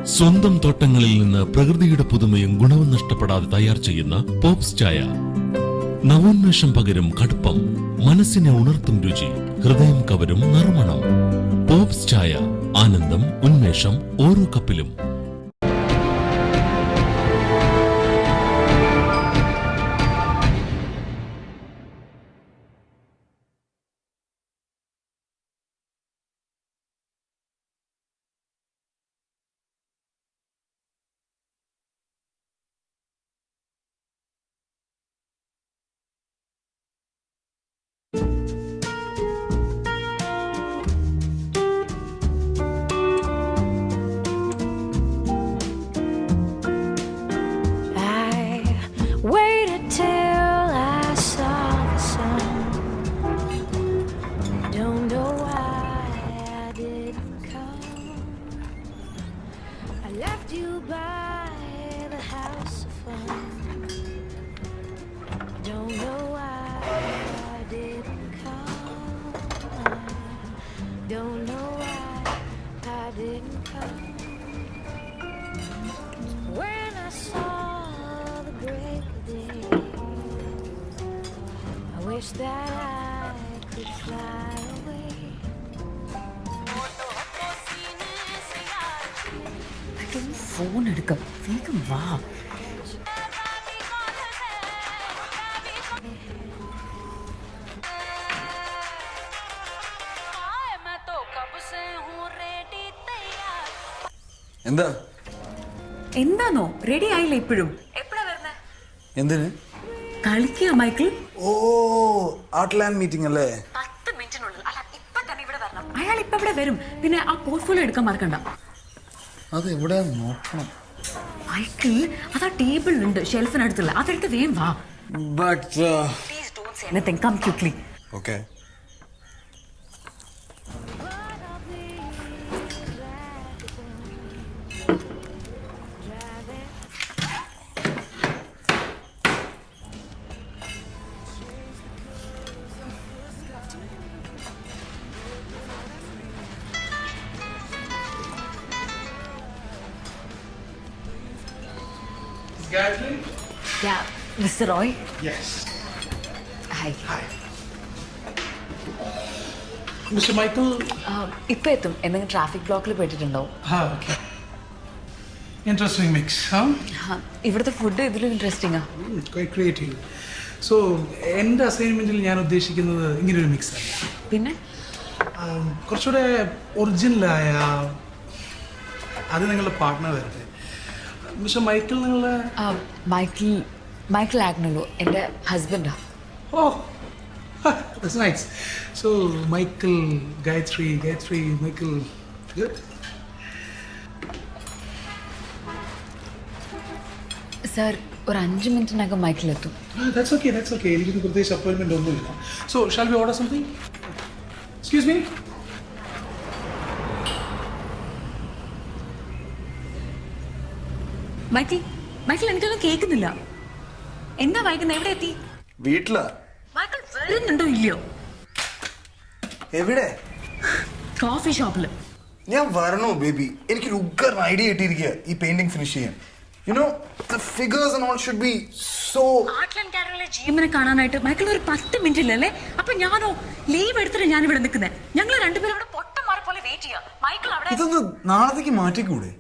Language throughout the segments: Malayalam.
സ്വന്തം തോട്ടങ്ങളിൽ നിന്ന് പ്രകൃതിയുടെ പുതുമയും ഗുണവും നഷ്ടപ്പെടാതെ തയ്യാർ ചെയ്യുന്ന പോപ്സ് ചായ. നവോന്മേഷം പകരും കടുപ്പം, മനസ്സിനെ ഉണർത്തും രുചി, ഹൃദയം കവരും നറുമണം. പോപ്സ് ചായ, ആനന്ദം, ഉന്മേഷം ഓരോ കപ്പിലും. Waited till I saw the sun. Don't know why I didn't come. I left you by the house of fun. Don't know why I didn't come. Don't know why I didn't come. When I saw the break of day, I wish that I could fly away. Phone എടുക്ക, വേഗം വാ. എന്താ എന്താണോ റെഡി ആയില്ല ഇപ്പോഴും? എപ്പോഴാ വരുന്നേ? എന്തിന്? കളിക്കുക മൈക്കിൾ. ഓ, ആർട്ട്ലാൻഡ് മീറ്റിംഗ് അല്ലേ? 10 മിനിറ്റിനുള്ളിൽ. അല്ല, ഇപ്പൊ തന്നെ ഇവിടെ വരണം. അയാൾ ഇപ്പൊ ഇവിടെ വരും. പിന്നെ ആ പോർട്ട്ഫോളിയോ എടുക്കാൻ മറക്കണ്ട. അത് എവിടെ നോക്കണം? മൈക്കിൾ, അതാ ടേബിളിലുണ്ട്, ഷെൽഫിനടുത്തുള്ള. അതെടുത്ത് വേഗം വാ. But please don't say anything, come quickly. Okay. Gayatri? Yeah, Mr. Roy. Yes. Hi. Hi. Mr. Michael? ഇപ്പൊ എത്തും. എന്തെങ്കിലും ട്രാഫിക് ബ്ലോക്കിൽ പെട്ടിട്ടുണ്ടാവും. Okay. Interesting mix, huh? ഇവിടുത്തെ ഫുഡ് ഇതിലും ഇൻട്രസ്റ്റിംഗ് ആ. Quite creative. So, എൻ്റെ അസൈൻമെന്റിൽ ഞാൻ ഉദ്ദേശിക്കുന്നത് ഇങ്ങനൊരു മിക്സ് അല്ല. പിന്നെ കുറച്ചുകൂടെ ഒറിജിനലായ അത് നിങ്ങളുടെ പാർട്ട്ണർ വരട്ടെ. മിസ്റ്റർ മൈക്കിൾ നിങ്ങളുടെ മൈക്കിൾ ആഗ്നലോ എൻ്റെ ഹസ്ബൻഡാ. ഓ, that's nice. So, Michael, Gayatri, Michael, good? Sir, ഒരു 5 മിനിറ്റിനകം മൈക്കിൾ എത്തും. That's okay. എനിക്കൊരു പ്രത്യേകിച്ച് അപ്പോയിൻമെന്റ് ഒന്നുമില്ല. So, shall we order something? Excuse me? Michael എനിക്കൊന്നും കേൾക്കുന്നില്ല. എന്താ വായിക്കുന്നത്? എവിടെ എത്തി? വീട്ടിലാ. മൈക്കിൾ വരുന്നുണ്ടോ ഇല്ലയോ? എവിടെ? കോഫി ഷോപ്പില്. ഞാൻ വരണോ ബേബി? എനിക്കൊരു ഉഗ്ഗർ ഐഡിയ കിട്ടിയിരിക്കുക ഈ പെയിന്റിംഗ് ഫിനിഷ് ചെയ്യാൻ. You know, the figures and all should be so... ആർട്ട്ലാൻഡ് ഗാലറിയിലെ ജിമ്മിനെ കാണാനായിട്ട് മൈക്കിൾ ഒരു 10 മിനിറ്റില്ലല്ലേ? അപ്പൊ ഞാനോ ലീവ് എടുത്തിട്ട് ഞാൻ ഇവിടെ നിൽക്കുന്നത്. ഞങ്ങൾ രണ്ടുപേരും ഇവിടെ പൊട്ടന്മാരെ പോലെ വെയിറ്റ് ചെയ്യാം. മൈക്കിൾ അവിടെ. ഇതൊന്ന് നാളത്തേക്ക് മാറ്റിക്കൂടെ?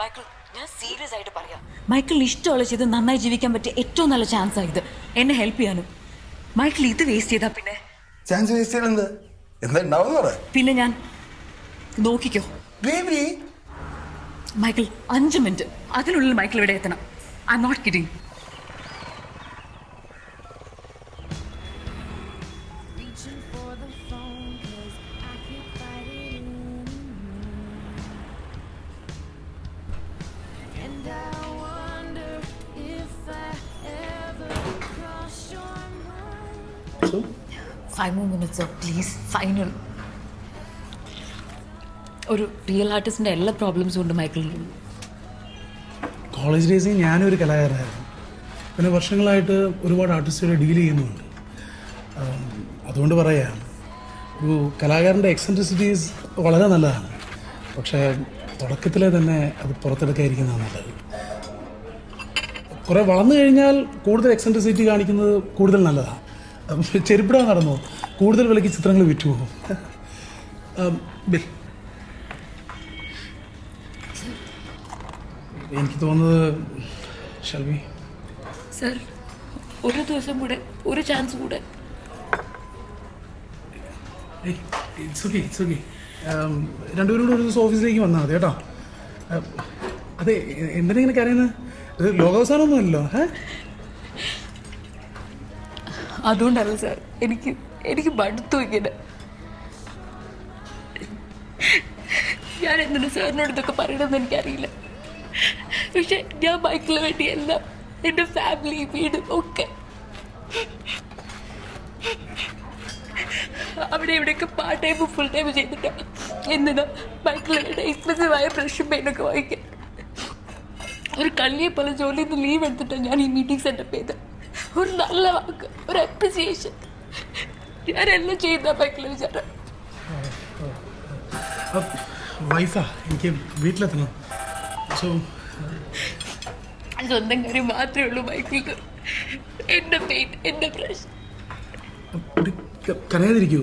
മൈക്കിൾ, ഞാൻ സീരിയസ് ആയിട്ട് പറയാം. മൈക്കിൾ ഇഷ്ടമുള്ള ചെയ്ത് നന്നായി ജീവിക്കാൻ പറ്റിയ ഏറ്റവും നല്ല ചാൻസ് ആയത് എന്നെ ഹെൽപ്പ് ചെയ്യാനും. മൈക്കിൾ ഇത് വേസ്റ്റ് ചെയ്താ പിന്നെ ചാൻസ് വേസ്റ്റ് ചെയ്യാൻ എന്താ ഉണ്ടാവുന്ന പറ. പിന്നെ ഞാൻ നോക്കിക്കോ ബേബി. മൈക്കിൾ 5 മിനിറ്റ്, അതിനുള്ളിൽ മൈക്കിൾ ഇവിടെ എത്തണം. I am not kidding. So? 5 more minutes, please. Final. ഒരു റിയൽ ആർട്ടിസ്റ്റിന്റെ എല്ലാ പ്രോബ്ലംസും ഉണ്ട് മൈക്കിളിൽ. കോളേജ് ഡേയ്സിൽ ഞാനൊരു കലാകാരനായിരുന്നു. പിന്നെ വർഷങ്ങളായിട്ട് ഒരുപാട് ആർട്ടിസ്റ്റുകളെ ഡീൽ ചെയ്യുന്നുണ്ട്. അതുകൊണ്ട് പറയാം, ഒരു കലാകാരൻ്റെ എക്സെൻട്രിസിറ്റീസ് വളരെ നല്ലതാണ്. പക്ഷേ തുടക്കത്തിലെ തന്നെ അത് പുറത്തെടുക്കാതിരിക്കുന്നതാണ് നല്ലത്. കുറേ വളർന്നു കഴിഞ്ഞാൽ കൂടുതൽ എക്സെൻട്രിസിറ്റി കാണിക്കുന്നത് കൂടുതൽ നല്ലതാണ്. ചെരുപ്പിടാൻ നടന്നു കൂടുതൽ വിലയ്ക്ക് ചിത്രങ്ങൾ വിറ്റുപോകും. ബിൽ, എനിക്ക് തോന്നുന്നത് ഷൽവി സർ, ഒരു ദിവസം കൂടെ, ഒരു ചാൻസ് കൂടെ. It's okay, it's okay. രണ്ടുപേരും കൂടെ ഒരു ദിവസം ഓഫീസിലേക്ക് വന്നാൽ മതി കേട്ടോ. അതെ, എന്തിനാ ഇങ്ങനെ കരയുന്നത്? ഇത് ലോകാവസാനമൊന്നുമല്ലോ. അതുകൊണ്ടല്ല സാർ, എനിക്ക് മടുത്തു ഇങ്ങനെ. ഞാൻ എന്തിനു സാറിനോട് ഇതൊക്കെ പറയണമെന്ന് എനിക്കറിയില്ല. പക്ഷെ ഞാൻ മൈക്കിളിന് വേണ്ടിയല്ല, എൻ്റെ ഫാമിലി, വീടും ഒക്കെ അവിടെ ഇവിടെയൊക്കെ പാർട്ട് ടൈം ഫുൾ ടൈം ചെയ്തിട്ട് എന്തിനാ മൈക്കിളിന് വേണ്ട എക്സ്പെൻസീവായ ബ്രഷും പെയിനൊക്കെ വാങ്ങിക്കാൻ. ഒരു കള്ളിയെ പോലെ ജോലിയിൽ നിന്ന് ലീവ് എടുത്തിട്ടാണ് ഞാൻ ഈ മീറ്റിംഗ് സെറ്റപ്പ് ചെയ്ത്. ഒരു നല്ല വാക്ക്, ഒരു അപ്രിസിയേഷൻ, ഞാനെല്ലാം ചെയ്യുന്ന മൈക്കിള് വിചാരം. വൈഫാ, എനിക്ക് വീട്ടിലെത്തണം. സോ സ്വന്തം കാര്യം മാത്രമേ ഉള്ളൂ മൈക്കിൾക്ക്. എൻ്റെ പെയിൻ, എൻ്റെ ബ്രഷ്. കരയാതിരിക്കൂ.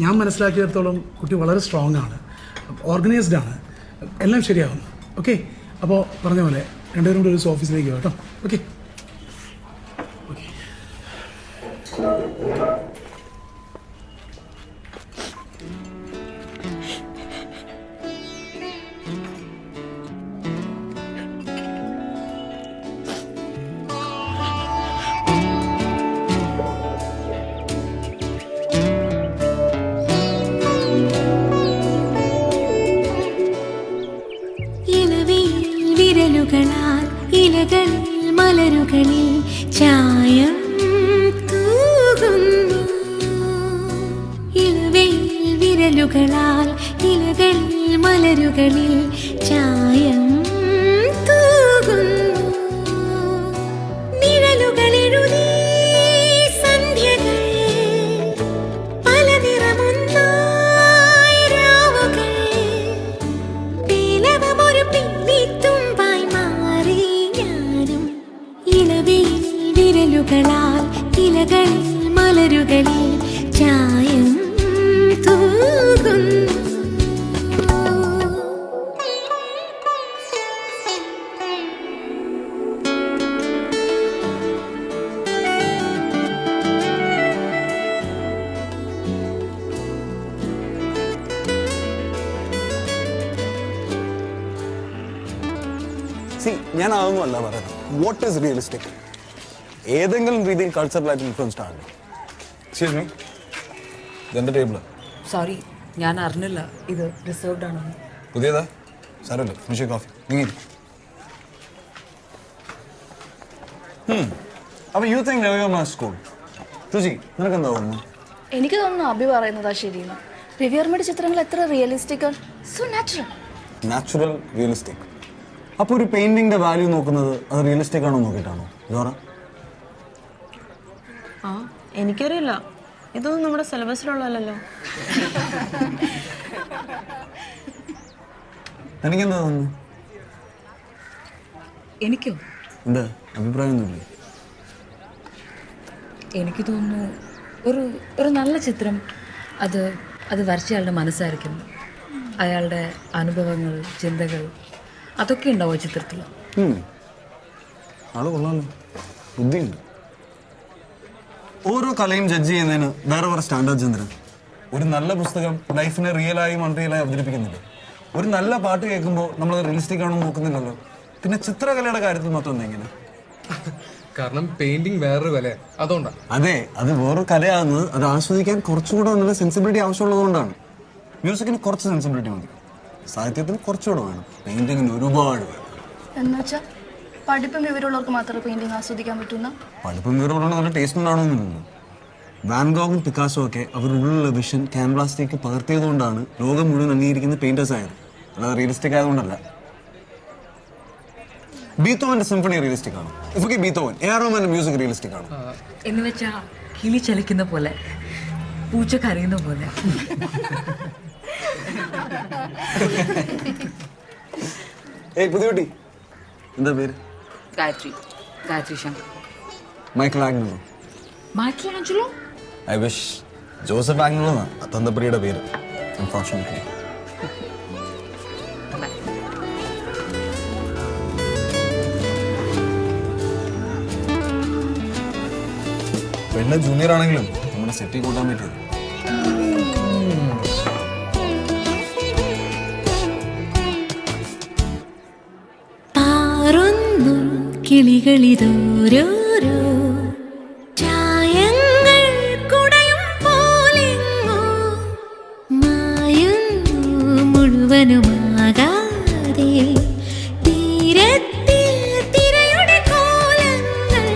ഞാൻ മനസ്സിലാക്കിയിടത്തോളം കുട്ടി വളരെ സ്ട്രോങ് ആണ്, ഓർഗനൈസ്ഡ് ആണ്. എല്ലാം ശരിയാവും. ഓക്കെ, അപ്പോൾ പറഞ്ഞ പോലെ രണ്ടുപേരും കൂടി ഒരു ദിവസം ഓഫീസിലേക്ക് കേട്ടോ. Okay okay. ഇലകളിൽ മലരുകളിൽ ചായം തൂകുന്നു. ഇലവയിൽ വിരലുകളാൽ ഇലകളിൽ മലരുകളിൽ ചായം തൂകുന്നു. നിഴലുകളെഴുതി സന്ധ്യകൾ, പല നിറമൊന്നായി രാവുകൾ, പേലവമൊരു പിന്നിത്തുമ്പായി മാറി ഞാനും. ഇലവയിൽ വിരലുകളാൽ ഇലകളിൽ മലരുകളിൽ ചായം തൂകുന്നു. ഞാൻ അതൊന്നുമല്ല പറയുന്നത്. What is realistic? ഏതെങ്കിലും രീതിയിൽ കൾച്ചറലായിട്ട് ഇൻഫ്ലുവൻസ്ഡ് ആണ്. എക്സ്ക്യൂസ് മീ, ഇതെന്റെ ടേബിള്. സോറി, ഞാൻ അറിഞ്ഞില്ല ഇത് റിസർവ്ഡ് ആണോ. പുതിയതാ? സാരമില്ല, ഫിനിഷ് കോഫി. നീങ്ങി. അപ്പോൾ യു തിങ്ക് രവിവർമ്മ സ്കൂൾ. രുചി, നിനക്ക് എന്താ തോന്നുന്നു? എനിക്ക് തോന്നുന്നു അഭി പറയുന്നതാ ശരിയെന്ന്. രവിവർമ്മയുടെ ചിത്രങ്ങൾ എത്ര realistic, so natural. Natural, realistic. അപ്പോൾ ഒരു പെയിന്റിങ്ങിന്റെ വാല്യൂ നോക്കുന്നത് അത് റിയലിസ്റ്റിക് ആണോ നോക്കിയിട്ടാണോ ജോറ? ആ, എനിക്കറിയില്ല, ഇതൊന്നും നമ്മുടെ സിലബസിലുള്ളല്ലോ. എനിക്കെന്താ തോന്നുന്നു? എനിക്കോ? എന്താ അഭിപ്രായമൊന്നുമില്ലേ? എനിക്ക് തോന്നുന്നു ഒരു നല്ല ചിത്രം അത് വരച്ചയാളുടെ മനസ്സായിരിക്കും. അയാളുടെ അനുഭവങ്ങൾ, ചിന്തകൾ, അതൊക്കെ ഉണ്ടാവും ആ ചിത്രത്തിൽ. ആള് കൊള്ളാമല്ലോ, ബുദ്ധിയുണ്ട്. ഓരോ കലയും ജഡ്ജ് ചെയ്യുന്നതിന് വേറെ വേറെ സ്റ്റാൻഡേർഡ്സ് എന്തിനാ? ഒരു നല്ല പുസ്തകം ലൈഫിനെ റിയലായും അൺറിയലായും അവതരിപ്പിക്കുന്നില്ല. ഒരു നല്ല പാട്ട് കേൾക്കുമ്പോൾ നമ്മൾ റിയലിസ്റ്റിക് ആണോ നോക്കുന്നില്ലല്ലോ. പിന്നെ ചിത്രകലയുടെ കാര്യത്തിൽ മൊത്തം എങ്ങനെ? കാരണം പെയിന്റിംഗ് വേറൊരു കല, അതുകൊണ്ടാണ്. അതെ, അത് വേറൊരു കലയാകുന്നത് അത് ആസ്വദിക്കാൻ കുറച്ചുകൂടെ നല്ല സെൻസിബിലിറ്റി ആവശ്യമുള്ളതുകൊണ്ടാണ്. മ്യൂസിക്കിന് കുറച്ച് സെൻസിബിലിറ്റി മതി, സാഹിത്യത്തിന് കുറച്ചുകൂടെ വേണം, പെയിന്റിങ്ങിന് ഒരുപാട് വേണം. എന്നുവെച്ചാൽ പഠിപ്പും വിവരമുള്ളവർക്ക് മാത്രമേ പെയിന്റിങ് ആസ്വദിക്കാൻ പറ്റുന്ന? പഠിപ്പും വിവരമുള്ള നല്ല ടേസ്റ്റ് ഉണ്ടാവണമെന്നില്ലല്ലോ. വാൻഗോഗും പിക്കാസോ ഒക്കെ അവരുള്ള വിഷൻ ക്യാൻവാസിലേക്ക് പകർത്തിയതുകൊണ്ടാണ് ലോകം മുഴുവൻ അംഗീകരിക്കുന്ന പെയിന്റേഴ്സ് ആയത്, അല്ലാതെ റിയലിസ്റ്റിക് ആയതുകൊണ്ടല്ല. ബീത്തോവന്റെ സിംഫണി റിയലിസ്റ്റിക് ആണ്. ഇതൊക്കെ ബീത്തോവൻ, എ.ആർ. റഹ്മാന്റെ മ്യൂസിക് റിയലിസ്റ്റിക് ആണ്. എന്ന് വെച്ചാ കിളി ചലിക്കുന്ന പോലെ, പൂച്ച കരയുന്ന പോലെ. ഏയ് പുതിയ കുട്ടി എന്താ പേര്? Gayatri Shankar. Michael Agnelo. Michael Angelo? I wish Joseph Agnelo എന്നാ തന്തപ്പടിയുടെ പേര്. അൺഫോർച്ചുനേറ്റ്ലി. പെണ്ണ് ജൂനിയർ ആണെങ്കിലും നമ്മുടെ സെറ്റിൽ കൂട്ടാൻ പറ്റിയത്. കിളികളിതോരോരോ ചായങ്ങൾ കുടയും പോലെങ്ങോ മായുന്നു മുഴുവനുമാകാതെ തീരത്തിൽ തിരയുടെ കോലങ്ങൾ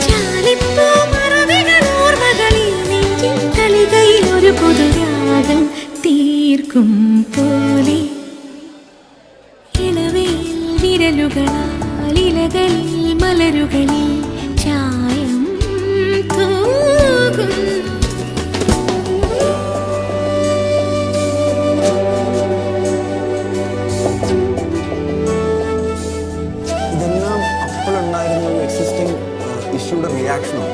ചാലിപ്പൂ മറവികൾ ഓർമ്മകളിൽ നെഞ്ചിൽ കളികയിൽ ഒരു പുതുരാഗം തീർക്കും പോലെ ഇളവയിൽ വിരലുകളാൽ ഇലകളിൽ മലരുകളിൽ ചായം തൂകുന്നു. ഇതെല്ലാം അപ്പോഴുണ്ടായിരുന്ന എക്സിസ്റ്റിംഗ് ഇഷ്യൂടെ റിയാക്ഷനാണ്.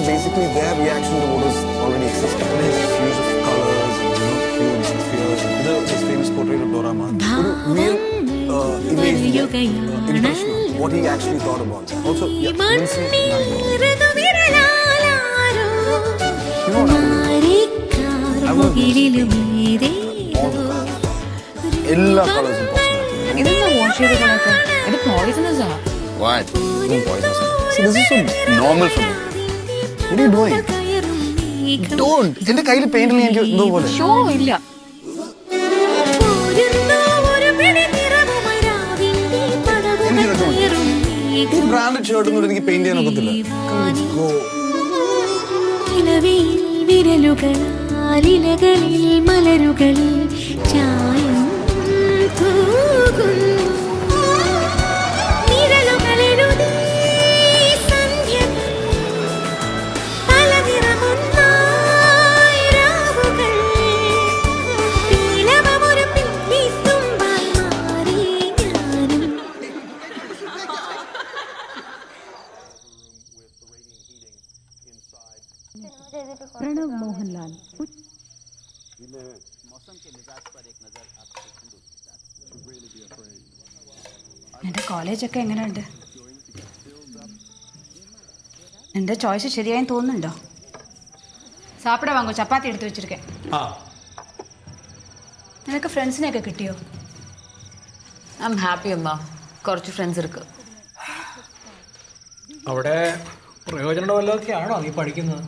Basically their reaction to what is already existing. Hues of colors and hues and fears. ഇത് his famous portrait of Dora Maar. ഒരു real image impression of what he actually thought about. Also, yeah, Vincent van Gogh. You know what I would do? എല്ലാ കളേഴ്സും ഇതൊന്നും വാഷ് ചെയ്ത് കളയാത്ത ഇത് പോയിസണസ് ആ. What? No poisonous. See, this is so normal for me. What are you doing? Don't. എന്റെ കയ്യിൽ പെയിന്റ് എനിക്ക് എന്തോ പോലെ. ഷോ ഇല്ല. ഈ ബ്രാൻഡഡ് ഷർട്ട് ഒന്നും എനിക്ക് പെയിന്റ് ചെയ്യാൻ ഒക്കത്തില്ല. വിരലുകളിൽ മലരുകളിൽ ചായം തൂകുന്നു. प्रणव मोहनलाल. എൻ്റെ കോളേജൊക്കെ എങ്ങനെയുണ്ട്? എൻ്റെ ചോയ്സ് ശരിയായി തോന്നുന്നുണ്ടോ? സാപ്പിട വാങ്ങോ, ചപ്പാത്തി എടുത്ത് വെച്ചിരിക്കേ. നിനക്ക് ഫ്രണ്ട്സിനെയൊക്കെ കിട്ടിയോ? ഐ എം ഹാപ്പി അമ്മ. കുറച്ച് ഫ്രണ്ട്സ് ഇருக்கு. അവിടെ പ്രയോജനം വല്ലതൊക്കെയാണോ നീ പഠിക്കുന്നത്?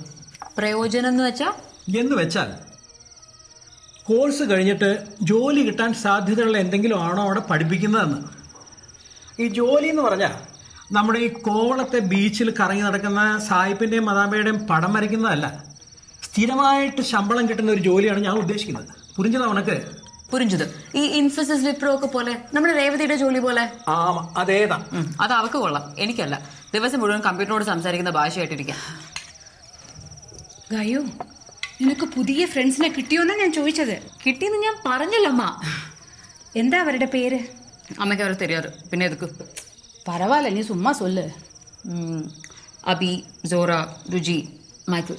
പ്രയോജനം എന്ന് വെച്ചാൽ കോഴ്സ് കഴിഞ്ഞിട്ട് ജോലി കിട്ടാൻ സാധ്യതയുള്ള എന്തെങ്കിലും ആണോ അവിടെ പഠിപ്പിക്കുന്നതെന്ന്. ഈ ജോലി എന്ന് പറഞ്ഞാൽ നമ്മുടെ ഈ കോവളത്തെ ബീച്ചിൽ കറങ്ങി നടക്കുന്ന സായിപ്പിന്റെയും മദാമയുടെയും പടം വരയ്ക്കുന്നതല്ല. സ്ഥിരമായിട്ട് ശമ്പളം കിട്ടുന്ന ഒരു ജോലിയാണ് ഞാൻ ഉദ്ദേശിക്കുന്നത്. പുരിഞ്ചത് ഉണക്ക്? പുരിഞ്ചത് ഈ ഇൻഫോസിസ് വിപ്രോ ഒക്കെ പോലെ നമ്മുടെ രേവതിയുടെ ജോലി പോലെ. അതേതാ? അത് അവക്ക് കൊള്ളാം, എനിക്കല്ല. ദിവസം മുഴുവൻ കമ്പ്യൂട്ടറോട് സംസാരിക്കുന്ന ഭാഷയായിട്ടിരിക്കാം. ഗായു, നിനക്ക് പുതിയ ഫ്രണ്ട്സിനെ കിട്ടിയോന്നാ ഞാൻ ചോദിച്ചത്. കിട്ടിയെന്ന് ഞാൻ പറഞ്ഞല്ലമ്മ. എന്താ അവരുടെ പേര്? അമ്മയ്ക്ക് അവരെ தெரியாது. പിന്നെ എതുക്ക്? പരവായില്ല, നീ സുമ്മാ சொல்லு. അബി, സോറ, രുചി, മൈക്കിൾ.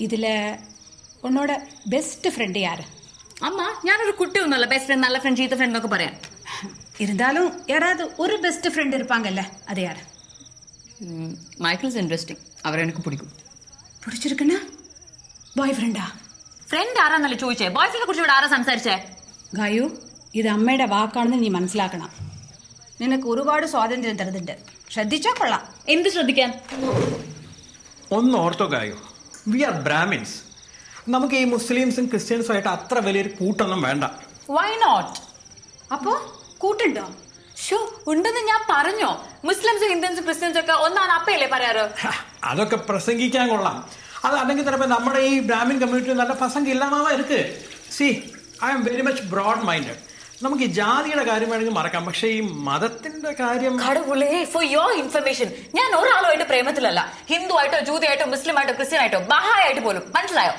ഇതിൽ ഉന്നോட ബെസ്റ്റ് ഫ്രണ്ട് യാര്? അമ്മ, ഞാനൊരു കുട്ടിയൊന്നുമല്ല ബെസ്റ്റ് ഫ്രണ്ട്, നല്ല ഫ്രണ്ട്, ചീത്ത ഫ്രണ്ട് എന്നൊക്കെ പറയാൻ. இருந்தாலும் யாராவது ஒரு பெஸ்ட் ஃப்ரெண்ட் இருப்பாங்கல்ல, அது யார்? Michael's interesting. അവരെ എനിക്ക് പിടിക്കും. പിടിച്ചിരിക്കണ ബോയ് ഫ്രണ്ടാ? ഫ്രണ്ട് ആരാന്നല്ലേ ചോദിച്ചേ? ബോയ്സിനെ കുറിച്ച് ഇവിടെ ആരാ സംസാരിച്ചേ? ഗായു, ഇത് അമ്മയുടെ വാക്കാണെന്ന് നീ മനസ്സിലാക്കണം. നിനക്ക് ഒരുപാട് സ്വാതന്ത്ര്യം തരുന്നുണ്ട്, ശ്രദ്ധിച്ചാ കൊള്ളാം. എന്ത് ശ്രദ്ധിക്കാൻ? ഒന്ന് ഓർത്തോ ഗായു, വി ആർ ബ്രാഹ്മിൻസ്. നമുക്ക് ഈ മുസ്ലിംസും ക്രിസ്ത്യൻസും ആയിട്ട് അത്ര വലിയൊരു കൂട്ടൊന്നും വേണ്ട. Why not? അപ്പോ കൂട്ടുണ്ടോ? ഷോ ഉണ്ടെന്ന് ഞാൻ പറഞ്ഞോ. മുസ്ലിംസും ഹിന്ദുസും ക്രിസ്ത്യൻസും ഒക്കെ ഒന്നാണ് അപ്പയല്ലേ പറയാറ്. അതൊക്കെ പ്രസംഗിക്കാൻ കൊള്ളാം. അത് അല്ലെങ്കിൽ ചിലപ്പോൾ നമ്മുടെ ഈ ബ്രാഹ്മിൻ കമ്മ്യൂണിറ്റി നല്ല പ്രസംഗം ഇല്ലാമാവാ ഇருக்கு. See, I am very much broad minded. നമുക്ക് ഈ ജാതിയുടെ കാര്യം വേണമെങ്കിൽ മറക്കാം, പക്ഷെ ഈ മതത്തിന്റെ കാര്യം. ഫോർ യുവർ ഇൻഫർമേഷൻ, ഞാൻ ഒരാളുമായിട്ട് പ്രേമത്തിലല്ല. ഹിന്ദു ആയിട്ടോ ജൂതി ആയിട്ടോ മുസ്ലിം ആയിട്ടോ ക്രിസ്ത്യൻ ആയിട്ടോ ബഹായി ആയിട്ട് പോലും. മനസ്സിലായോ?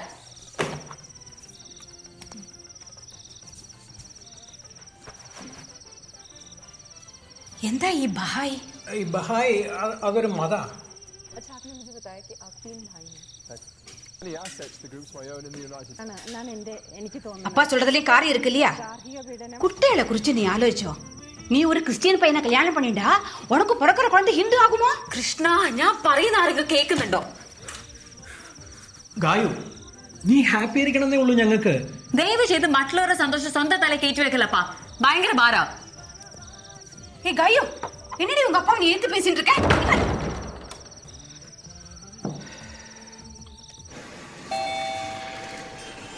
എന്താ ഈ ബഹായി? ഈ ബഹായി അതൊരു മത. अच्छा आपने मुझे बताया कि आप 3 भाई हैं. அப்பா சொல்றதுலயே காரியம் இருக்கு இல்லையா? குட்டைகளை குறிச்சு நீ ஆலோசிச்சோ? நீ ஒரு கிறிஸ்டியன் பையனை கல்யாணம் பண்ணிட்டா உனக்கு பிறக்கிற குழந்தை ഹിന്ദു ആകുമോ? കൃഷ്ണ, ഞാൻ പറയുന്ന ആരെങ്കിലും കേൾക്കുന്നുണ്ടോ? ഗായു, നീ ഹാപ്പി ആയിരിക്കണമെന്നേ ഉള്ളൂ ഞങ്ങൾക്ക്. ദയവ് ചെയ്ത് മറ്റുള്ളവരുടെ സന്തോഷം സ്വന്തം തല കയറ്റി വെക്കലപ്പാ. ഭയങ്കര ഭാരാ. ஏ காயு, என்னடி உங்க அப்பா நீ ஏத்து பேசிட்டு இருக்க?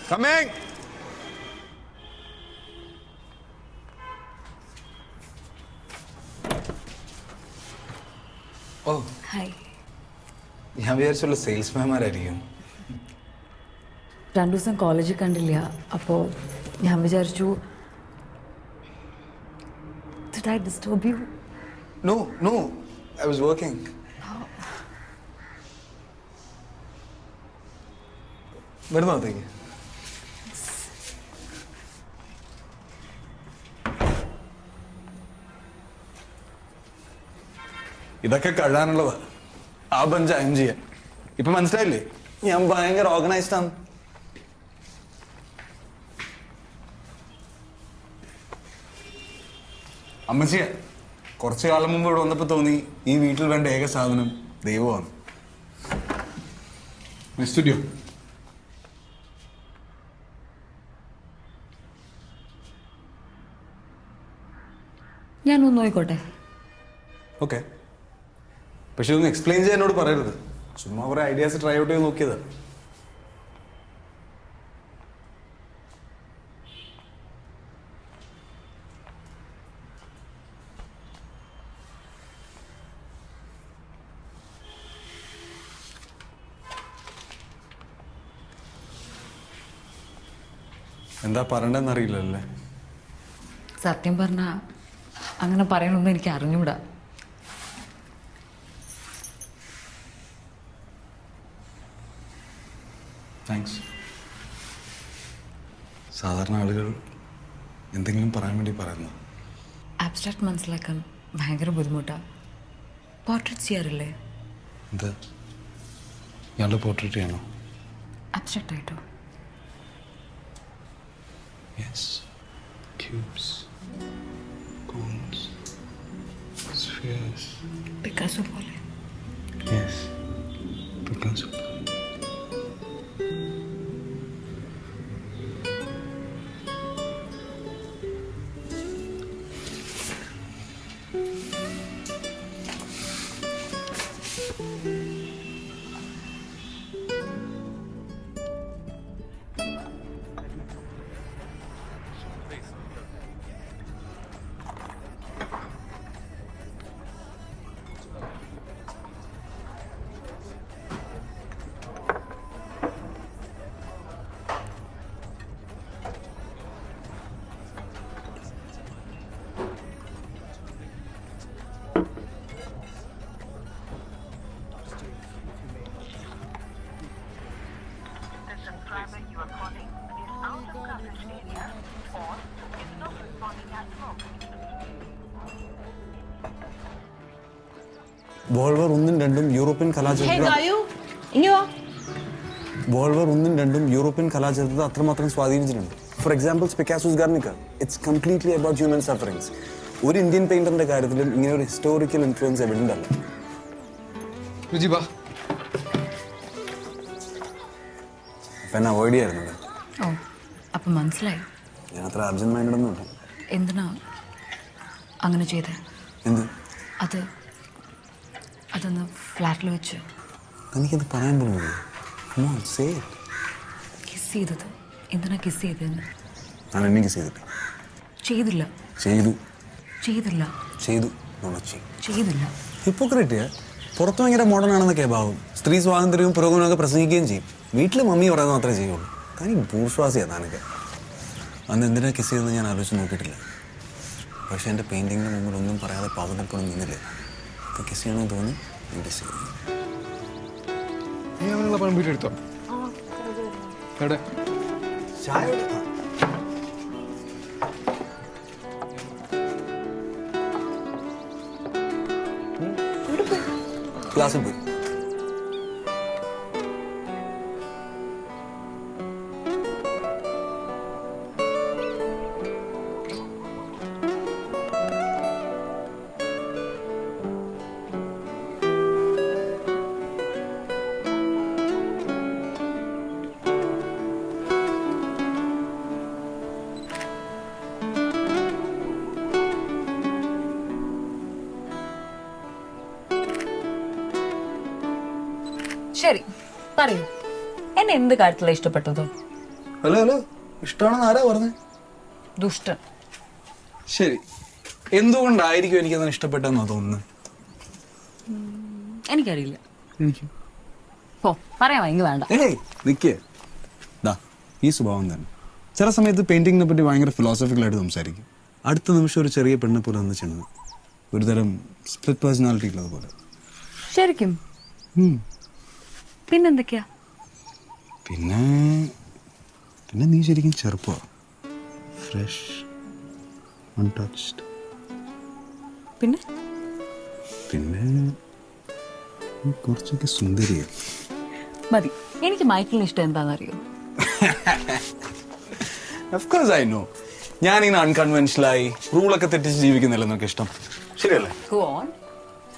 Coming. ഓ ഹായ്. ഞാൻ വിചാരിച്ചുള്ള സെയിൽസ്മാൻമാരായിരിക്കും. 2 ദിവസം കോളേജിൽ കണ്ടില്ല. അപ്പോൾ ഞാൻ വിചാരിച്ചു Did I disturb you? No, I was working. വരുന്നോ അകത്തേക്ക്? ഇതൊക്കെ കഴുകാനുള്ളതാ. ആ ബഞ്ച് അയൺ ചെയ്യാൻ. ഇപ്പൊ മനസ്സിലായില്ലേ ഞാൻ ഭയങ്കര ഓർഗനൈസ്ഡ് ആണ്. അമ്മച്ചിയെ കുറച്ചു കാലം മുമ്പ് ഇവിടെ വന്നപ്പോ തോന്നി ഈ വീട്ടിൽ വേണ്ട ഏക സാധനം ദൈവമാണ്. സ്റ്റുഡിയോ ഞാനൊന്ന് നോയിക്കോട്ടെ. ഓക്കെ, പക്ഷെ ഒന്ന് എക്സ്പ്ലെയിൻ ചെയ്യാൻ എന്നോട് പറയരുത്. ചുമ്മാ കുറെ ഐഡിയാസ് ട്രൈ ഔട്ട് ചെയ്ത് നോക്കിയതാ. എന്താ പറയണ്ടെന്ന് അറിയില്ലല്ലേ? സത്യം പറഞ്ഞാ അങ്ങനെ പറയണമെന്ന് എനിക്ക് അറിഞ്ഞൂടാ. താങ്ക്സ്. സാധാരണ ആളുകൾ എന്തെങ്കിലും പറയാൻ വേണ്ടി പറയുന്നു. ആബ്സ്ട്രാക്ട് മനസ്സിലാക്കാൻ ഭയങ്കര ബുദ്ധിമുട്ടാ. പോർട്രേറ്റ് ചെയ്യാറില്ലേ? എന്താ ഇയാളുടെ പോർട്രേറ്റ് ചെയ്യണോ? ആബ്സ്ട്രാക്ട് ആയിട്ടോ? Yes. Cubes. Cones. Spheres. Picasso പോലെ. Yes. Picasso. വോൾവർ 1 ഉം 2 ഉം യൂറോപ്യൻ കലാചരിത്രത്തെ അത്രമാത്രം സ്വാധീനിച്ചിട്ടുണ്ട്. For example Picasso's Guernica. It's completely about human sufferings. ഒരു ഇന്ത്യൻ പെയിന്ററിന്റെ കാര്യത്തിലും ഇങ്ങനെ ഒരു ഹിസ്റ്റോറിക്കൽ ഇൻഫ്ലുവൻസ് എവിഡന്റ് അല്ല. എന്നെ അവോയ്ഡ് ചെയ്യാറുണ്ട്. ഓ, അപ്പൊ മനസ്സിലായി. ഞാൻ അത്ര അർജന്റ് മൈൻഡ് ഒന്നും ഇല്ല. എന്തിനാ അങ്ങനെ ചെയ്തേ? എന്ത്? അതൊന്ന് ഫ്ലാറ്റിൽ വെച്ച്. എനിക്കത് പറയാൻ പോലും കിസ് ചെയ്തത് എന്തിനാ? കിസ് ചെയ്തതെന്ന് ഞാൻ എന്നെ കിസ് ചെയ്തിട്ട് ചെയ്തില്ല. ചെയ്തില്ല. ഹിപ്പോക്രേറ്റ്. പുറത്ത് ഭയങ്കര മോഡേൺ ആണെന്നൊക്കെ ഭാവം. സ്ത്രീ സ്വാതന്ത്ര്യവും പുരോഗമനമൊക്കെ പ്രസംഗിക്കുകയും ചെയ്യും. വീട്ടിൽ മമ്മി പറയുന്നത് മാത്രമേ ചെയ്യുള്ളൂ. കാര്യം ബൂർഷ്വാസിയാണ് താനൊക്കെ. അന്ന് എന്തിനാ കിസ് ചെയ്തെന്ന് ഞാൻ ആലോചിച്ച് നോക്കിയിട്ടില്ല. പക്ഷെ എൻ്റെ പെയിൻറ്റിങ്ങിന് മുമ്പിൽ ഒന്നും പറയാതെ പാവത്തിൽക്കൊന്നും നിന്നില്ല. ഇപ്പം കിസ് ചെയ്യണമെന്ന് തോന്നി ഞാൻ കിസ് ചെയ്തു. നീ അവനുള്ള പണം വീട്ടെടുത്തോ? എവിടെ? ചായ ക്ലാസ്സിൽ പോയി. ശരി പറയൂ, എന്നെ എന്ത് കാര്യത്തിലാണ് ഇഷ്ടപ്പെട്ടത്? ഹലോ ഹലോ, ഇഷ്ടമാണെന്ന് ആരാ പറഞ്ഞത്? ദുഷ്ടൻ. ശരി, എന്തുകൊണ്ടായിരിക്കും എനിക്കതിന് ഇഷ്ടപ്പെട്ടെന്നാ തോന്നുന്നത്? എനിക്കറിയില്ല. ഓ പറയാമോ? ഇങ്ങ് വേണ്ട. നിക്കേ, ഈ സ്വഭാവം തന്നെ ചില സമയത്ത് പെയിന്റിങ്ങിനെ പറ്റി ഭയങ്കര ഫിലോസഫിക്കലായിട്ട് സംസാരിക്കും. അടുത്ത നിമിഷം ഒരു ചെറിയ പെണ്ണെ പോലെ ഒന്ന് ചെന്ന് ഒരുതരം സ്പ്ലിറ്റ് പേഴ്സണാലിറ്റി ഉള്ളത് പോലെ. ശരിക്കും? പിന്നെന്തൊക്കെയാ? പിന്നെ പിന്നെ നീ ശരിക്കും ചെറുപ്പമാണ്, ഫ്രഷ്, അൺടച്ച്ഡ്. പിന്നെ പിന്നെ കുറച്ചൊക്കെ സുന്ദരിയാണ്. മതി. എനിക്ക് മൈക്കിളിന് ഇഷ്ടം എന്താണെന്നറിയോ? Of course I know. ഞാനിങ്ങനെ അൺകൺവെൻഷനായി റൂളൊക്കെ തെറ്റിച്ച് ജീവിക്കുന്നില്ല എന്നൊക്കെ ഇഷ്ടം. ശരിയല്ലേ?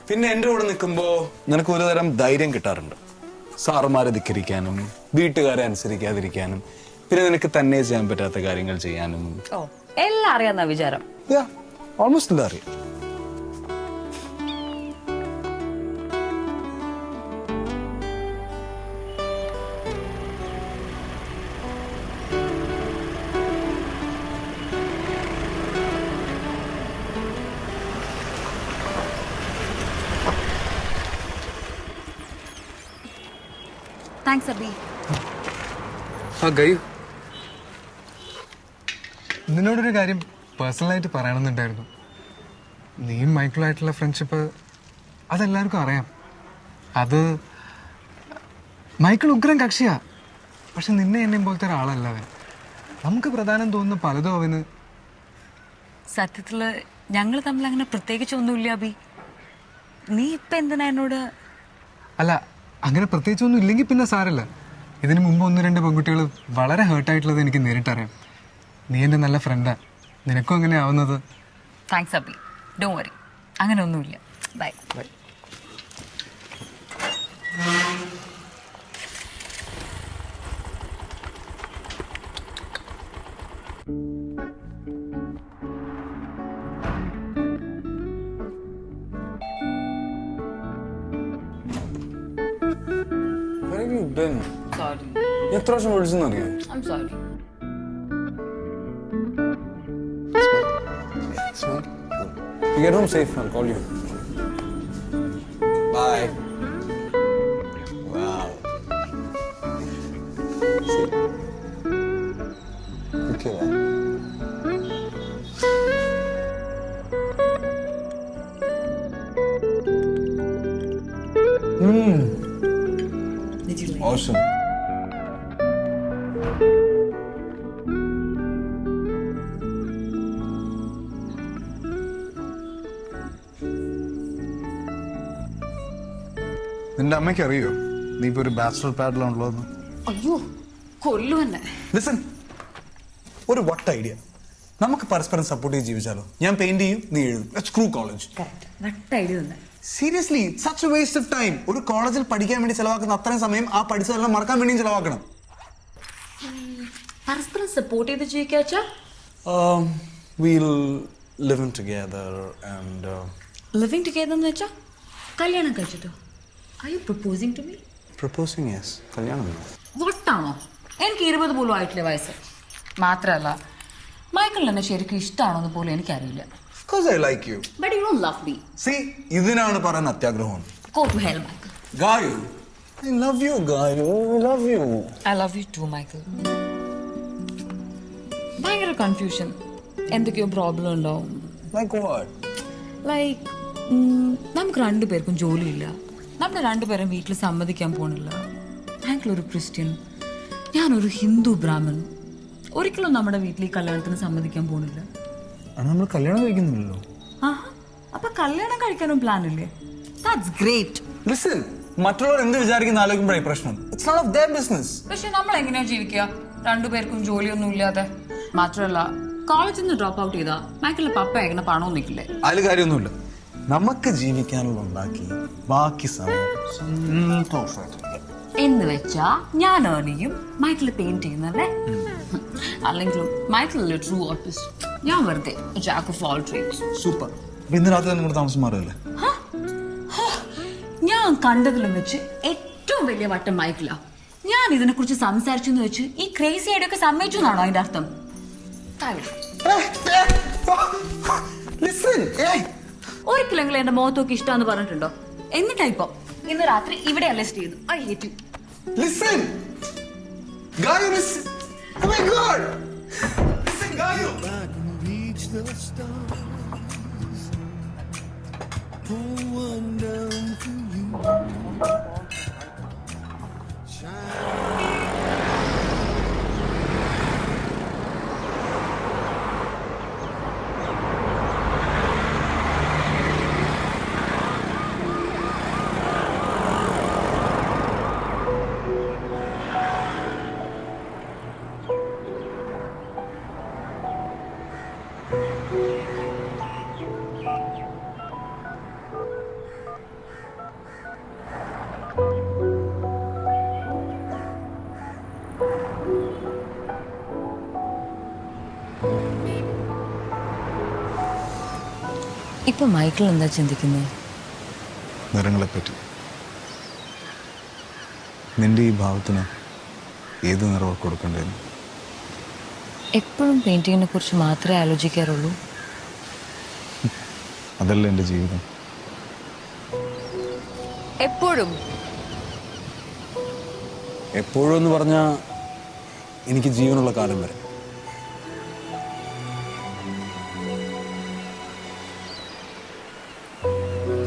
പിന്നെ എൻ്റെ കൂടെ നിൽക്കുമ്പോ നിനക്ക് ഒരുതരം ധൈര്യം കിട്ടാറുണ്ട്. സാറുമാരെ ധിക്കരിക്കാനും വീട്ടുകാരെ അനുസരിക്കാതിരിക്കാനും പിന്നെ നിനക്ക് തന്നെ ചെയ്യാൻ പറ്റാത്ത കാര്യങ്ങൾ ചെയ്യാനും. ഓ, എല്ലാം അറിയാന്ന വിചാരം? ഓൾമോസ്റ്റ് എല്ലാം അറിയാം. താങ്ക്സ് അബി. നിന്നോടൊരു കാര്യം പേഴ്സണലായിട്ട് പറയണമെന്നുണ്ടായിരുന്നു. നീയും മൈക്കിളുമായിട്ടുള്ള ഫ്രണ്ട്ഷിപ്പ് അതെല്ലാവർക്കും അറിയാം. അത് മൈക്കിൾ ഉഗ്രൻ കക്ഷിയാ, പക്ഷെ നിന്നെ എന്നെയും പോലത്തെ ഒരാളല്ല അവൻ. നമുക്ക് പ്രധാനം തോന്നുന്ന പലതും അവന്. സത്യത്തില് ഞങ്ങൾ തമ്മിൽ അങ്ങനെ പ്രത്യേകിച്ച് ഒന്നുമില്ല അബി. നീ ഇപ്പൊ എന്തിനാ എന്നോട്? അല്ല, അങ്ങനെ പ്രത്യേകിച്ചൊന്നും ഇല്ലെങ്കിൽ പിന്നെ സാരല്ല. ഇതിനു മുമ്പ് 1-2 പെൺകുട്ടികൾ വളരെ ഹേർട്ടായിട്ടുള്ളത് എനിക്ക് നേരിട്ടറിയാം. നീ എൻ്റെ നല്ല ഫ്രണ്ടാ, നിനക്കും അങ്ങനെ ആവുന്നത്. താങ്ക്സ് അബി, ഡോണ്ട് വറി, അങ്ങനെ ഒന്നുമില്ല. ബൈ. എത്ര വർഷം വിളിച്ചെന്ന് അറിയാം? I'm sorry. You get home safe. I'll call you. Bye. Wow. See. Okay, bye. Did you like Awesome. നിന്റെ അമ്മയ്ക്ക് അറിയോ നീ ഇപ്പൊ ഒരു ബാച്ചലർ പാഡിലാണല്ലോ? അയ്യോ, കൊല്ലുവന്നെ. ലിസൺ, ഒരു വട്ട് ഐഡിയ. നമുക്ക് പരസ്പരം സപ്പോർട്ട് ചെയ്ത് ജീവിച്ചാലോ? ഞാൻ പെയിന്റ് ചെയ്യും, നീ എഴുതും. Screw college. Seriously, such A waste of time. ഒരു കോളേജിൽ പഠിക്കാൻ വേണ്ടി ചെലവാക്കുന്ന അത്രയും സമയം ആ പഠിച്ചതെല്ലാം മറക്കാൻ വേണ്ടിയും ചെലവാക്കണം. പരസ്പരം സപ്പോർട്ട് ചെയ്ത് ജീവിക്കാച്ചാ? We'll live together and living together എന്ന് വെച്ചാ കല്യാണം കഴിച്ചിട്ടോ? Are you proposing to me? Proposing, yes. കല്യാണം. വട്ടാണോ? എനിക്ക് 20 പോലും ആയിട്ടില്ല വയസ്സ്. മാത്രല്ല മൈക്കിളിന് എന്നെ ശരിക്കും ഇഷ്ടമാണോന്ന് പോലും എനിക്കറിയില്ല. Of course I like you. But you don't love me. See, ഇതിനാണ് പറയാൻ അത്യാഗ്രഹം. Go to hell, Michael. Gayu, I love you, Gayu. I love you. I love you too, Michael. ഭയങ്കര കൺഫ്യൂഷൻ. എന്തൊക്കെയോ പ്രോബ്ലം ഉണ്ടാവും. Like what? Like നമുക്ക് 2 പേർക്കും ജോലിയില്ല. നമ്മുടെ 2 പേരും വീട്ടിൽ സമ്മതിക്കാൻ പോണില്ല. മൈക്കിൾ ഒരു ക്രിസ്ത്യൻ, ഞാനൊരു ഹിന്ദു ബ്രാഹ്മൺ. ഒരിക്കലും നമ്മുടെ വീട്ടിൽ ഈ കല്യാണത്തിന് സമ്മതിക്കാൻ പോണില്ല. നമ്മൾ കല്യാണം കഴിക്കുന്നില്ലല്ലോ. അപ്പൊ കല്യാണം കഴിക്കാനും പ്ലാൻ ഇല്ലേ? That's great. ലിസൺ, മറ്റുള്ളവർ എന്ത് വിചാരിക്കുന്ന ആലോചിക്കുമ്പോഴേ പ്രശ്നം. It's not of their business. പക്ഷെ നമ്മൾ എങ്ങനെയാ ജീവിക്കുക? രണ്ടുപേർക്കും ജോലിയൊന്നും ഇല്ലാതെ. മാത്രമല്ല കോളേജിൽ നിന്ന് ഡ്രോപ്പ് ഔട്ട് ചെയ്താ മൈക്കിളിന്റെ പപ്പ എങ്ങനെ പണവും നിൽക്കില്ലേ? അതിൽ കാര്യമൊന്നുമില്ല. നമുക്ക് ജീവിക്കാനുള്ള ഉണ്ടാക്കി ബാക്കി സന്തോഷം എന്ന് വെച്ചാ ഞാൻ ഏൺ ചെയ്യും, മൈക്കിൾ പെയിന്റ് ചെയ്യുന്നല്ലേ? അല്ലെങ്കിലും മൈക്കിൾ ട്രൂ ആർട്ടിസ്റ്റ്, ഞാൻ വെറുതെ jack of all trades. Super. ഇന്ന് രാത്രി നിങ്ങൾ താമസം മാറിയല്ലേ? ഞാൻ കണ്ടതിലും വെച്ച് ഏറ്റവും വലിയ വട്ടം മൈക്കിളാ. ഞാൻ ഇതിനെ കുറിച്ച് സംസാരിച്ചു എന്ന് വെച്ച് ഈ ക്രേസി ഐഡിയൊക്കെ സമ്മതിച്ചു എന്നാണോ അതിന്റെ അർത്ഥം? ഒരിക്കലെങ്കിലും എന്റെ മുഖത്തൊക്കെ ഇഷ്ടമെന്ന് പറഞ്ഞിട്ടുണ്ടോ? എന്നിട്ടാ ഇപ്പൊ ഇന്ന് രാത്രി ഇവിടെ അറസ്റ്റ് ചെയ്തു. I hate you. Listen! Gayu, listen! Oh my God! Listen, Gayu! I can reach the stars, pull one down for you. ഇപ്പൊ മൈക്കിൾ എന്താ ചിന്തിക്കുന്നത്? നിറങ്ങളെപ്പറ്റി. നിന്റെ ഈ ഭാവത്തിന് ഏത് നിറവ് കൊടുക്കേണ്ടതെന്ന്. എപ്പോഴും പെയിന്റിങ്ങിനെ കുറിച്ച് മാത്രമേ ആലോചിക്കാറുള്ളൂ. അതല്ല എൻ്റെ ജീവിതം. എപ്പോഴും എപ്പോഴും എന്ന് പറഞ്ഞാൽ എനിക്ക് ജീവനുള്ള കാലം വരെ.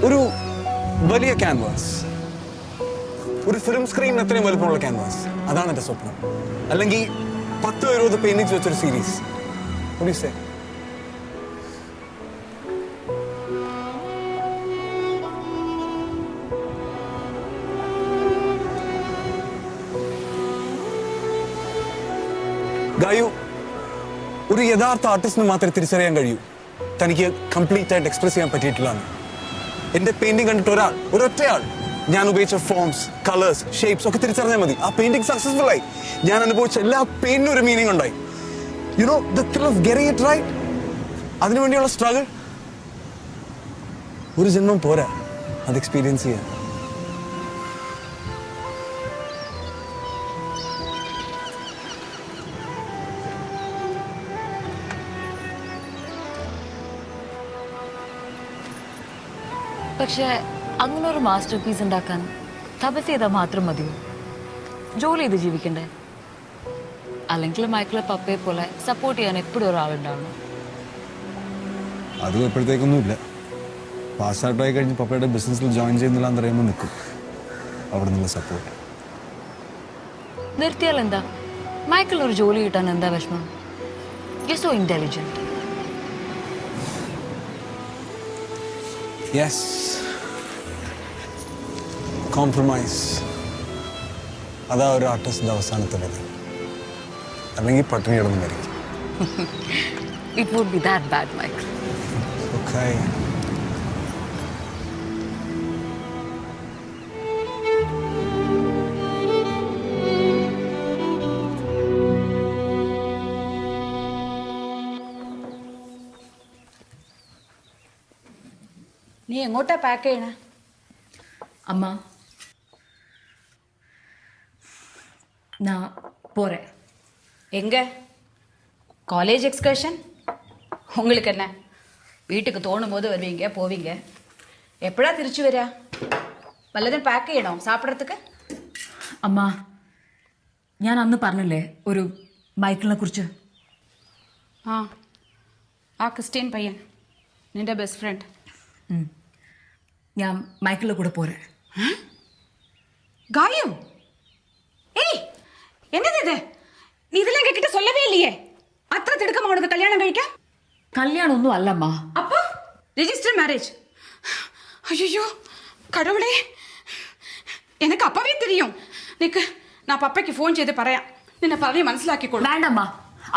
ഒരു വലിയ ക്യാൻവാസ്, ഒരു ഫിലിം സ്ക്രീൻ അത്രയും വലുപ്പമുള്ള ക്യാൻവാസ്, അതാണ് എൻ്റെ സ്വപ്നം. അല്ലെങ്കിൽ 10-20 പെയിന്റിങ്സ് വെച്ചൊരു സീരീസ്. ഗായു, ഒരു യഥാർത്ഥ ആർട്ടിസ്റ്റിന് മാത്രമേ തിരിച്ചറിയാൻ കഴിയൂ തനിക്ക് കംപ്ലീറ്റ് ആയിട്ട് എക്സ്പ്രസ് ചെയ്യാൻ പറ്റിയിട്ടില്ലാണ്. എന്റെ പെയിന്റിംഗ് കണ്ടിട്ട് ഒരൊറ്റയാൾ ഞാൻ ഉപയോഗിച്ച ഫോംസ്, കളേഴ്സ്, ഷേപ്സ് ഒക്കെ തിരിച്ചറിഞ്ഞാൽ മതി. ആ പെയിന്റിംഗ് സക്സസ്ഫുൾ ആയി. ഞാൻ അനുഭവിച്ച എല്ലാ പെയിന്റിനും ഒരു മീനിങ് ഉണ്ടായി. You know the thrill of getting it right. അതിനുവേണ്ടിയുള്ള സ്ട്രഗിൾ ഒരു ജന്മം പോരാ അത് എക്സ്പീരിയൻസ് ചെയ്യാൻ. പക്ഷെ അങ്ങനെ ഒരു മാസ്റ്റർ പീസ് ഉണ്ടാക്കാൻ തപസ് ചെയ്താൽ മാത്രം മതിയോ? ജോലി ചെയ്ത് ജീവിക്കണ്ടേ? അല്ലെങ്കിൽ മൈക്കിളെ പപ്പയെ പോലെ സപ്പോർട്ട് ചെയ്യാൻ എപ്പോഴും ഒരാളുണ്ടാവണം. അതും എപ്പോഴത്തേക്കൊന്നുമില്ല. പാസ് ഔട്ടായി കഴിഞ്ഞ് പപ്പയുടെ ബിസിനസ്സിൽ ജോയിൻ ചെയ്യുന്നില്ല എന്ന് പറയുമ്പോൾ നിൽക്കും അവിടെ നിന്നുള്ള സപ്പോർട്ട്. നിർത്തിയാൽ എന്താ? മൈക്കിൾ ഒരു ജോലി കിട്ടാൻ എന്താ വിഷമം? You so intelligent. Yes, compromise. അതാ ഒരു ആർട്ടിസ്റ്റിന്റെ അവസാനത്തെ വില. അല്ലെങ്കിൽ പട്ടിണി കിടന്ന് മരിക്കും. It would be that bad, Michael. Okay. നീ എങ്ങോട്ടാ പാക്ക് ചെയ്യണേ? அம்மா நான் போகிறேன். எங்கே? College excursion? உங்களுக்கு என்ன, வீட்டுக்கு தோணும் போது வருவீங்க போவீங்க. எப்படா திருச்சி வரா? വല്ലതും പാക്ക് ചെയ്യണോ സാപ്പിടത്തേക്ക്? അമ്മ, ഞാൻ അന്ന് പറഞ്ഞില്ലേ ഒരു മൈക്കിളിനെ കുറിച്ച്? ആ ക്രിസ്ത്യൻ പയ്യൻ, നിന്റെ ബെസ്റ്റ് ഫ്രണ്ട്. ഞാൻ മൈക്കിളിന്റെ കൂടെ പോരെ. ഗായു, ഏയ് என்னது இது? நீ இதெல்லாம் கேக்கிட்ட சொல்லவே இல்லையே. அത്ര തിടുക്കമാ உனக்கு കല്യാണം കഴിക്കാൻ? കല്യാണം ഒന്നും അല്ലമ്മ. அப்போ ரெஜிஸ்டர் மேரேஜ். ஐயோ கடவுளே, எனக்கு அப்பவே தெரியும். നിക്ക് ഞാൻ പപ്പയ്ക്ക് ഫോൺ ചെയ്ത് പറയാം. നിന്നെ പറഞ്ഞ് മനസ്സിലാക്കിക്കോളൂ. വേണ്ടമ്മ.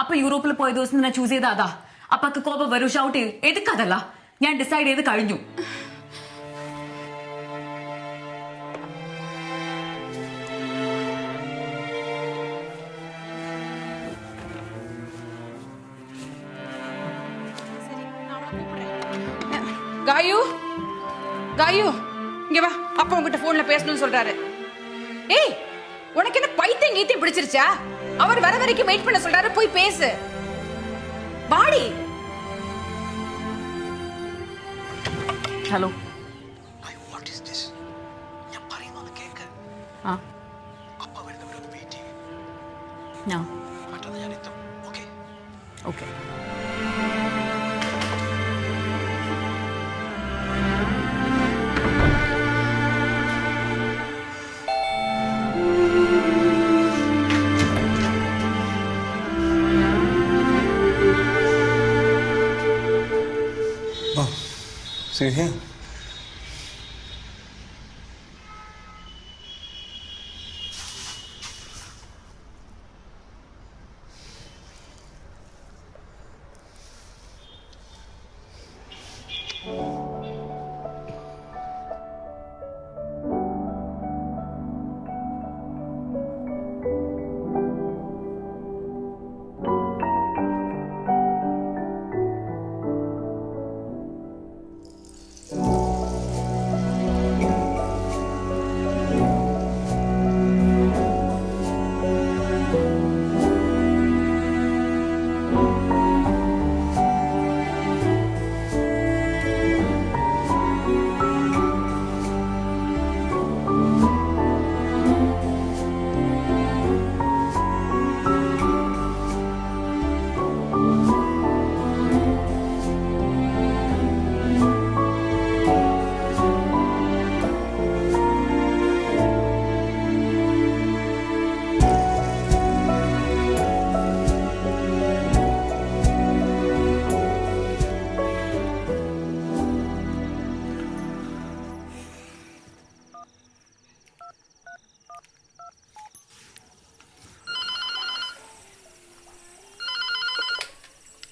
അപ്പ യൂറോപ്പിൽ പോയ ദിവസം നിന്നെ ചൂസ് ചെയ്ത അതാ. അപ്പക്ക് കോപം വരും, ഷൗട്ട് ചെയ്യും. എതുക്കതല്ല, ഞാൻ ഡിസൈഡ് ചെയ്ത് കഴിഞ്ഞു. காயு காயு இங்க வா, அப்பா உங்ககிட்ட போன்ல பேசணும்னு சொல்றாரு. ஏய், உனக்கு என்ன பைத்தியம் கீத்தி பிடிச்சிருச்சா? அவர் வர வரைக்கும் வெயிட் பண்ண சொல்றாரு, போய் பேசு. வாடி. ഹലോ. What is this? ഞാൻ പറയുന്നത് കേക്ക്. ആ അപ്പ വരുന്നവരൊന്ന് വെയിറ്റ് ചെയ്യും. ഞാൻ മറ്റൊന്ന് ഞാൻ എത്തും. Okay okay. See you here.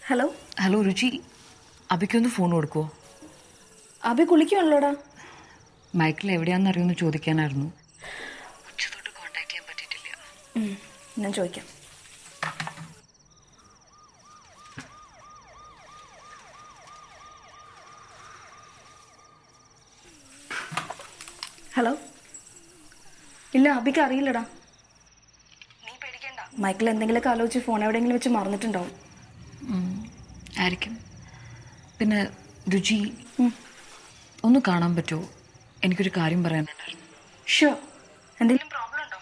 Hello. Hello രുചി, അബിക്കൊന്ന് ഫോൺ കൊടുക്കുമോ? അബി കുളിക്കുവാണല്ലോടാ. മൈക്കിൾ എവിടെയാണെന്ന് അറിയുമെന്ന് ചോദിക്കാനായിരുന്നു. ഞാൻ ചോദിക്കാം. ഹലോ. ഇല്ല, അബിക്ക് അറിയില്ലടാ. മൈക്കിൾ എന്തെങ്കിലുമൊക്കെ ആലോചിച്ച് ഫോൺ എവിടെയെങ്കിലും വെച്ച് മറന്നിട്ടുണ്ടാവും. ആയിരിക്കും. പിന്നെ രുചി, ഒന്ന് കാണാൻ പറ്റുമോ? എനിക്കൊരു കാര്യം പറയാനുണ്ടായിരുന്നു. ഷുവർ. എന്തെങ്കിലും പ്രോബ്ലം ഉണ്ടോ?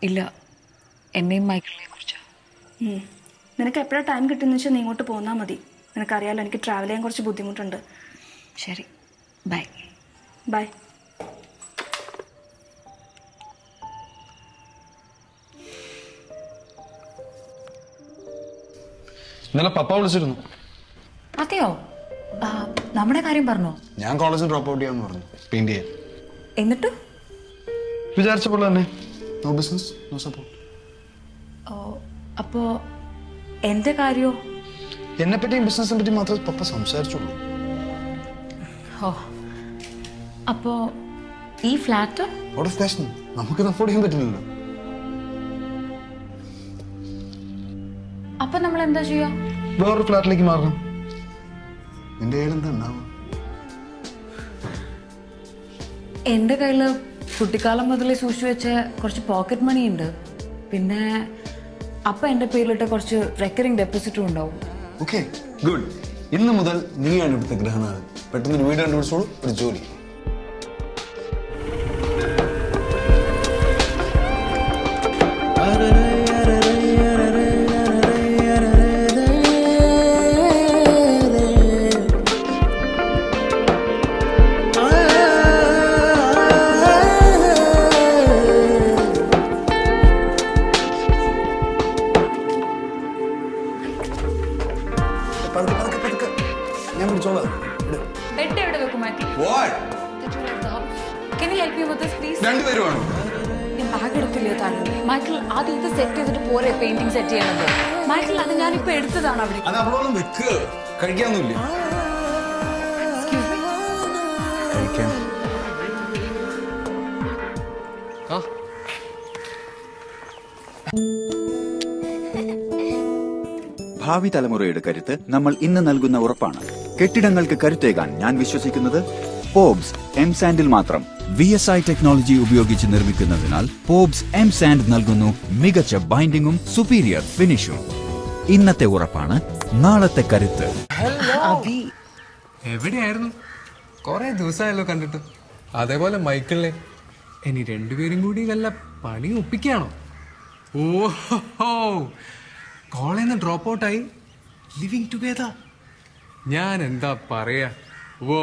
ഇല്ല, എന്നെയും മൈക്കിളിനെയും കുറിച്ച്. നിനക്ക് എപ്പോഴാണ് ടൈം കിട്ടുമെന്ന് വെച്ചാൽ നീ ഇങ്ങോട്ട് പോന്നാൽ മതി. നിനക്കറിയാലോ എനിക്ക് ട്രാവൽ ചെയ്യാൻ കുറച്ച് ബുദ്ധിമുട്ടുണ്ട്. ശരി, ബൈ. ബൈ. ഇന്നലെ പപ്പ വിളിച്ചിരുന്നു. അതെയോ? നമ്മുടെ കാര്യം പറഞ്ഞോ? ഞാൻ കോളേജിൽ ഡ്രോപ്പ് ഔട്ട് ചെയ്യാന്ന് പറഞ്ഞു, പെയിന്റ് ചെയ്യാൻ. എന്നിട്ട് വിചാരിച്ച പോലെ തന്നെ നോ ബിസിനസ് നോ സപ്പോർട്ട്. അപ്പോ എന്റെ കാര്യോ? എന്നെ പറ്റിയും ബിസിനസിനെ പറ്റി മാത്രമേ പപ്പ സംസാരിച്ചുള്ളൂ. അപ്പോ ഈ ഫ്ലാറ്റ് ഔട്ട് ഓഫ് ക്വസ്റ്റ്യൻ, നമുക്കിത് അഫോർഡ് ചെയ്യാൻ പറ്റില്ലല്ലോ. അപ്പൊ നമ്മൾ എന്താ ചെയ്യാ? വേറൊരു ഫ്ലാറ്റിലേക്ക് മാറണം. നിന്റെ കയ്യിൽ എന്താ ഉണ്ടാവുക? എന്റെ കയ്യില് കുട്ടിക്കാലം മുതലേ സൂക്ഷിച്ചു വെച്ച കുറച്ച് പോക്കറ്റ് മണി ഉണ്ട്. പിന്നെ അപ്പൊ എന്റെ പേരിലിട്ട് കുറച്ച് റെക്കറിംഗ് ഡെപ്പോസിറ്റും ഉണ്ടാവും. Okay, good. ഇന്ന് മുതൽ നീയാണ് ഇവിടുത്തെ ഗ്രഹനാഥൻ. പെട്ടെന്ന് വീട് കണ്ടുപിടിച്ചോളൂ, ഒരു ജോലി. ബെഡ് എവിടെ വെക്കും Michael? What? Did you leave the house? Can you help me with this, please? രണ്ടുപേരുമാണോ? ഞാൻ ബാഗ് എടുക്കില്ല താഴെ. മൈക്കിൾ ആദ്യം ഇത് സെറ്റ് ചെയ്തിട്ട് പോരെ പെയിന്റിംഗ് സെറ്റ് ചെയ്യണത്. മൈക്കിൾ അത് ഞാനിപ്പോ എടുത്തതാണ് അവിടെ. അത് അവിടെ വെക്ക്. കഴിക്കാനൊന്നുമില്ല. കഴിക്കാം. ഭാവി തലമുറയുടെ കരുത്ത് നമ്മൾ ഇന്ന് നൽകുന്ന ഉറപ്പാണ്. കെട്ടിടങ്ങൾക്ക് കരുത്തേകാൻ ഞാൻ വിശ്വസിക്കുന്നത് പോബ്സ് എം സാൻഡിൽ മാത്രം. VSI ടെക്നോളജി ഉപയോഗിച്ച് നിർമ്മിക്കുന്നതിനാൽ പോബ്സ് എം സാൻഡ് നൽകുന്നു മികച്ച ബൈൻഡിങ്ങും സുപ്പീരിയർ ഫിനിഷും. ഇന്നത്തെ ഉറപ്പാണ് നാളത്തെ കരുത്ത്. എവിടെയായിരുന്നു? കുറെ ദിവസമായല്ലോ കണ്ടിട്ട്. അതേപോലെ മൈക്കിളിനെ ഇനി രണ്ടുപേരും കൂടി വല്ല പണി ഒപ്പിക്കുകയാണോ? ഓഹോ, കോളേജിൽ നിന്ന് ഡ്രോപ്പ് ഔട്ടായി ലിവിങ് ടുഗെദർ. ഞാൻ എന്താ പറയാ. വോ,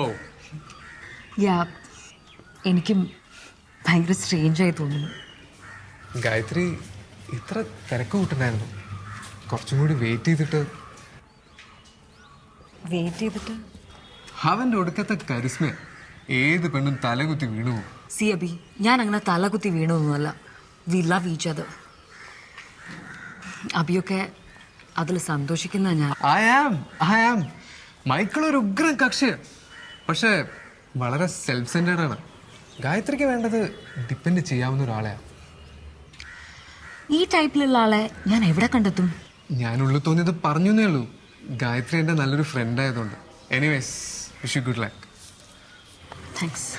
എനിക്കും ഭയങ്കര സ്ട്രേഞ്ച് ആയി തോന്നുന്നു. ഗായത്രി ഇത്ര തിരക്ക് കൂട്ടുണ്ടായിരുന്നു. കുറച്ചും കൂടി വെയിറ്റ് ചെയ്തിട്ട് അവന്റെ ഒടുക്കത്തെ കരിസ്മ ഏത് പെണ്ണും തലകുത്തി വീണു പോകും. സി അബി, ഞാൻ അങ്ങനെ തലകുത്തി വീണൊന്നുമല്ല. We love each other. അബിയൊക്കെ അതിൽ സന്തോഷിക്കുന്ന ഞാൻ. ഐ ആം മൈക്കിൾ ഒരു ഉഗ്രൻ കക്ഷി, പക്ഷെ വളരെ സെൽഫ് സെന്റേഡ് ആണ്. ഗായത്രിക്ക് വേണ്ടത് ഡിപ്പെൻഡ് ചെയ്യാവുന്ന ഒരാളെയാ. ഈ ടൈപ്പിലുള്ള ആളെ ഞാൻ എവിടെ കണ്ടെത്തും? ഞാൻ ഉള്ളിൽ തോന്നിയത് പറഞ്ഞേ ഉള്ളൂ. ഗായത്രി എൻ്റെ നല്ലൊരു ഫ്രണ്ട് ആയതുകൊണ്ട്. Anyways, wish you good luck. Thanks.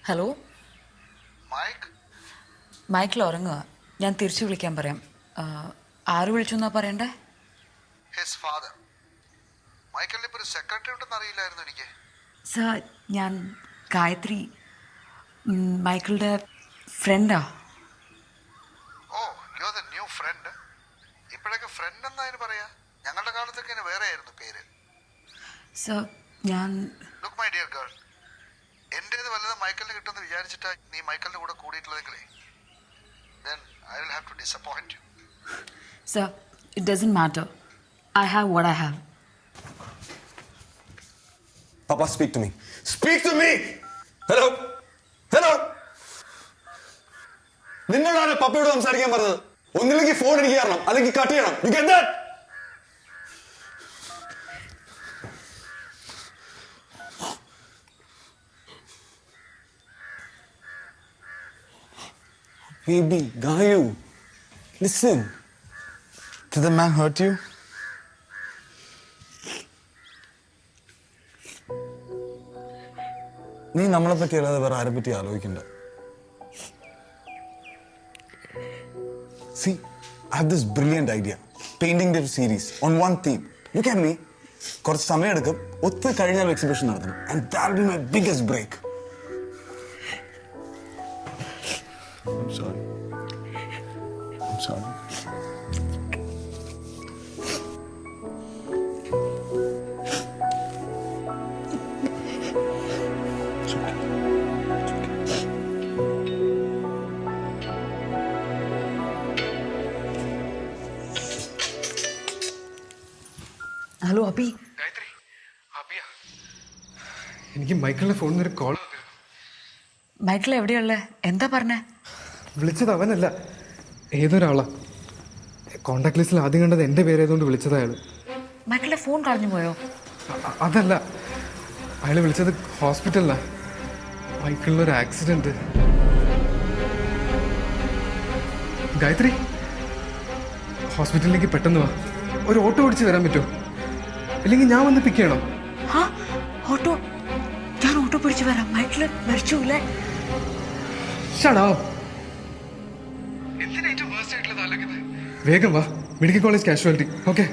Hello, Michael ഉറങ്ങുക. ഞാൻ തിരിച്ചു വിളിക്കാൻ പറയാം. ആര് വിളിച്ചു എന്നാ പറയണ്ടേ? സർ, ഞാൻ ഗായത്രി, മൈക്കിളുടെ ഫ്രണ്ടാ. സർ, ഞാൻ എന്റേത് വല്ലതും മൈക്കിളിന് കിട്ടുമെന്ന് വിചാരിച്ചിട്ടാ നീ മൈക്കിളിന്റെ കൂടെ കൂടിയിട്ടുള്ളതെങ്കിലേ then I will have to disappoint you. Sir, it doesn't matter. I have what I have. Papa, speak to me. Speak to me! Hello? Hello? നിന്നോടാണ് പപ്പയോട് സംസാരിക്കാൻ പറഞ്ഞത്. ഒന്നില്ലെങ്കിൽ ഫോൺ എനിക്ക് തരണം, അല്ലെങ്കിൽ കട്ട് ചെയ്യണം. You get that? Baby, Gayu, listen. Did the man hurt you? നീ നമ്മളെ പറ്റി അല്ലാതെ വേറെ ആരെ പറ്റി ആലോചിക്കണ്ട. See, I have this brilliant idea. Painting the series on one theme. Look at me. കുറച്ച് സമയം എടുക്കും, ഒത്തു കഴിഞ്ഞാൽ എക്സിബിഷൻ നടത്തണം. And that will be my biggest break. I'm sorry. Hello Abhi. എനിക്ക് മൈക്കിളിന്റെ ഫോണിൽ നിന്ന് ഒരു കോൾ. മൈക്കിൾ എവിടെയുള്ള? എന്താ പറഞ്ഞേ? വിളിച്ചത് അവനല്ല, ഏതൊരാളാ. കോണ്ടാക്ട് ലിസ്റ്റിൽ ആദ്യം കണ്ടത് എന്റെ പേരായതുകൊണ്ട് വിളിച്ചത് അയാള്. മൈക്കിളിന്റെ ഫോൺ കളഞ്ഞു പോയോ? അതല്ല, അയാള് വിളിച്ചത് ഹോസ്പിറ്റലിലാ. മൈക്കിളിനൊരു ആക്സിഡന്റ്. ഗായത്രി, ഹോസ്പിറ്റലിലേക്ക് പെട്ടെന്ന് വാ. ഒരു ഓട്ടോ ഓടിച്ച് വരാൻ പറ്റുമോ? ഇല്ലെങ്കിൽ ഞാൻ വന്ന് പിക്ക് ചെയ്യണം. ഓട്ടോ? ഞാൻ ഓട്ടോ പിടിച്ചു വരാം. മൈക്കിള് മരിച്ചൂല്ലേ? വേഗം വാ, medical college casualty. Okay.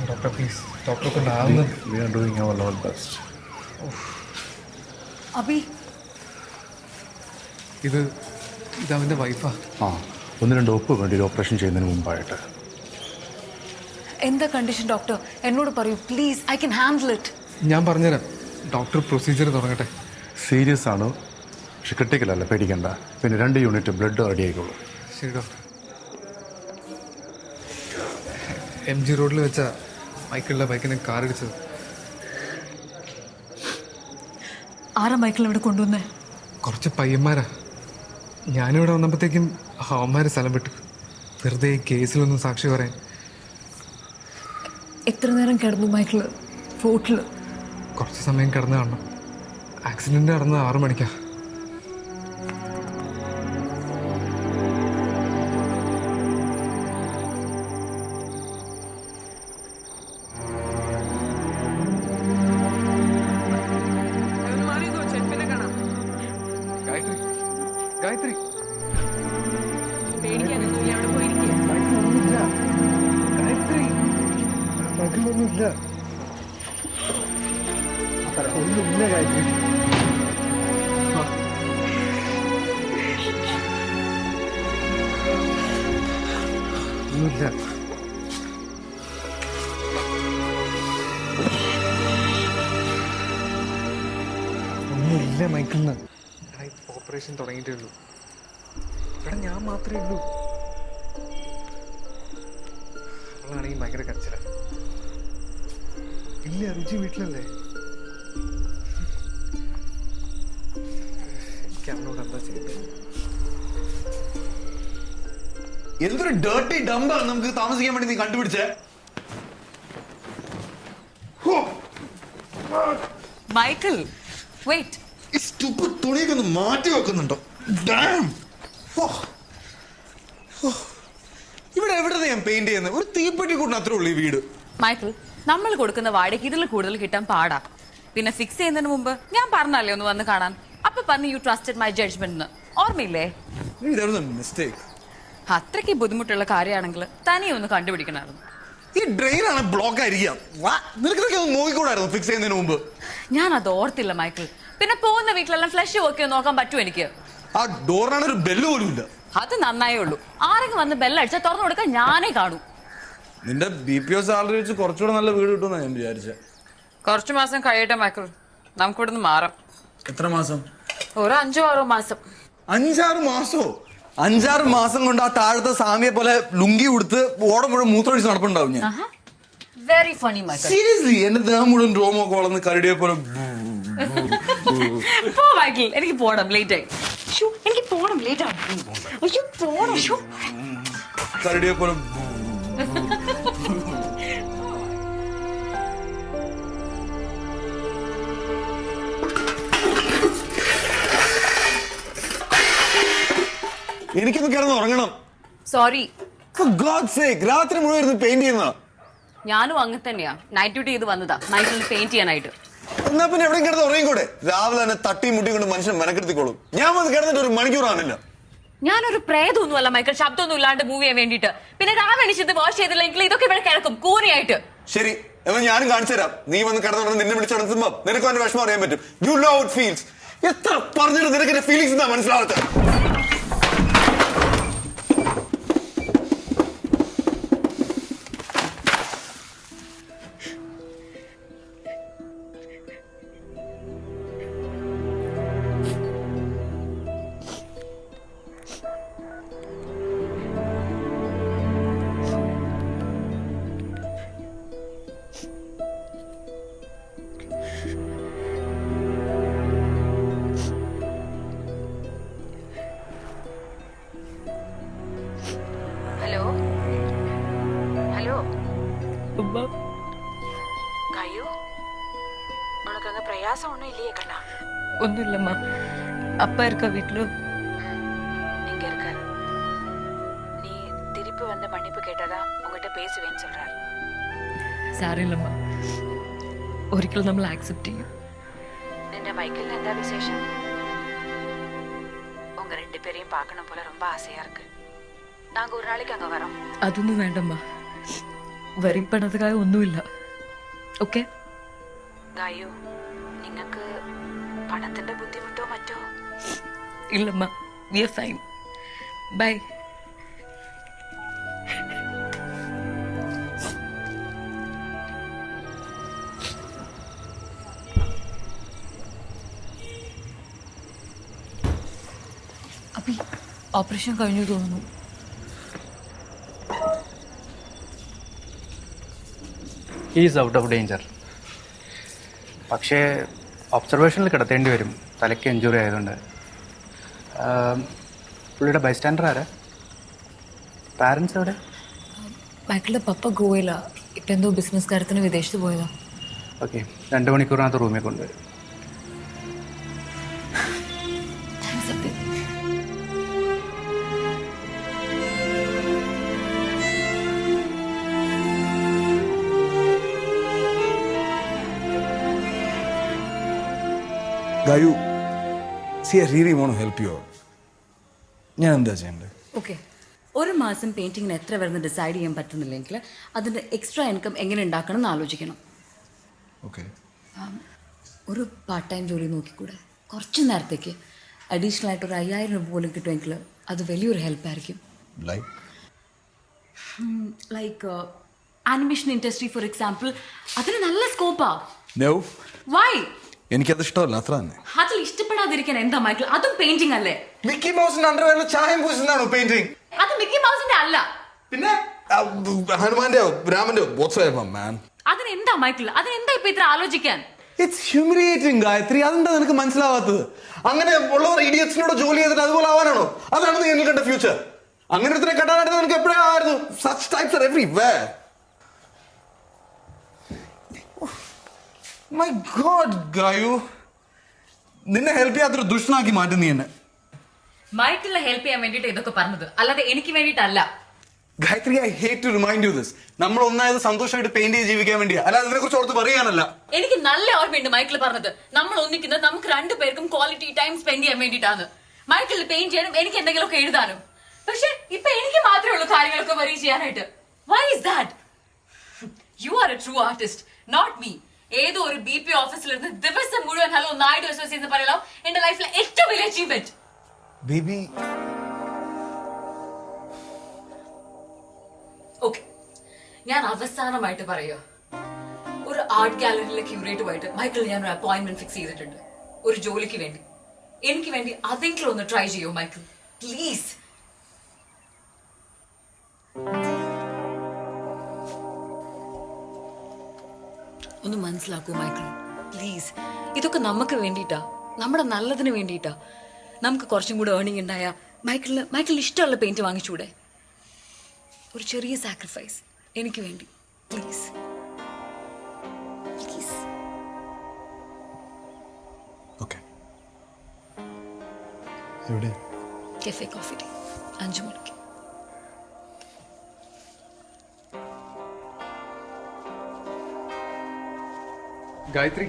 Doctor, please. Doctor को नाम. We are doing our level best. Abi, ഇത് അവന്റെ വൈഫാ. ആ, 1-2 ഒപ്പ് വേണ്ടി ഓപ്പറേഷൻ ചെയ്യുന്നതിന് മുമ്പായിട്ട്. എന്താ കണ്ടീഷൻ ഡോക്ടർ? എന്നോട് പറയൂ please. I can handle it. ഞാൻ പറഞ്ഞുതരാം. ഡോക്ടർ പ്രൊസീജിയർ തുടങ്ങട്ടെ. സീരിയസ് ആണ്, പക്ഷെ ക്രിട്ടിക്കൽ അല്ല, പേടിക്കണ്ട. പിന്നെ 2 യൂണിറ്റ് ബ്ലഡ് റെഡി ആയിക്കോളൂ. ശരി ഡോക്ടർ. MG റോഡിൽ വെച്ച മൈക്കിളിന്റെ ബൈക്കിനെ കാർ ഇടിച്ചത്. ആരാ മൈക്കിൾ ഇവിടെ കൊണ്ടുവന്നേ? കുറച്ച് പയ്യന്മാരാ. ഞാനിവിടെ വന്നപ്പോഴത്തേക്കും അവന്മാര് സ്ഥലം വിട്ടു. വെറുതെ ഈ കേസിലൊന്നും സാക്ഷി പറയാൻ. എത്ര നേരം കിടന്നു മൈക്കിള് റോട്ടില്? കുറച്ച് സമയം കിടന്നു കാണണം. ആക്സിഡന്റ് നടന്നത് 6 മണിക്കാ. ഗായത്രി, പേടിക്കാനൊന്നുമില്ല, അവിടെ പോയിരിക്കുക. ഗായത്രി, മകളൊന്നുമില്ല. ഒന്നുമില്ല ഗായത്രി. ഒന്നുമില്ല. ഒന്നുമില്ല മൈക്കിളിന്. ഓപ്പറേഷൻ തുടങ്ങിയിട്ടേ ഉള്ളൂ. ഇവിടെ ഞാൻ മാത്രമേ ഉള്ളൂ. അവളാണെങ്കിൽ ഭയങ്കര കരച്ചില. ഇല്ല, രുചി വീട്ടിലല്ലേ. എനിക്ക് അവനോട് എന്താ ചെയ്തത്? എന്തൊരു ഡേർട്ടി ഡംബാണ് നമുക്ക് താമസിക്കാൻ വേണ്ടി നീ കണ്ടുപിടിച്ചേ. Michael, wait. ഈ സ്റ്റുപ്പിഡ് തുണിയൊക്കെ ഒന്ന് മാറ്റി വെക്കുന്നുണ്ടോ? ഇവിടെ എവിടെ ഞാൻ പെയിന്റ് ചെയ്യുന്നത്? ഒരു തീപ്പെട്ടി കൂട്ടിന് അത്രേ ഉള്ളൂ ഈ വീട്. മൈക്കിൾ, നമ്മൾ കൊടുക്കുന്ന വാടകയ്ക്ക് ഇതിൽ കൂടുതൽ കിട്ടാൻ പാടാ. പിന്നെ ഫിക്സ് ചെയ്യുന്നതിന് മുമ്പ് ഞാൻ പറഞ്ഞല്ലേ ഒന്ന് വന്ന് കാണാൻ. അപ്പൊ പറഞ്ഞു യു ട്രസ്റ്റഡ് മൈ ജഡ്ജ്മെന്റ്. ഓർമ്മയില്ലേ? മിസ്റ്റേക്ക്. അത്രയ്ക്ക് ബുദ്ധിമുട്ടുള്ള കാര്യമാണെങ്കിൽ തനിയെ ഒന്ന് കണ്ടുപിടിക്കണമായിരുന്നു. ഈ ഡ്രെയിനാണ് ബ്ലോക്ക് ആയിരിക്കാം. നിനക്ക് നോക്കിക്കൂടായിരുന്നു ഫിക്സ് ചെയ്യുന്നതിന് മുമ്പ്? ഞാൻ അത് ഓർത്തില്ല മൈക്കിൾ. പിന്നെ പോകുന്ന വീട്ടിലെല്ലാം ഫ്ലഷ് വർക്ക് നോക്കാൻ പറ്റുമോ എനിക്ക്? ആ ഡോറിനാണ് ഒരു ബെല്ല് പോലും ഇല്ല. അത് നന്നായേ ഉള്ളൂ. ആരെങ്കിലും വന്ന് ബെല്ലടിച്ചാൽ തുറന്നു കൊടുക്കാൻ ഞാനേ കാണൂ. നിന്റെ BPO സാലറി വെച്ച് കുറച്ചുകൂടെ നല്ല വീട് കിട്ടുമെന്നാണ് ഞാൻ വിചാരിച്ചത്. കുറച്ചു മാസം കഴിയട്ടെ മൈക്കിൾ, നമുക്കിവിടുന്ന് മാറാം. എത്ര മാസം? ഒരു 5-6 മാസം. 5-6 മാസോ? 5-6 മാസം കൊണ്ട് ആ താഴത്തെ സാമിയെ പോലെ ലുങ്കി കൊടുത്ത് ഓടം മുഴുവൻ മൂത്രമൊഴിച്ച് നടപ്പുണ്ടാവും ഞാൻ. Very funny Michael. സീരിയസ്ലി എന്റെ ദേഹം മുഴുവൻ രോമൊക്കെ വളർന്ന് കരടിയെ പോലെ. മൈക്കിൾ, എനിക്ക് പോണം, ലേറ്റ് ആയി. എനിക്ക് പോണം, ലേറ്റ് ആവും. കരടിയെ പോലെ. എനിക്കൊന്ന് കിടന്ന് ഉറങ്ങണം. സോറി. രാത്രി മുഴുവൻ ഇരുന്ന് പെയിന്റ് ചെയ്യുന്നതാ. ഞാനും അങ്ങനെ തന്നെയാ. നൈറ്റ് ഡ്യൂട്ടി ചെയ്ത് വന്നതാ നൈറ്റിൽ പെയിന്റ് ചെയ്യാനായിട്ട്. എന്നാ പിന്നെ എവിടെയും കിടന്ന് ഉറങ്ങിക്കൂടെ? രാവിലെ തന്നെ തട്ടി മുട്ടി കൊണ്ട് മനുഷ്യൻ മെനക്കെടുത്തിക്കോളും. ഞാൻ വന്ന് കിടന്നിട്ട് 1 മണിക്കൂറാണില്ല. ഞാനൊരു പ്രേതമൊന്നുമല്ല മൈക്കിൾ, ശബ്ദമൊന്നും ഇല്ലാണ്ട് മൂവ് ചെയ്യാൻ വേണ്ടിട്ട്. പിന്നെ രാമണിച്ചത് വാഷ് ചെയ്തില്ലെങ്കിൽ ഇതൊക്കെ ഇവിടെ കിടക്കും കൂറിയായിട്ട്. ശരി, എന്നാൽ ഞാനും കാണിച്ചു തരാം. നീ വന്ന് കിടന്നു നിന്നെ വിളിച്ചുണർത്തുമ്പോ നിനക്ക് അവന്റെ വിഷമം അറിയാൻ പറ്റും. You know it feels. എത്ര പറഞ്ഞിട്ട് നിനക്ക് എന്റെ ഫീലിംഗ്സ് എന്താ മനസ്സിലാവാത്തത്? ഹലോ ഹലോ கையோ உனக்கு அங்க பிரயாசம் ஒண்ணும் இல்லையே கண்ணா? ஒன்றும் இல்லைம்மா. அப்பா இருக்கா வீட்டில்? இங்க இருக்காரு. நீ திருப்பி வந்து மன்னிப்பு கேட்டதா உங்ககிட்ட பேசுவேன்னு சொல்றாரு. സാരമില്ലമ്മ, ഒരിക്കലും നമ്മൾ ആക്സെപ്റ്റ് ചെയ്യും. നിന്റെ മൈക്കിളിന് എന്താ വിശേഷം? உங்க 2 பேரையும் பார்க்கணும் போல ரொம்ப ஆசையா இருக்கு. நாங்க ஒரு நாளைக்கு அங்க வரோம். അതൊന്നും വേണ്ടമ്മ, വരിപ്പണതുകായ ഒന്നുമില്ല. ഓക്കെ? ഗായു, നിങ്ങൾക്ക് പണത്തിന്റെ ബുദ്ധിമുട്ടോ മറ്റോ? ഇല്ലമ്മ, വി ആർ ഫൈൻ. ബൈ. അപ്പി, ഓപ്പറേഷൻ കഴിഞ്ഞു തോന്നുന്നു. Is out of danger. പക്ഷേ ഒബ്സർവേഷനിൽ കിടത്തേണ്ടി വരും, തലയ്ക്ക് ഇഞ്ചുറി ആയതുകൊണ്ട്. പുള്ളിയുടെ ബൈസ്റ്റാൻഡർ ആരാ? പാരൻസ് എവിടെ? മൈക്കിളുടെ പപ്പ ഗോവയില. ഇപ്പം എന്തോ ബിസിനസ് കാര്യത്തിന് വിദേശത്ത് പോയതാ. ഓക്കെ, 2 മണിക്കൂറിനകത്ത് റൂമിൽ കൊണ്ടുവരും. Gayu, see, I really want to help you out. ഞാൻ എന്താ ചെയ്യണ്ടേ? ഓക്കെ, ഒരു മാസം പെയിന്റിങ്ങിന് എത്ര വരുന്ന ഡിസൈഡ് ചെയ്യാൻ പറ്റുന്നില്ലെങ്കിൽ അതിൻ്റെ എക്സ്ട്രാ ഇൻകം എങ്ങനെ ഉണ്ടാക്കണം എന്ന് ആലോചിക്കണം. ഓക്കെ, ഒരു പാർട്ട് ടൈം ജോലി നോക്കിക്കൂടെ? കുറച്ച് നേരത്തേക്ക് അഡീഷണൽ ആയിട്ട് ഒരു 5000 രൂപ പോലും കിട്ടുമെങ്കിൽ അത് വലിയൊരു ഹെൽപ്പായിരിക്കും. Like animation industry for example, അതിന് നല്ല സ്കോപ്പാ. വൈ? എനിക്കത് ഇഷ്ടമല്ല, അത്ര തന്നെ. അതിൽ ഇഷ്ടപ്പെടാതിരിക്കാൻ എന്താ മൈക്കിൾ? അതും പെയിന്റിംഗ് അല്ലേ? മിക്കി മൗസിന്റെ അണ്ടർവെയറിൽ ചായം പൂശുന്നതാണോ പെയിന്റിംഗ്? അത് മിക്കി മൗസിന്റെ അല്ല, പിന്നെ ഹനുമാന്റെ രാമന്റെ മാൻ. അതിനെന്താ മൈക്കിൾ? അതിനെന്താ ഇപ്പൊ ഇത്ര ആലോചിക്കാൻ? It's humiliating Gayatri. അതെന്താ നിനക്ക് മനസ്സിലാവാത്തത്? അങ്ങനെ ഉള്ളവർ ഇഡിയറ്റ്സിനോട് ജോലി ചെയ്തിട്ട് അതുപോലെ ആവാനാണോ? അതാണ് നീ എന്നിൽ കണ്ട ഫ്യൂച്ചർ. അങ്ങനെ ഒരുത്തരെ കെട്ടാനായിട്ട് നിനക്ക് എപ്പോഴേ ആയിരുന്നു. Such types R everywhere. My God Gayu, നിന്നെ ഹെൽപ്പ് ചെയ്യാത്തൊരു ദുഷ്ടനാക്കി മാറ്റും നീ എന്നെ. മൈക്കിളിനെ ഹെൽപ്പ് ചെയ്യാൻ വേണ്ടിട്ട് ഇതൊക്കെ പറഞ്ഞത്, അല്ലാതെ എനിക്ക് വേണ്ടിയിട്ടല്ല. Gayatri, I hate to remind you this. നമ്മൾ ഒന്നായത് സന്തോഷമായിട്ട് പെയിന്റ് ചെയ്ത് ജീവിക്കാൻ വേണ്ടിയാ, അല്ലാതെ ഇതിനെ കുറിച്ച് ഓർത്ത് പറയാനല്ല. എനിക്ക് നല്ല ഓർമ്മയുണ്ട് മൈക്കിൾ പറഞ്ഞത്, നമ്മൾ ഒന്നിക്കുന്നത് നമുക്ക് 2 പേർക്കും ക്വാളിറ്റി ടൈം സ്പെൻഡ് ചെയ്യാൻ വേണ്ടിയിട്ടാണ്. മൈക്കിളിൽ പെയിന്റ് ചെയ്യാനും എനിക്ക് എന്തെങ്കിലുമൊക്കെ എഴുതാനും. പക്ഷെ ഇപ്പൊ എനിക്ക് മാത്രമേ ഉള്ളൂ കാര്യങ്ങളൊക്കെ വരി ചെയ്യാനായിട്ട്. Why is that? You are a true artist, not me. ഏതോ ഒരു BP ഓഫീസിലിരുന്ന് ദിവസം മുഴുവൻ ഹലോ നായിഡു അസോസിയേഷൻ എന്ന് പറയലോ എന്റെ ലൈഫിലെ ഏറ്റവും വലിയ അച്ചീവ്മെന്റ്. ബേബി, ഓക്കെ, ഞാൻ അവസാനമായിട്ട് പറയുക, ഒരു ആർട്ട് ഗാലറിയിലെ ക്യൂറേറ്ററുമായിട്ട് മൈക്കിൾ ഞാൻ ഒരു അപ്പോയിന്റ്മെന്റ് ഫിക്സ് ചെയ്തിട്ടുണ്ട്, ഒരു ജോലിക്ക് വേണ്ടി. എനിക്ക് വേണ്ടി അതെങ്കിലും ഒന്ന് ട്രൈ ചെയ്യൂ മൈക്കിൾ, പ്ലീസ്. ഒന്ന് മനസ്സിലാക്കൂ മൈക്കിൾ, പ്ലീസ്. ഇതൊക്കെ നമുക്ക് വേണ്ടിയിട്ടാ, നമ്മുടെ നല്ലതിന് വേണ്ടിയിട്ടാ. നമുക്ക് കുറച്ചും കൂടെ ഏർണിംഗ് ഉണ്ടായ മൈക്കിളിന് ഇഷ്ടമുള്ള പെയിന്റ് വാങ്ങിച്ചൂടെ? ഒരു ചെറിയ സാക്രിഫൈസ് എനിക്ക് വേണ്ടി, പ്ലീസ്. പ്ലീസ്. ഓക്കെ, എവിടെ? കഫേ കോഫി ഡേ 5 മണിക്ക്. ഗായത്രി,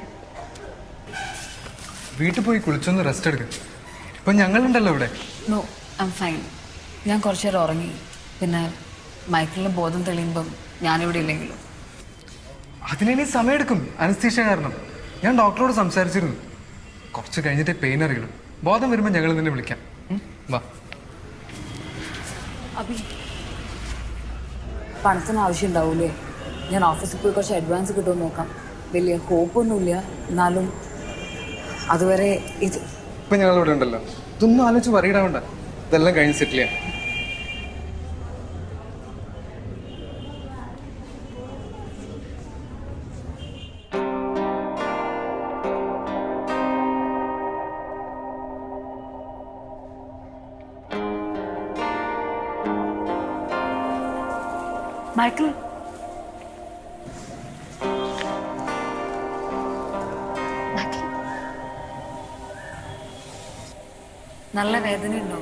വീട്ടിൽ പോയി കുളിച്ചൊന്ന് റെസ്റ്റ് എടുക്കുക. ഇപ്പൊ ഞങ്ങളുണ്ടല്ലോ ഇവിടെ. No, I am fine. ഞാൻ കുറച്ചു നേരം ഉറങ്ങി. പിന്നെ മൈക്കിളിന് ബോധം തെളിയുമ്പം ഞാനിവിടെ ഇല്ലെങ്കിലും. അതിനി സമയമെടുക്കും, അനസ്തീഷ്യ കാരണം. ഞാൻ ഡോക്ടറോട് സംസാരിച്ചിരുന്നു. കുറച്ച് കഴിഞ്ഞിട്ടേ പെയിൻ അറിയുള്ളൂ. ബോധം വരുമ്പോൾ ഞങ്ങൾ നിന്നെ വിളിക്കാം. വാ. അഭി, പണത്തിന് ആവശ്യം ഉണ്ടാവൂലേ? ഞാൻ ഓഫീസിൽ പോയി കുറച്ച് അഡ്വാൻസ് കിട്ടുമെന്ന് നോക്കാം. വലിയ ഹോപ്പൊന്നുമില്ല, എന്നാലും അതുവരെ ഇത് ഇപ്പൊ ഞങ്ങൾ ഇവിടെ ഉണ്ടല്ലോ. ഇതൊന്നും ആലോചിച്ച് പറയിടാവണ്ട. ഇതെല്ലാം കഴിഞ്ഞ് സെറ്റിൽ ചെയ്യാം. മൈക്കിൾ, നല്ല വേദനയുണ്ടോ?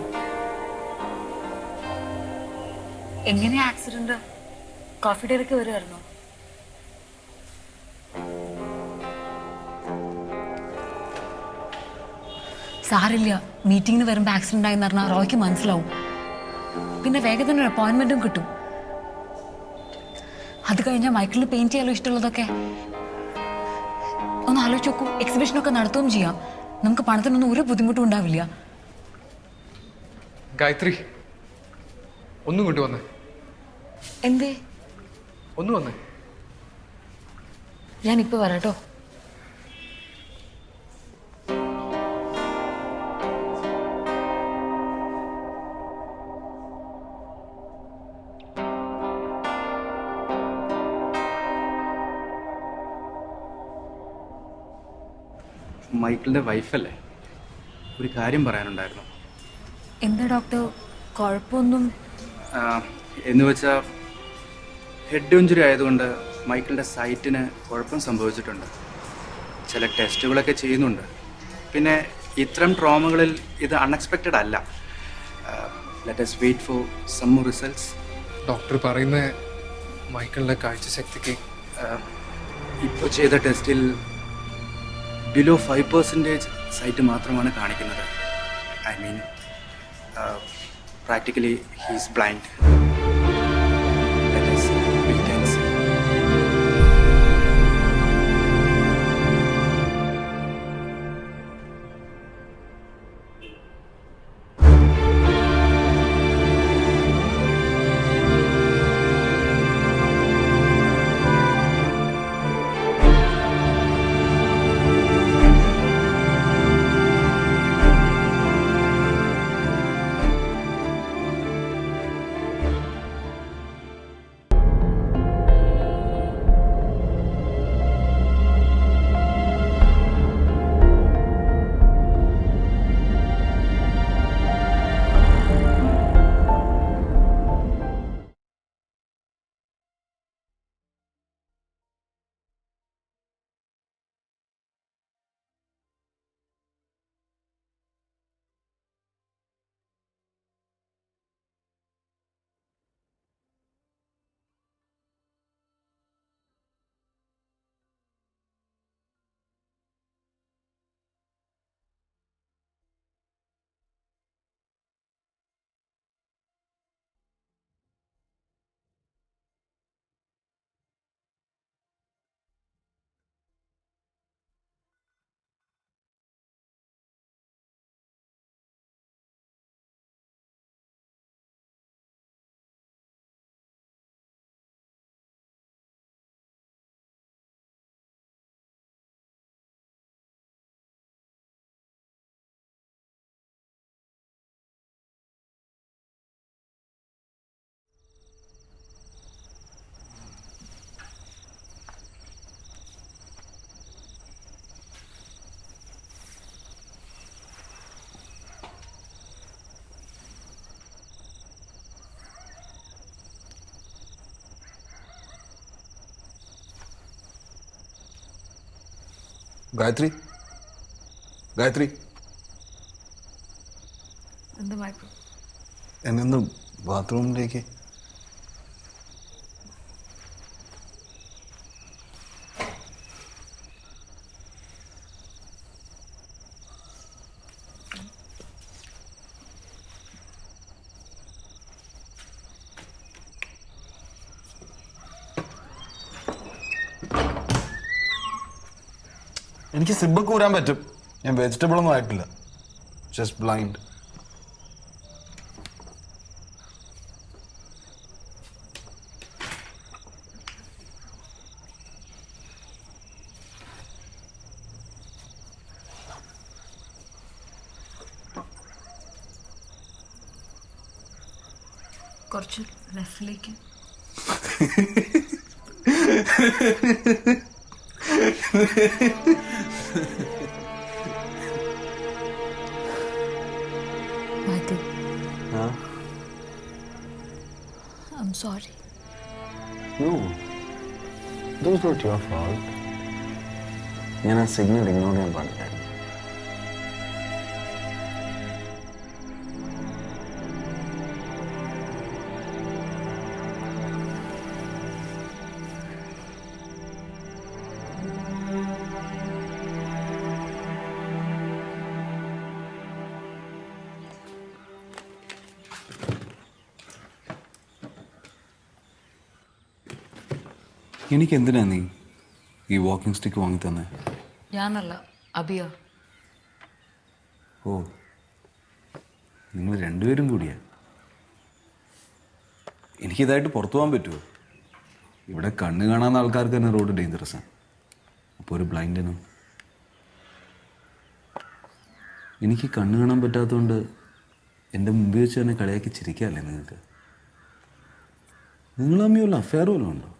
എങ്ങനെയാ ആക്സിഡന്റ്? കോഫി ഡേക്ക് വരുമായിരുന്നോ? സാരില്ല, മീറ്റിങ്ങിന് വരുമ്പോ ആക്സിഡന്റ് ആയെന്ന് പറഞ്ഞാൽ റോയ്ക്ക് മനസ്സിലാവും. പിന്നെ വേഗം തന്നെ ഒരു അപ്പോയിന്റ്മെന്റും കിട്ടും. അത് കഴിഞ്ഞാൽ മൈക്കിളിന് പെയിന്റ് ചെയ്യാലോ ഇഷ്ടമുള്ളതൊക്കെ. ഒന്ന് ആലോചിച്ച് നോക്കൂ. എക്സിബിഷനൊക്കെ നടത്തുകയും ചെയ്യാം. നമുക്ക് പണത്തിനൊന്നും ഒരു ബുദ്ധിമുട്ടും ഉണ്ടാവില്ല. ഗായത്രി, ഒന്നും കൊണ്ട് വന്നേ. എന്തേ? ഒന്ന് വന്നേ. ഞാനിപ്പോ വരാട്ടോ. മൈക്കിളിൻ്റെ വൈഫല്ലേ? ഒരു കാര്യം പറയാനുണ്ടായിരുന്നു. എന്താ ഡോക്ടർ? കുഴപ്പമൊന്നും? എന്ന് വെച്ചാൽ ഹെഡ് ഇഞ്ചുറി ആയതുകൊണ്ട് മൈക്കിളിൻ്റെ സൈറ്റിന് കുഴപ്പം സംഭവിച്ചിട്ടുണ്ട്. ചില ടെസ്റ്റുകളൊക്കെ ചെയ്യുന്നുണ്ട്. പിന്നെ ഇത്തരം ട്രോമകളിൽ ഇത് അൺഎക്സ്പെക്റ്റഡ് അല്ല. Let us wait for some more results. Doctor പറയുന്ന മൈക്കിളിൻ്റെ കാഴ്ചശക്തിക്ക് ഇപ്പോൾ ചെയ്ത ടെസ്റ്റിൽ ബിലോ 5% സൈറ്റ് മാത്രമാണ് കാണിക്കുന്നത്. I mean practically he's blind. Gayatri, Gayatri, എന്താ മൈക്കിൾ? എന്നെ ഒന്ന് ബാത്റൂമിലേക്ക്. എനിക്ക് സിബൊക്കെ ഊരാൻ പറ്റും. ഞാൻ വെജിറ്റബിൾ ഒന്നും ആയിട്ടില്ല. Just blind. കുറച്ച് ലെഫ്റ്റിലേക്ക്. Michael. I'm sorry. No, that was not your fault. ഞാൻ ആ സിഗ്നൽ ഇഗ്നോർ ചെയ്യാൻ പാടില്ലായിരുന്നു. എനിക്ക് എന്തിനാ നീ ഈ വാക്കിംഗ് സ്റ്റിക്ക് വാങ്ങി തന്നെ? ഞാനല്ല, അബിയ. ഓ, നിങ്ങൾ രണ്ടുപേരും കൂടിയാ? എനിക്കിതായിട്ട് പുറത്തു പോകാൻ പറ്റുമോ? ഇവിടെ കണ്ണ് കാണാവുന്ന ആൾക്കാർക്ക് തന്നെ റോഡ് ഡേഞ്ചറസാണ്. അപ്പോൾ ഒരു ബ്ലൈൻഡിനും. എനിക്ക് കണ്ണ് കാണാൻ പറ്റാത്തതുകൊണ്ട് എൻ്റെ മുമ്പിൽ വെച്ച് തന്നെ കളിയാക്കി ചിരിക്കാമല്ലേ നിങ്ങൾക്ക്? നിങ്ങൾ തമ്മിൽ വല്ല അഫെയർ പോലും ഉണ്ടോ?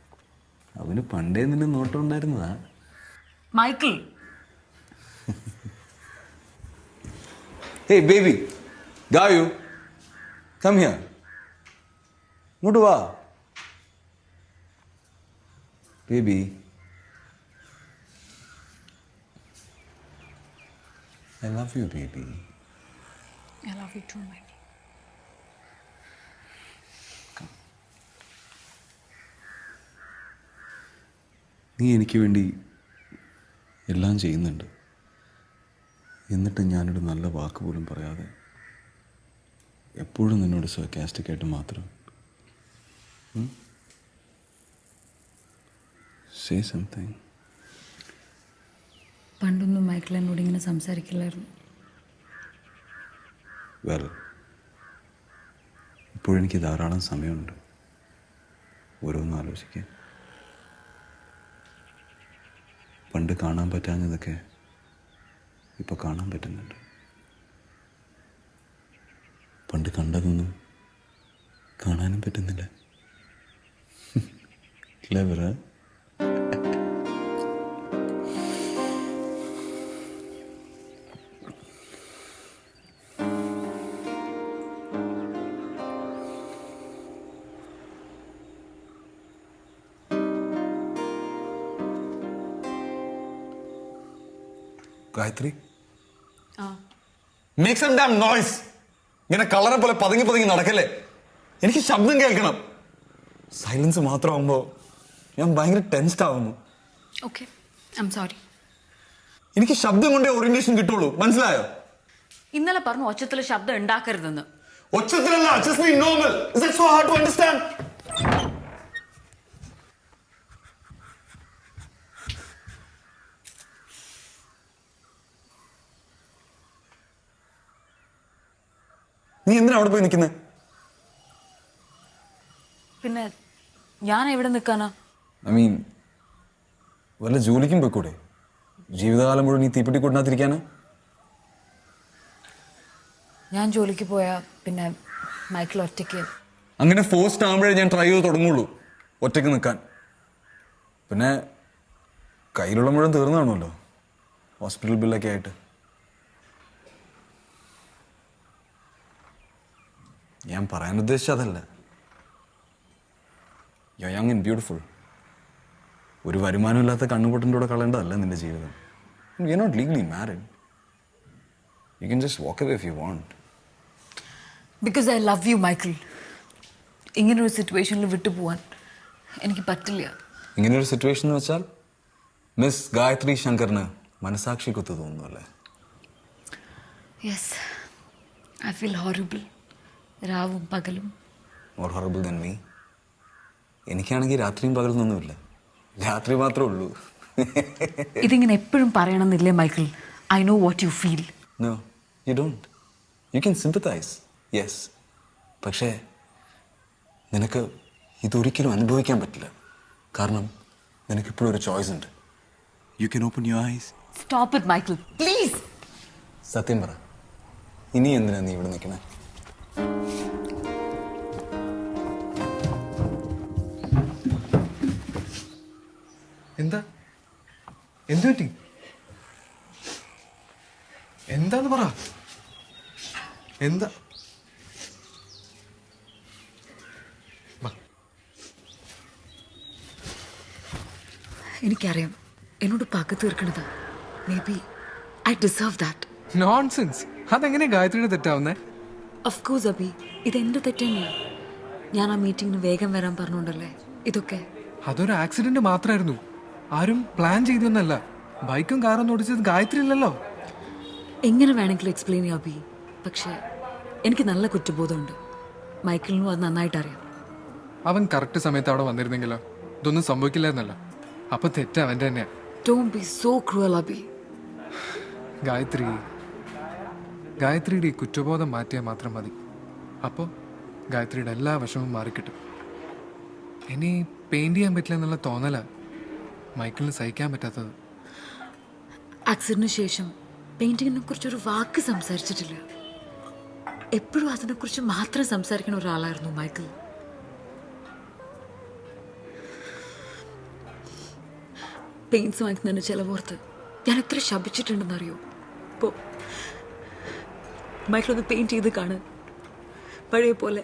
അവന് പണ്ടേ നിന്നെ നോട്ടം ഉണ്ടായിരുന്നതാ. Michael. Hey baby, Gayu, come here. ഇങ്ങോട്ട് വാ. Baby. I love you, baby. I love you too, Michael. നീ എനിക്ക് വേണ്ടി എല്ലാം ചെയ്യുന്നുണ്ട്. എന്നിട്ട് ഞാനൊരു നല്ല വാക്ക് പോലും പറയാതെ എപ്പോഴും നിന്നോട് സർക്കാസ്റ്റിക്കായിട്ട് മാത്രം. Say something. പണ്ടൊന്നും മൈക്കിൾ എന്നോട് ഇങ്ങനെ സംസാരിക്കില്ലായിരുന്നു. വെൽ, ഇപ്പോഴെനിക്ക് ധാരാളം സമയമുണ്ട് ഓരോന്നും ആലോചിക്കാൻ. പണ്ട് കാണാൻ പറ്റാഞ്ഞതൊക്കെ ഇപ്പോൾ കാണാൻ പറ്റുന്നുണ്ട്. പണ്ട് കണ്ടതൊന്നും കാണാനും പറ്റുന്നില്ല. ക്ലെവറാ? Gayathri, make some damn noise. ഇങ്ങനെ കളറെ പോലെ പതുങ്ങി പതുങ്ങി നടക്കല്ലേ. എനിക്ക് ശബ്ദം കേൾക്കണം. സൈലൻസ് മാത്രമാകുമ്പോൾ ഞാൻ ഭയങ്കര ടെൻസ്ഡ് ആവുന്നു. Okay, I am sorry. എനിക്ക് ശബ്ദം കൊണ്ടേ ഓറിയന്റേഷൻ കിട്ടുള്ളൂ, മനസ്സിലായോ? ഇന്നലെ പറഞ്ഞു ഒച്ചത്തിൽ ശബ്ദം ഉണ്ടാക്കരുതെന്ന്. ഒച്ചത്തിലല്ല, just be normal. Is that so hard to understand? നീ എന്തിനാ അവിടെ പോയി നിൽക്കുന്നത്? പിന്നെ ഞാൻ എവിടെ നിൽക്കാനാ? ഐ മീൻ, വല്ല ജോലിക്കും പോയിക്കൂടെ? ജീവിതകാലം മുഴുവൻ നീ തീപ്പെട്ടി കൊണ്ടാതിരിക്കാനാ? ഞാൻ ജോലിക്ക് പോയാ പിന്നെ മൈക്കിൾ ഒറ്റയ്ക്ക്. അങ്ങനെ ഫോഴ്സ്ഡ് ആകുമ്പോഴേ ഞാൻ ട്രൈ ചെയ്ത് തുടങ്ങുള്ളൂ ഒറ്റയ്ക്ക് നിൽക്കാൻ. പിന്നെ കയ്യിലുള്ള മുഴുവൻ തീർന്നു കാണുമല്ലോ, ഹോസ്പിറ്റൽ ബില്ലൊക്കെ ആയിട്ട്. ഞാൻ പറയാൻ ഉദ്ദേശിച്ച അതല്ല. You are young and beautiful. ഒരു വരുമാനമില്ലാത്ത കണ്ണുപൊട്ടിൻ്റെ കൂടെ കളയേണ്ടതല്ല നിന്റെ ജീവിതം. You are not legally married. You can just walk away if you want. Because I love you Michael. ഇങ്ങനൊരു സിറ്റുവേഷനിൽ വിട്ടുപോവാൻ എനിക്ക് പറ്റില്ല. ഇങ്ങനൊരു സിറ്റുവേഷൻ എന്ന് വെച്ചാൽ മിസ് ഗായത്രി ശങ്കറിന് മനസാക്ഷി കുത്തു തോന്നുന്നു അല്ലേ? Yes, I feel horrible. രാവും പകലും. More horrible than me. എനിക്കാണെങ്കിൽ രാത്രിയും പകലൊന്നുമില്ല, രാത്രി മാത്രമേ ഉള്ളൂ. ഇതിങ്ങനെ എപ്പോഴും പറയണമെന്നില്ലേ Michael? I know what you feel. No you don't. You can sympathise, yes. പക്ഷേ നിനക്ക് ഇതൊരിക്കലും അനുഭവിക്കാൻ പറ്റില്ല. കാരണം നിനക്കിപ്പോഴും ഒരു ചോയ്സ് ഉണ്ട്. You can open your eyes. Stop it Michael, please. സത്യം പറ, ഇനി എന്തിനാ നീ ഇവിടെ നിൽക്കണേ? എന്താ എന്തു പറ്റി? എന്താന്ന് പറ. എന്താ? എനിക്കറിയാം എന്നോട് പക തീർക്കണത്. Maybe I deserve that. Nonsense. അതെങ്ങനെ ഗായത്രിയുടെ തെറ്റാവുന്നേ? ഓഫ് കോഴ്സ് അബി, ഇതെന്റെ തെറ്റ് തന്നെയാണ്. ഞാൻ ആ മീറ്റിങ്ങിന് വേഗം വരാൻ പറഞ്ഞോണ്ടല്ലേ ഇതൊക്കെ. അതൊരു ആക്സിഡന്റ് മാത്രമായിരുന്നു, ആരും പ്ലാൻ ചെയ്തൊന്നല്ല. ബൈക്കും കാറും ഓടിച്ചത് ഗായത്രി ഇല്ലല്ലോ. എങ്ങനെ വേണമെങ്കിലും എക്സ്പ്ലെയിൻ ചെയ്യാം അബി, പക്ഷേ എനിക്ക് നല്ല കുറ്റബോധമുണ്ട്. മൈക്കിളിനും അത് നന്നായിട്ട് അറിയാം. അവൻ കറക്റ്റ് സമയത്ത് അവിടെ വന്നിരുന്നെങ്കിലോ ഇതൊന്നും സംഭവിക്കില്ലായിരുന്നല്ലോ. അപ്പൊ തെറ്റ് അവൻ്റെ തന്നെയാ. Don't be so cruel, Abi. ഗായത്രിയുടെ ഈ കുറ്റബോധം മാറ്റിയാൽ മാത്രം മതി. അപ്പോൾ ഗായത്രിയുടെ എല്ലാ വശവും മാറിക്കിട്ടും. ഇനി പെയിന്റ് ചെയ്യാൻ പറ്റില്ല എന്നുള്ള തോന്നല മൈക്കിളിന് സഹിക്കാൻ പറ്റാത്തത്. ആക്സിഡന്റിന് ശേഷം പെയിന്റിങ്ങിനെ കുറിച്ചൊരു വാക്ക് സംസാരിച്ചിട്ടില്ല. എപ്പോഴും അതിനെക്കുറിച്ച് മാത്രം സംസാരിക്കുന്ന ഒരാളായിരുന്നു മൈക്കിൾ. പെയിന്റ്സ് വാങ്ങിക്കുന്നതിന് ചിലവോർത്ത് ഞാൻ എത്ര ശപിച്ചിട്ടുണ്ടെന്നറിയോ? ഇപ്പോൾ മൈക്കിൾ ഒന്ന് പെയിന്റ് ചെയ്ത് കാണാൻ പഴയ പോലെ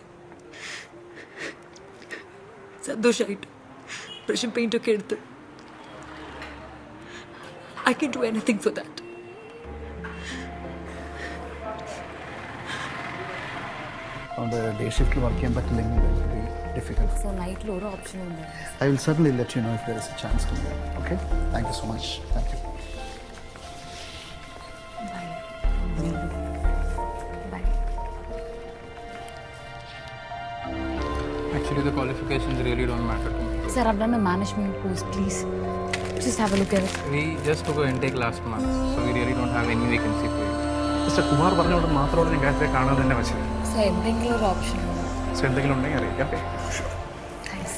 സന്തോഷമായിട്ട് ബ്രഷും പെയിന്റൊക്കെ എടുത്ത് I can do anything for that. On the day shift work ചെയ്യാൻ പറ്റില്ലെങ്കിൽ very difficult. So night ഒരു ഓപ്ഷൻ ഉണ്ട്. I will certainly let you know if there is a chance to me. Okay? Thank you so much. Thank you. Actually, the qualifications really don't matter to me. Sir, I've done a management course. Please, just have a look at it. We just took an intake last month, so we really don't have any vacancy for you. Mister Kumar പറഞ്ഞോട് മാത്രമാണ് ഞാൻ ഗായത്രിയെ കാണാൻ തന്നെ വെച്ചത്. Sir, എന്തെങ്കിലും ഒരു ഓപ്ഷൻ ഉണ്ടോ? സോ എന്തെങ്കിലും ഉണ്ടെങ്കിൽ അറിയിക്കാം. Okay. Thanks.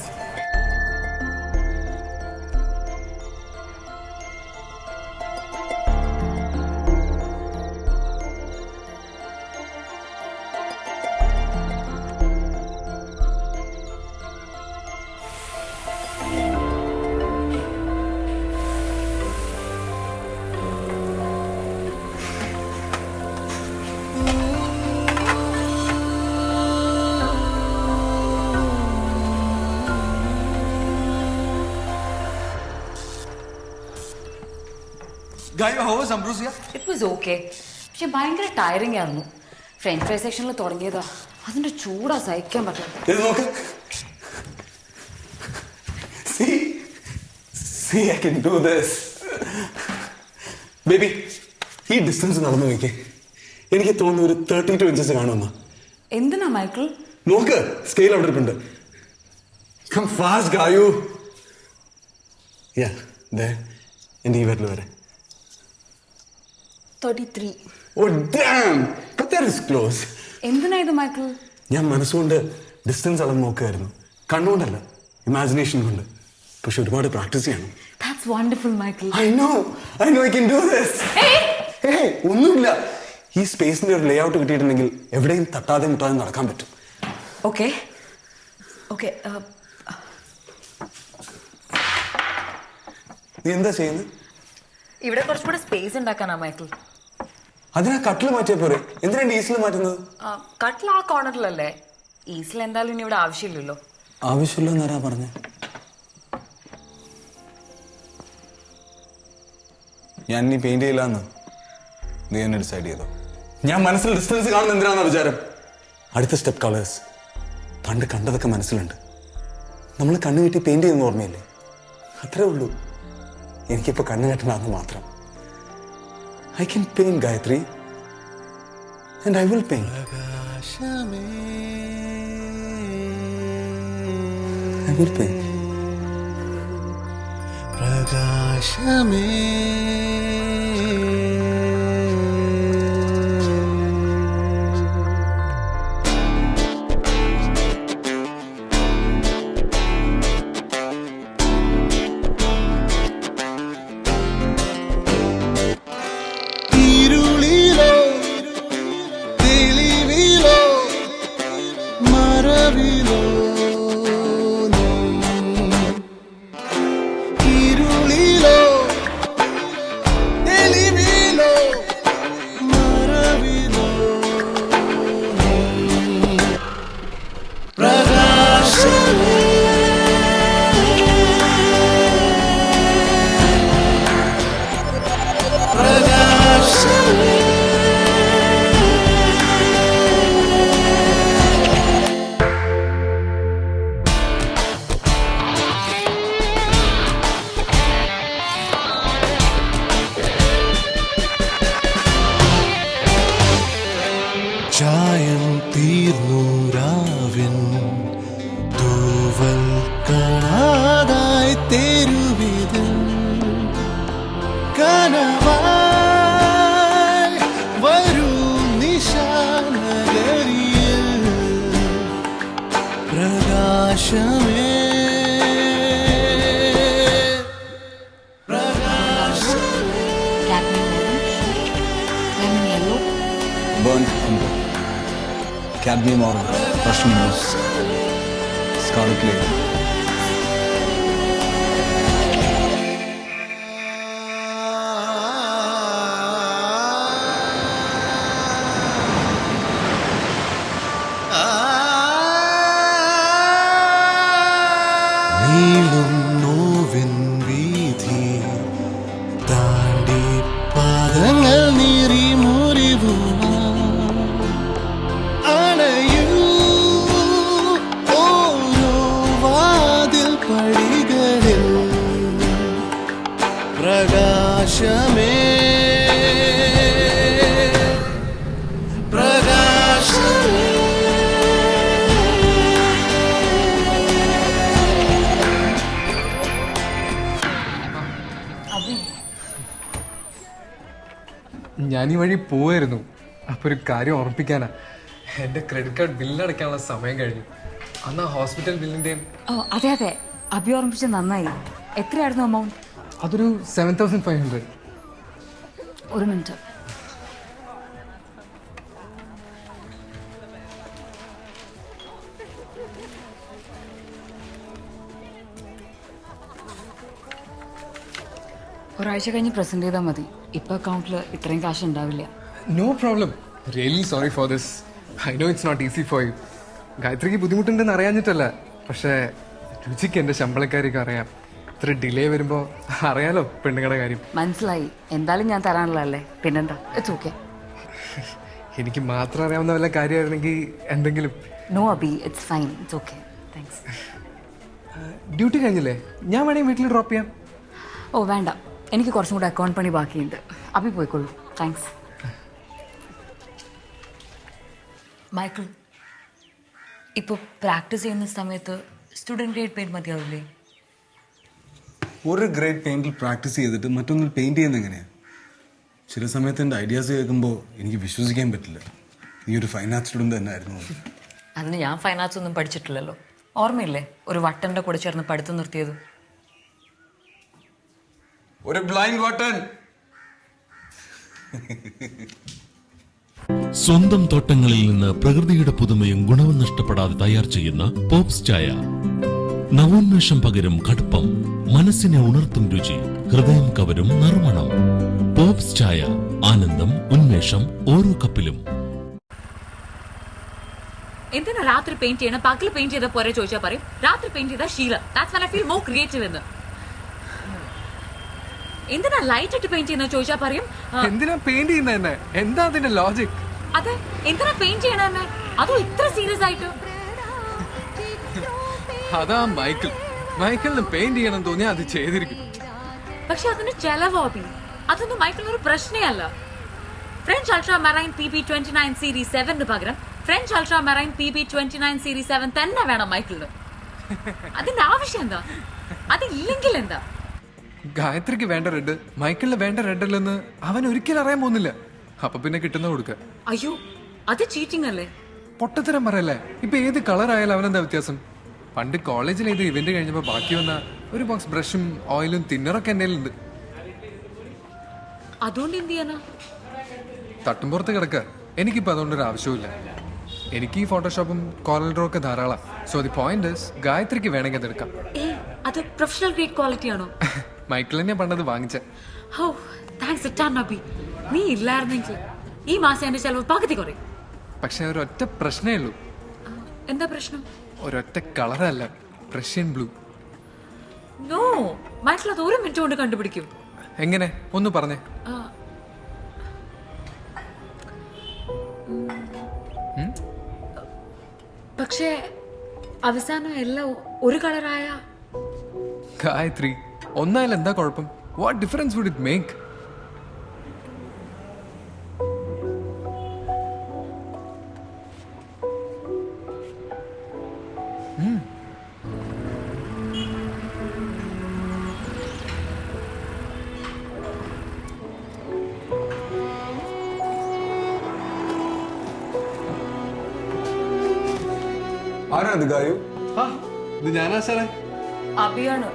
It was okay. പക്ഷെ ഭയങ്കര ടയറിംഗ് ആയിരുന്നു. ഫ്രഞ്ച് ഫ്രൈ സെക്ഷനിൽ തുടങ്ങിയതാ, അതിന്റെ ചൂടാ സഹിക്കാൻ പറ്റില്ല. See, I can do this. Baby, ഈ ഡിസ്റ്റൻസ് നടന്നു നോക്കിയേ. എനിക്ക് തോന്നുന്നു ഒരു 32 inches കാണുമെന്നാ. എന്തിനാ മൈക്കിൾ? നോക്ക്, സ്കെയിൽ അവിടെ ഇരിപ്പുണ്ട്. Come fast, Gayu. Yeah, there. എന്റെ ഈ വിരൽ വരെ. 33. Oh damn! But that is close. എന്തിനാ ഇത് മൈക്കിൾ? ഞാൻ മനസ്സുകൊണ്ട് ഡിസ്റ്റൻസ് അളന്ന് നോക്കുമായിരുന്നു. കണ്ണുകൊണ്ടല്ല, ഇമാജിനേഷൻ കൊണ്ട്. പക്ഷെ ഒരുപാട് പ്രാക്ടീസ് ചെയ്യണം. That's wonderful, Michael. I know I can do this. Hey, ഒന്നുമില്ല. ഈ സ്പേസിന്റെ ഒരു ലേ ഔട്ട് കിട്ടിയിട്ടുണ്ടെങ്കിൽ എവിടെയും തട്ടാതെ മുട്ടാതെ നടക്കാൻ പറ്റും. Okay. നീ എന്താ ചെയ്യുന്നത്? ഇവിടെ കുറച്ചുകൂടെ സ്പേസ് ഉണ്ടാക്കാനാ മൈക്കിൾ. അതിനാ കട്ടിൽ മാറ്റിയാ പോരെ, എന്തിനാണ് ഈസിൽ മാറ്റുന്നത്? കട്ടിൽ ആ കോർണറിലല്ലേ, ഈസിൽ എന്തായാലും ഇനി ഇവിടെ ആവശ്യമില്ലല്ലോ. ആവശ്യമില്ല എന്നാരാ പറഞ്ഞേ? ഞാൻ ഇനി പെയിന്റ് ചെയ്യില്ലാന്ന് നീ എന്നെ ഡിസൈഡ് ചെയ്തോ? ഞാൻ മനസ്സിൽ ഡിസ്റ്റൻസ് കാണുന്ന എന്തിനാന്നാ വിചാരം? അടുത്ത സ്റ്റെപ്പ് കളേഴ്സ് പണ്ട് കണ്ടതൊക്കെ മനസ്സിലുണ്ട്. നമ്മൾ കണ്ണു കെട്ടി പെയിന്റ് ചെയ്യുന്ന ഓർമ്മയില്ലേ? അത്രേ ഉള്ളൂ. എനിക്കിപ്പോ കണ്ണു കെട്ടണമെന്ന് മാത്രം. I can paint, Gayatri. And I will paint. I will paint. പ്രകാശമേ ഇരുളിലോ തെളിവിലോ മറവിലോ ഇരുളിലോ തെളിവിലോ മറവിലോ പ്രകാശമേ പ്രകാശമേ ചായം തീർന്നു രാവിൻ തൂവൽ കാണാതായി തെരുവിതിൽ കനവായി വരൂ നിശാനഗരിയിൽ പ്രകാശമേ പ്രകാശമേ Burnt umber, cadmium orange, Russian rose, scarlet lady. നീളും നോവിൻ വീഥി താണ്ടി പാദങ്ങൾ നീറി മുറിവുമാ അണയൂ ഓരോ വാതിൽ പടികളിൽ പ്രകാശമേ പ്രകാശമേ ഞാൻ ഈ വഴി പോവായിരുന്നു. അപ്പോൾ ഒരു കാര്യം ഓർമ്മിപ്പിക്കാനാ, എൻ്റെ ക്രെഡിറ്റ് കാർഡ് ബില്ലടയ്ക്കാനുള്ള സമയം കഴിഞ്ഞു. അന്ന് ആ ഹോസ്പിറ്റൽ ബില്ലിൻ്റെയും. ഓ അതെ അതെ, അഭി ഓർമ്മിപ്പിച്ച നന്നായി. എത്രയായിരുന്നു എമൗണ്ട്? അതൊരു 7500. ഒരു മിനിറ്റ്. ഒരാഴ്ച കഴിഞ്ഞ് പ്രസന്റ് ചെയ്താൽ മതി. ഇപ്പൊ അക്കൗണ്ടിൽ ഇത്രയും കാശ് ഉണ്ടാവില്ല. No problem. Really sorry for this. I know it's not easy for you. ഗായത്രിക്ക് ബുദ്ധിമുട്ടുണ്ടെന്ന് അറിയാഞ്ഞിട്ടല്ല, പക്ഷേ രുചിക്ക് എൻ്റെ ശമ്പളക്കാരിക്ക് അറിയാം. ഇത്ര ഡിലേ വരുമ്പോൾ അറിയാലോ പെണ്ണുങ്ങളുടെ കാര്യം. മനസ്സിലായി. എന്തായാലും ഞാൻ തരാനുള്ളതല്ലേ, പിന്നെന്താ. It's okay. എനിക്ക് മാത്രം അറിയാവുന്ന വല്ല കാര്യമായിരുന്നെങ്കിൽ എന്തെങ്കിലും. No Abhi, it's fine. It's okay. Thanks. Duty കഴിഞ്ഞില്ലേ? ഞാൻ വേണമെങ്കിൽ വീട്ടിൽ ഡ്രോപ്പ് ചെയ്യാം. ഓ വേണ്ട, എനിക്ക് കുറച്ചും കൂടെ അക്കൗണ്ട് പണി ബാക്കിയുണ്ട്. അഭി പോയിക്കോളൂ. താങ്ക്സ്. മൈക്കിൾ, ഇപ്പോൾ പ്രാക്ടീസ് ചെയ്യുന്ന സമയത്ത് സ്റ്റുഡൻറ് ഗ്രേഡ് പെയിന്റ് മതിയാവില്ലേ? ഒരു ഗ്രേഡ് പെയിന്റിൽ പ്രാക്ടീസ് ചെയ്തിട്ട് മറ്റൊന്നിൽ പെയിന്റ് ചെയ്യുന്നത് എങ്ങനെയാണ്? ചില സമയത്ത് എൻ്റെ ഐഡിയാസ് കേൾക്കുമ്പോൾ എനിക്ക് വിശ്വസിക്കാൻ പറ്റില്ല. നീ ഒരു ഫൈൻ ആർട്ട് സ്റ്റുഡൻറ് തന്നെ ആയിരുന്നു. അന്ന് ഞാൻ ഫൈൻ ആർട്സ് ഒന്നും പഠിച്ചിട്ടില്ലല്ലോ. ഓർമ്മയില്ലേ ഒരു വട്ടൻ്റെ കൂടെ ചേർന്ന് പഠിത്തം നിർത്തിയത്? ഒരു ബ്ലൈൻഡ് ബട്ടൺ. സ്വന്തം തോട്ടങ്ങളിൽ നിന്ന് പ്രകൃതിയുടെ പുതുമയും ഗുണവും നഷ്ടപ്പെടാതെ തയ്യാർ ചെയ്യുന്ന പോപ്സ് ചായ. നവോന്മേഷം പകരും കടുപ്പം, മനസ്സിനെ ഉണർത്തും രുചി, ഹൃദയം കവരും നറുമണം. പോപ്സ് ചായ, ആനന്ദം, ഉന്മേഷം ഓരോ കപ്പിലും. എന്തിനാ രാത്രി പെയിന്റ് ചെയ്യണം? പകൽ പെയിന്റ് ചെയ്ത പോരെ ചോദിച്ചാൽ പറയും രാത്രി പെയിന്റ് ചെയ്ത ശീല. That's when I feel more creative എന്ന്. എന്തിനാ ലൈറ്റ് ഇട്ട് പെയിന്റ് ചെയ്യുന്ന ചോദിച്ചാൽ പറയും എന്തിനാ പെയിന്റ് ചെയ്യുന്ന തന്നെ? എന്താ അതിന്റെ ലോജിക്? അതെ, എന്തിനാ പെയിന്റ് ചെയ്യണ തന്നെ? അതും ഇത്ര സീരിയസ് ആയിട്ട്? അതാ മൈക്കിൾ. മൈക്കിളിന് പെയിന്റ് ചെയ്യണം തോന്നിയാൽ അത് ചെയ്തിരിക്കും. പക്ഷെ അതിന് ചെലവ് ഹോബി. അതൊന്നും മൈക്കിളിനൊരു പ്രശ്നേ അല്ല. French ultra marine PB29 series 7 പകരം French ultra marine PB29 series 7 തന്നെ വേണം മൈക്കിളിന്. അതിന്റെ ആവശ്യം എന്താ? അതില്ലെങ്കിൽ എന്താ? ഗായത്രിക്ക് വേണ്ട റെഡ് മൈക്കിളിന് വേണ്ട റെഡ് അല്ലെന്ന് അവൻ ഒരിക്കലും അറിയാൻ പോകുന്നില്ല. അപ്പൊ പിന്നെ കിട്ടുന്ന കൊടുക്കുക. അയ്യോ അത് ചീറ്റിംഗ് അല്ലേ? പൊട്ടത്തരം പറയല്ലേ. ഇപ്പൊ ഏത് കളർ ആയാലും അവനെന്താ വ്യത്യാസം? പണ്ട് കോളേജിൽ ഏത് ഇവന്റ് കഴിഞ്ഞപ്പോ ബാക്കി വന്ന ഒരു ബോക്സ് ബ്രഷും ഓയിലും തിന്നറൊക്കെ എന്റെ ഉണ്ട്. അതുകൊണ്ട് എന്ത് ചെയ്യാനാ? തട്ടുംപുറത്ത് കിടക്കുക. എനിക്കിപ്പോ അതുകൊണ്ടൊരു ആവശ്യമില്ല. എനിക്ക് ഈ ഫോട്ടോഷോപ്പും കോറൽ ഡ്രോ ഒക്കെ ധാരാളം. സോ ദി പോയിന്റ് ഇസ് ഗായത്രിക്ക് വേണമെങ്കിൽ അതെടുക്കാം. അത് പ്രൊഫഷണൽ ഗ്രേഡ് ക്വാളിറ്റി ആണോ? മൈക്കിൾ തന്നെ പണ്ടത് വാങ്ങിച്ച. ഓ താങ്ക്സ് നബി. നീ ഇല്ലായിരുന്നെങ്കിൽ ഈ മാസം എന്റെ ചെലവ് പകുതി കുറയും. പക്ഷെ ഒരൊറ്റ പ്രശ്നമേ ഉള്ളൂ. എന്താ പ്രശ്നം? ഒരൊറ്റ കളറല്ല, റഷ്യൻ ബ്ലൂ. നോ, മൈക്കിൾ അത് 1 മിനിറ്റ് കൊണ്ട് കണ്ടുപിടിക്കും. എങ്ങനെ? ഒന്ന് പറഞ്ഞേ. പക്ഷേ അവസാനം എല്ലാം ഒരു കളറായ. ഗായത്രി, ഒന്നായാലും എന്താ കുഴപ്പം? What difference would it make? ആരാ ഇത് ഗായു? ഇത് ഞാനാ സാറേ. അഭിയാണ്.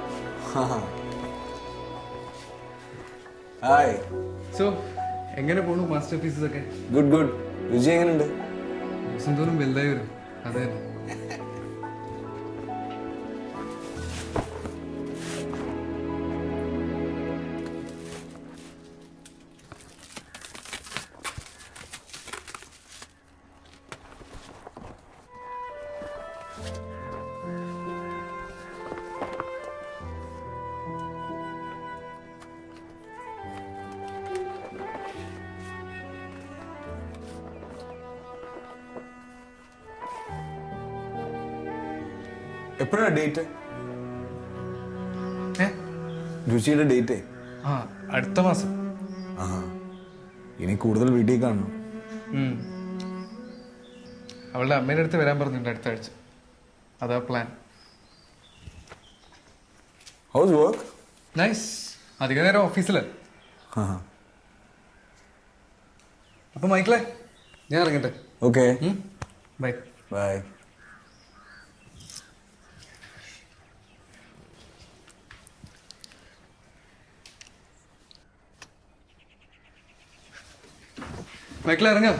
ഹായ്. സോ എങ്ങനെ പോണു മാസ്റ്റർ പീസസ് ഒക്കെ? Good good. രുചി എങ്ങനെയുണ്ട്? ദിവസം തോറും വലുതായി വരും. അതെ. എപ്പോഴാ ഡേറ്റ്? രുചിയുടെ ഡേറ്റ് അടുത്ത മാസം. ഇനി കൂടുതൽ വീട്ടിൽ കാണണം. അവളുടെ അമ്മയുടെ അടുത്ത് വരാൻ പറഞ്ഞിട്ടുണ്ട് അടുത്ത ആഴ്ച. അതാ പ്ലാൻ. House work? നൈസ്. അധിക നേരം ഓഫീസില്. അപ്പൊ മൈക്കിളെ ഞാൻ ഇറങ്ങട്ടെ. Okay bye. ബൈ. മൈക്കിൾ ഇറങ്ങാം.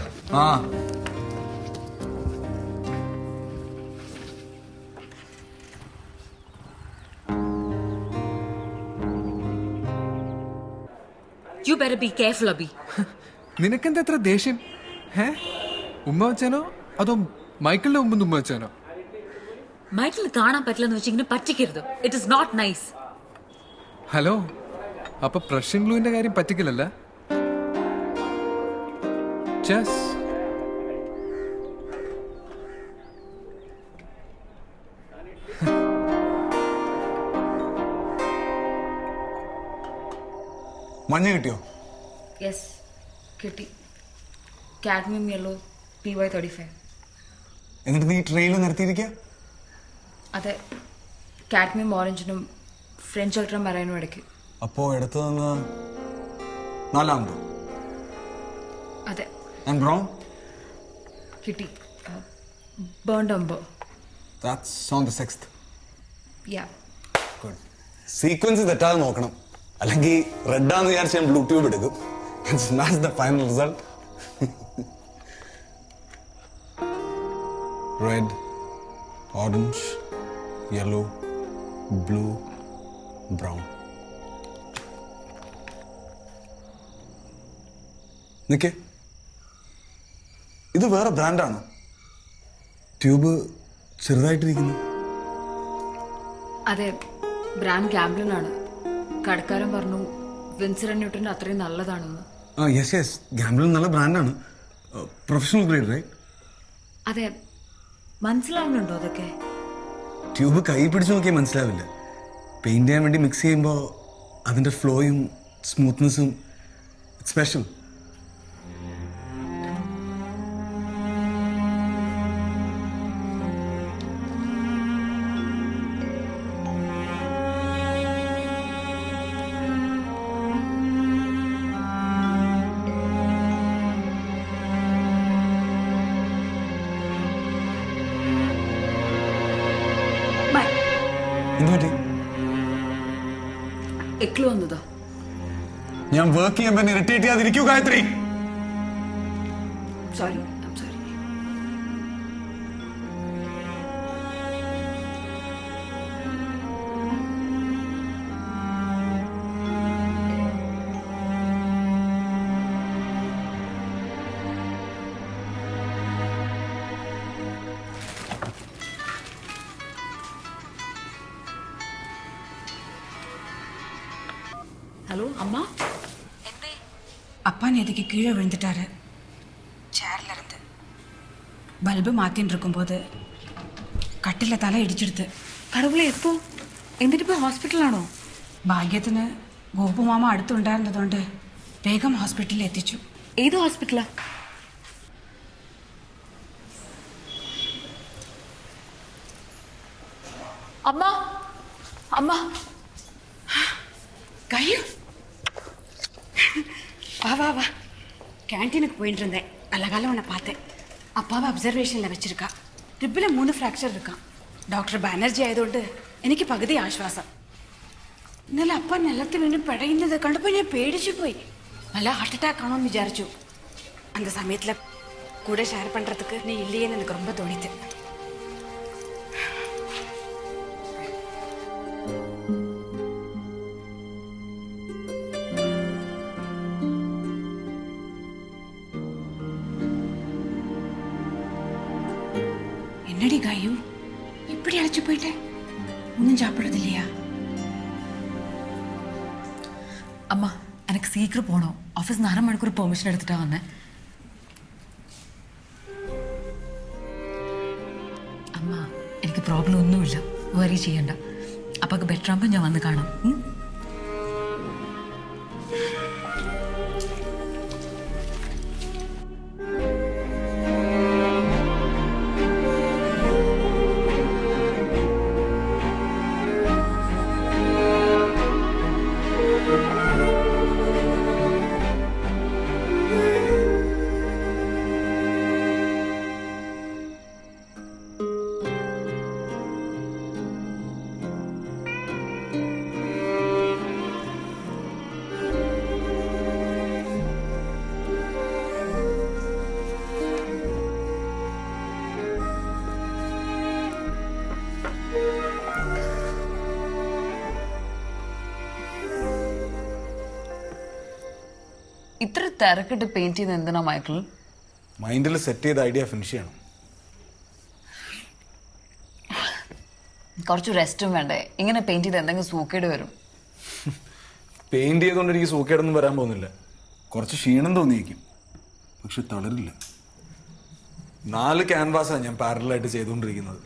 You better be careful, Abhi. നിനക്കെന്താ എത്ര ദേഷ്യം? ഉമ്മ വെച്ചാനോ അതോ മൈക്കിളിന്റെ മുമ്പ് ഉമ്മ വെച്ചാനോ? മൈക്കിളിന് കാണാൻ പറ്റില്ലെന്ന് വെച്ച് ഇങ്ങനെ പറ്റിക്കരുത്. It is not nice. Hello, അപ്പൊ പ്രഷ്യൻ ബ്ലൂവിന്റെ കാര്യം പറ്റിക്കലല്ല? ചെസ്. മഞ്ഞ കിട്ടിയോ? യെസ് കിട്ടി. Cadmium yellow PY35. എന്നിട്ട് നീ ട്രെയിനിൽ നിർത്തിയിരിക്കുക? അതെ, കാഡ്മിയം ഓറഞ്ചിനും ഫ്രഞ്ച് അൾട്രാ മറൈനും ഇടയ്ക്ക്. അപ്പോ എടുത്തു നിന്ന് 4ാമതോ? അതെ. And brown? കിട്ടി. ബേൺഡ് അമ്പോ. That's on the 6th. Yeah. Good. Sequence തെറ്റാതെ നോക്കണം. അല്ലെങ്കിൽ റെഡാന്ന് വിചാരിച്ച് ഞാൻ ബ്ലൂ ട്യൂബ് എടുക്കും. That's the final result. Red, orange, yellow, blue, brown. നിക്കേ, ഇത് വേറെ ബ്രാൻഡാണോ? ട്യൂബ് ചെറുതായിട്ടിരിക്കുന്നു. അതെ, ബ്രാൻഡ് ഗാംബ്ലിൻ ആണ്. കടക്കാരൻ പറഞ്ഞു വിൻസർ ആൻഡ് ന്യൂട്ടന്റെ അത്രയും നല്ലതാണെന്ന്. യെസ് യെസ്, ഗാംബ്ലിൻ നല്ല ബ്രാൻഡാണ്. Professional grade right? അതെ. മനസ്സിലാവുന്നുണ്ടോ അതൊക്കെ? ട്യൂബ് കൈ പിടിച്ച് നോക്കിയാൽ മനസ്സിലാവില്ല. പെയിന്റ് ചെയ്യാൻ വേണ്ടി മിക്സ് ചെയ്യുമ്പോൾ അതിന്റെ ഫ്ലോയും സ്മൂത്ത്നെസ്സും സ്പെഷ്യൽ. പറ്റി? എക്ലു വന്നതാ. ഞാൻ വർക്ക് ചെയ്യുമ്പോൾ ഇറിറ്റേറ്റ് ചെയ്യാതിരിക്കൂ ഗായത്രി. സോറി. ஹலோ அம்மா. அப்பா நேற்றுக்கு கீழே விழுந்துட்டாரு சேர்ல இருந்து. பல்பு மாத்தின்னு இருக்கும்போது കട്ടിലെ തല ഇടിച്ചെടുത്ത്. കടവുളെ എപ്പോ? എന്നിട്ടിപ്പോ ഹോസ്പിറ്റലാണോ? ഭാഗ്യത്തിന് ഗോപുമാമ അടുത്തുണ്ടായിരുന്നതുകൊണ്ട് വേഗം ഹോസ്പിറ്റലിൽ എത്തിച്ചു. ഏത് ഹോസ്പിറ്റലാ? അമ്മ അമ്മ கையு வா வா வா. கேன்டீனுக்கு போயிட்டு இருந்தேன். நல்ல காலம் உன்னை பார்த்தேன். அப்பாவை அப்சர்வேஷனில் வச்சிருக்கா. ரிப்பில் 3 ഫ്രാക്ചർ இருக்கான். ഡോക്ടർ ബാനർജി ആയതുകൊണ്ട് എനിക്ക് പകുതി ആശ്വാസം. ഇന്നലെ അപ്പ നിലത്ത് വീണ്ടും പിടയുന്നത് കണ്ടപ്പോൾ ഞാൻ പേടിച്ചു പോയി. നല്ല ഹാർട്ട് അറ്റാക്ക് ആണോന്ന് വിചാരിച്ചു. அந்த சமயத்தில் கூட ஷேர் பண்ணுறதுக்கு நீ இல்லையேன்னு எனக்கு ரொம்ப தோணித்து. என்னடி காயு இப்படி அழைச்சு போயிட்டேன்? ஒன்றும் சாப்பிட்றது இல்லையா? അമ്മ എനിക്ക് സീക്രം പോകണോ. ഓഫീസിൽ 1/2 മണിക്കൂർ പെർമിഷൻ എടുത്തിട്ടാ വന്നേ. അമ്മ എനിക്ക് പ്രോബ്ലം ഒന്നുമില്ല, വറി ചെയ്യണ്ട. അപ്പൊക്ക് ബെറ്റർ ആകുമ്പോൾ ഞാൻ വന്ന് കാണാം. ഇത്ര തിരക്കിട്ട് പെയിന്റ് ചെയ്യുന്നത് എന്തിനാ മൈക്കിൾ? മൈൻഡിൽ സെറ്റ് ചെയ്ത ഐഡിയ ഫിനിഷ് ചെയ്യണം. കുറച്ച് റെസ്റ്റും വേണ്ടേ? ഇങ്ങനെ പെയിന്റ് ചെയ്ത് എന്തെങ്കിലും സൂക്കേട് വരും. പെയിന്റ് ചെയ്തുകൊണ്ട് എനിക്ക് സൂക്കേടൊന്നും വരാൻ പോകുന്നില്ല. കുറച്ച് ക്ഷീണം തോന്നിയിരിക്കും, പക്ഷെ തളരില്ല. 4 ക്യാൻവാസാണ് ഞാൻ പാരലായിട്ട് ചെയ്തുകൊണ്ടിരിക്കുന്നത്.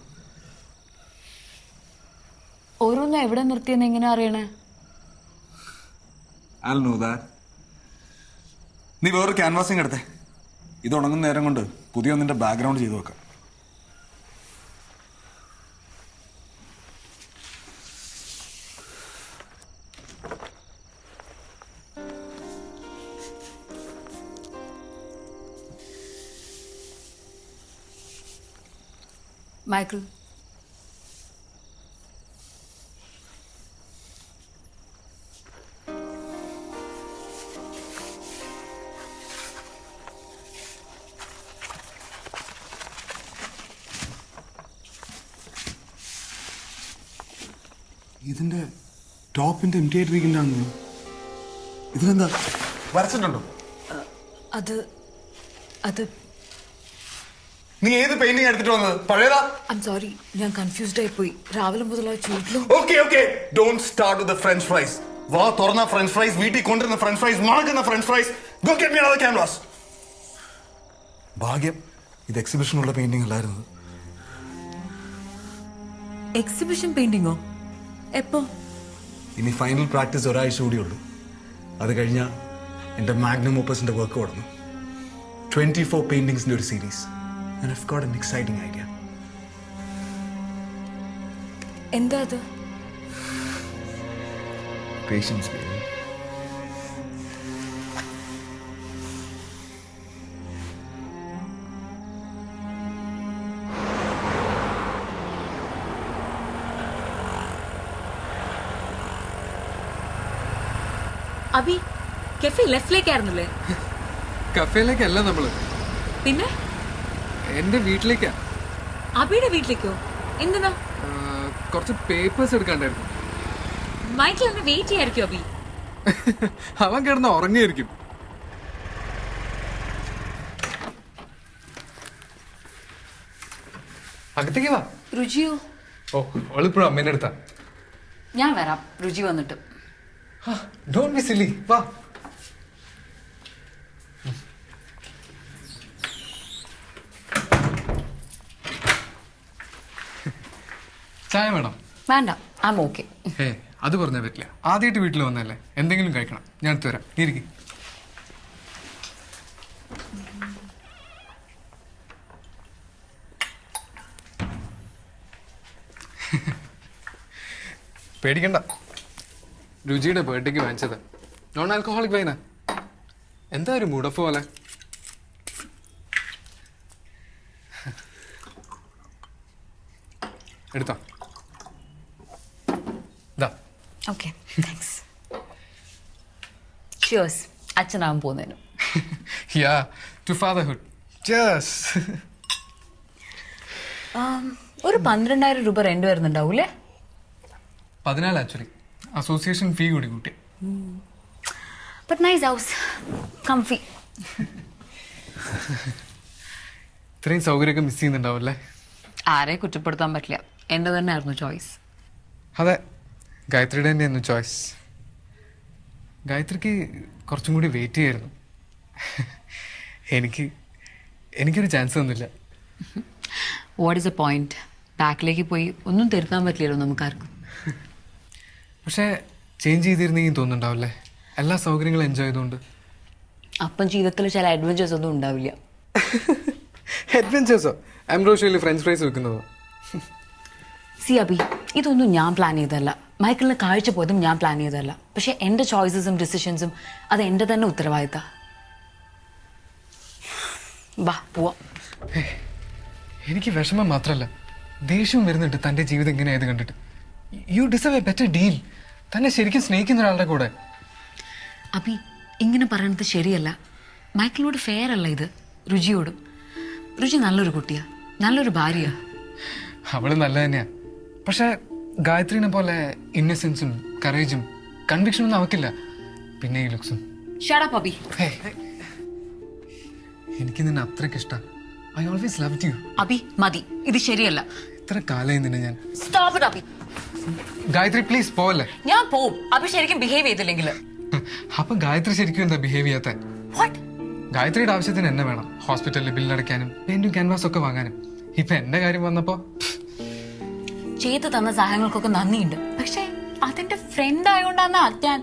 ഓരോന്നും എവിടെ നിർത്തിയെന്ന് എങ്ങനെ അറിയണേ? നീ വേറൊരു ക്യാൻവാസിങ് എടുത്തേ. ഇത് ഉണങ്ങുന്ന നേരം കൊണ്ട് പുതിയ ഒന്നിന്റെ ബാക്ക്ഗ്രൗണ്ട് ചെയ്തു വെക്കാം. മൈക്കിൾ, ഇതിന്റെ ടോപ്പിന്റെ ഇമിറ്റേറ്ററിക്കുണ്ടാണെന്നോ? ഇതിലെന്താ വരച്ചിട്ടുണ്ടോ? അത് അത് നീ ഏത് പെയിന്റിംഗ് എടുത്തിട്ട് വന്നത്? പഴയതാ? ഐ സോറി, ഞാൻ കൺഫ്യൂസ്ഡ് ആയി പോയി. രാവിലെ മുതലായി ചൂട്ടിലും. Okay okay, don't start with the French fries. വാ തുറന്ന ഫ്രഞ്ച് ഫ്രൈസ്, വീട്ടിൽ കൊണ്ടുവരുന്ന ഫ്രഞ്ച് ഫ്രൈസ്, മണക്കുന്ന French fries. Go get me another canvas. ഭാഗ്യം ഇത് എക്സിബിഷനുള്ള പെയിന്റിംഗ് അല്ലായിരുന്നു. എക്സിബിഷൻ പെയിന്റിങ്ങോ? എപ്പോ? ഇനി ഫൈനൽ പ്രാക്ടീസ് ഒരാഴ്ച കൂടിയുള്ളൂ. അത് കഴിഞ്ഞാൽ എൻ്റെ മാഗ്നം ഓപ്പസിന്റെ വർക്ക് തുടങ്ങും. 24 പെയിന്റിങ്സിന്റെ ഒരു series. And I've got an exciting idea. എന്താ അത്? Patience, baby. അബി കെഫെ ലെഫ്റ്റിലേക്കായിരുന്നല്ലേ? കഫേയിലേക്കല്ല നമ്മള്, പിന്നെ എന്റെ വീട്ടിലേക്കാ. അബിയുടെ വീട്ടിലേക്കോ? എന്തിനാ? കുറച്ച് പേപ്പേഴ്സ് എടുക്കാണ്ടായിരുന്നു. മൈക്കിൾ എന്നെ വെയിറ്റ് ചെയ്യായിരിക്കും അബി. അവൻ കിടന്ന് ഉറങ്ങിയായിരിക്കും. അകത്തേക്ക് വാ. രുചിയോ? ഓ, അവളിപ്പോഴും അമ്മേന്റെ അടുത്താ. ഞാൻ വരാം രുചി വന്നിട്ട്. ഡോണ്ട് ബി സില്ലി, വാ. ചായ വേണം? വേണ്ട, ആം ഓക്കെ. ഏ അത് പറഞ്ഞാൽ പറ്റില്ല. ആദ്യമായിട്ട് വീട്ടിൽ വന്നല്ലേ, എന്തെങ്കിലും കഴിക്കണം. ഞാൻ എടുത്തു തരാം, ഇരിക്കും. പേടിക്കണ്ട, രുചിയുടെ ബർത്ത്ഡേക്ക് വാങ്ങിച്ചത്. നോൺ ആൽക്കഹോളിക് വൈനാ. എന്താ ഒരു മൂഡ് പോലെ. എടുത്തോ. Okay, thanks. ഷിയേഴ്സ്, അച്ഛനാവാൻ പോകുന്നതിന്. യാ, ടു ഫാദർഹുഡ്. Cheers. ഒരു 12,000 രൂപ റെന്റ് വരുന്നുണ്ടാവൂലേ? 14 ആക്ച്വലി. അസോസിയേഷൻ ഫീ കൂടി കൂട്ടി. But nice house, comfy. ഇത്രയും സൗകര്യമൊക്കെ മിസ് ചെയ്യുന്നുണ്ടാവല്ലേ? ആരെ കുറ്റപ്പെടുത്താൻ പറ്റില്ല, എൻ്റെ തന്നെ ആയിരുന്നു ചോയ്സ്. അതെ, ഗായത്രിയുടെ തന്നെയായിരുന്നു ചോയ്സ്. ഗായത്രിക്ക് കുറച്ചും കൂടി വെയിറ്റ് ചെയ്യായിരുന്നു. എനിക്കൊരു ചാൻസ് തന്നില്ല. What is A point? ബാക്കിലേക്ക് പോയി ഒന്നും തിരുത്താൻ പറ്റില്ലല്ലോ നമുക്കാർക്കും. പക്ഷേ ചേഞ്ച് ചെയ്തിരുന്നെങ്കിൽ തോന്നുന്നുണ്ടാവില്ലേ, എല്ലാ സൗകര്യങ്ങളും എൻജോയ് ചെയ്തുകൊണ്ട്. അപ്പം ജീവിതത്തിൽ ചില അഡ്വഞ്ചേഴ്സ് ഒന്നും ഉണ്ടാവില്ല. അഡ്വഞ്ചേഴ്സോ? ആംബ്രോഷ്യയിൽ ഫ്രഞ്ച് ഫ്രൈസ് വെക്കുന്നതോ? സി അബി, ഇതൊന്നും ഞാൻ പ്ലാൻ ചെയ്തതല്ല. മൈക്കിളിന് കാഴ്ച പോയതും ഞാൻ പ്ലാൻ ചെയ്തതല്ല. പക്ഷെ എൻ്റെ ചോയ്സസും ഡിസിഷൻസും അത് എൻ്റെ തന്നെ ഉത്തരവാദിത്ത. വാ പോവാം. എനിക്ക് വിഷമം മാത്രമല്ല, ദേഷ്യവും വരുന്നുണ്ട് തൻ്റെ ജീവിതം ഇങ്ങനെയായത് കണ്ടിട്ട്. U deserve A better deal. തന്നെ ശരിക്കും സ്നേഹിക്കുന്ന ഒരാളുടെ കൂടെ. അബി, ഇങ്ങനെ പറയണത് ശരിയല്ല. മൈക്കിളിനോട് ഫെയർ അല്ല ഇത്. രുചിയോടും. രുചി നല്ലൊരു കുട്ടിയാ, നല്ലൊരു ഭാര്യയാ. അവള് നല്ല തന്നെയാ. പക്ഷെ ഗായത്രിനെ പോലെ ഇന്നസെൻസും കറേജും കൺവിക്ഷനും ഒന്നും അവക്കില്ല. പിന്നെ ഈ ലുക്സും. Shut up Abi. എനിക്ക് നിന്നെ അത്രയ്ക്ക് ഇഷ്ടം. I always loved you. Abhi മതി, ഇത് ശരിയല്ല. ഇത്ര കാലമായി നിന്നെ ഞാൻ. Stop it Abhi. Gayatri please പോവല്ലേ. ഞാൻ പോവും. അബി ശരിക്കും ബിഹേവ് ചെയ്തില്ലെങ്കിൽ. അപ്പൊ ഗായത്രി ശരിക്കും എന്താ ബിഹേവ് ചെയ്യാത്ത? ഗായത്രിയുടെ ആവശ്യത്തിന് എന്നെ വേണം. ഹോസ്പിറ്റലിൽ ബില്ലടയ്ക്കാനും പെയിന്റും ക്യാൻവാസും ഒക്കെ വാങ്ങാനും. ഇപ്പൊ എന്റെ കാര്യം വന്നപ്പോ ചെയ്തു തന്ന സഹായങ്ങൾക്കൊക്കെ നന്ദിയുണ്ട്. പക്ഷെ അതെന്റെ ഫ്രണ്ട് ആയതുകൊണ്ടാണ് ഞാൻ.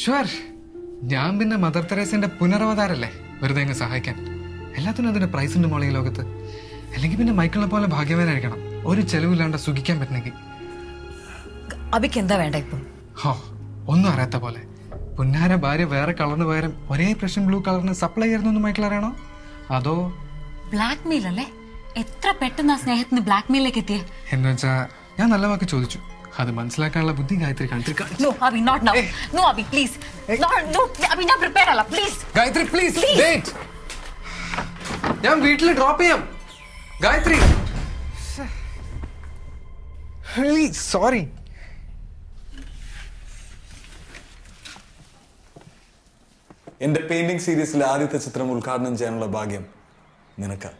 ഷുവർ, ഞാൻ പിന്നെ മദർ തെരേസന്റെ പുനരവതാരല്ലേ, വെറുതെ അങ്ങ് സഹായിക്കാൻ. എല്ലാത്തിനും അതിന്റെ പ്രൈസ് ഉണ്ട് മോളെ ഈ ലോകത്ത്. അല്ലെങ്കിൽ പിന്നെ മൈക്കിളിനെ പോലെ ഭാഗ്യവാനായിരിക്കണം, ഒരു ചെലവില്ലാണ്ട് സുഖിക്കാൻ പറ്റണമെങ്കിൽ. അബിക്ക് എന്താ വേണ്ട ഇപ്പം? ഹോ, ഒന്നും അറിയാത്ത പോലെ. പുന്നാര ഭാര്യ വേറെ കളറിന് പകരം ഒരേ പ്രഷൻ ബ്ലൂ കളറിന് സപ്ലൈ ആയിരുന്നു മൈക്കിൾ അറിയണോ? അതോ ബ്ലാക്ക് മെയിൽ അല്ലേ? എത്ര പെട്ടെന്ന് ആ സ്നേഹത്തിന് ബ്ലാക്ക് മെയിലേക്ക് എത്തിയേ? എന്ന് വെച്ചാ ഞാൻ നല്ല വാക്ക് ചോദിച്ചു, അത് മനസ്സിലാക്കാനുള്ള ബുദ്ധി ഗായത്രി കാണിച്ചു. No, Abhi, not now. No, Abhi, please. No, Abhi, ഞാൻ പ്രിപ്പയർ അല്ല, പ്ലീസ്. Gayatri please wait. ഞാൻ വീട്ടിൽ ഡ്രോപ്പ് ചെയ്യാം. ഗായത്രി സോറി. എന്റെ പെയിന്റിംഗ് സീരീസിലെ ആദ്യത്തെ ചിത്രം ഉദ്ഘാടനം ചെയ്യാനുള്ള ഭാഗ്യം നിനക്ക്.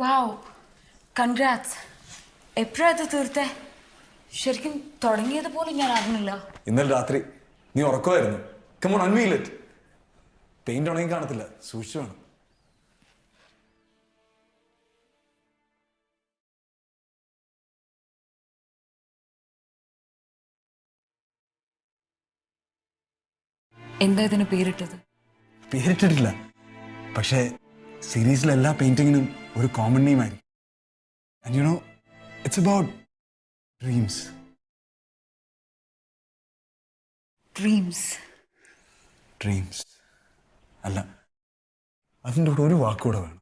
വാവ്, കൺഗ്രാറ്റ്സ്. എപ്പോഴാ അത് തീർത്തേ? ശരിക്കും തുടങ്ങിയത് പോലും ഞാൻ അറിഞ്ഞില്ല. ഇന്നലെ രാത്രി നീ ഉറക്കമായിരുന്നു. Come on, unveil it. Paint ഉണങ്ങി കാണത്തില്ല, സൂക്ഷിച്ചു വേണം. എന്താ ഇതിന് പേരിട്ടത്? പേരിട്ടിട്ടില്ല, പക്ഷേ സീരീസിലെ എല്ലാ പെയിന്റിങ്ങിനും ഒരു കോമൺ നെയിം ആയിരിക്കും. And you know, it's about dreams. Dreams. അല്ല, അതിൻ്റെ കൂടെ ഒരു വാക്കുകൂടെ വേണം.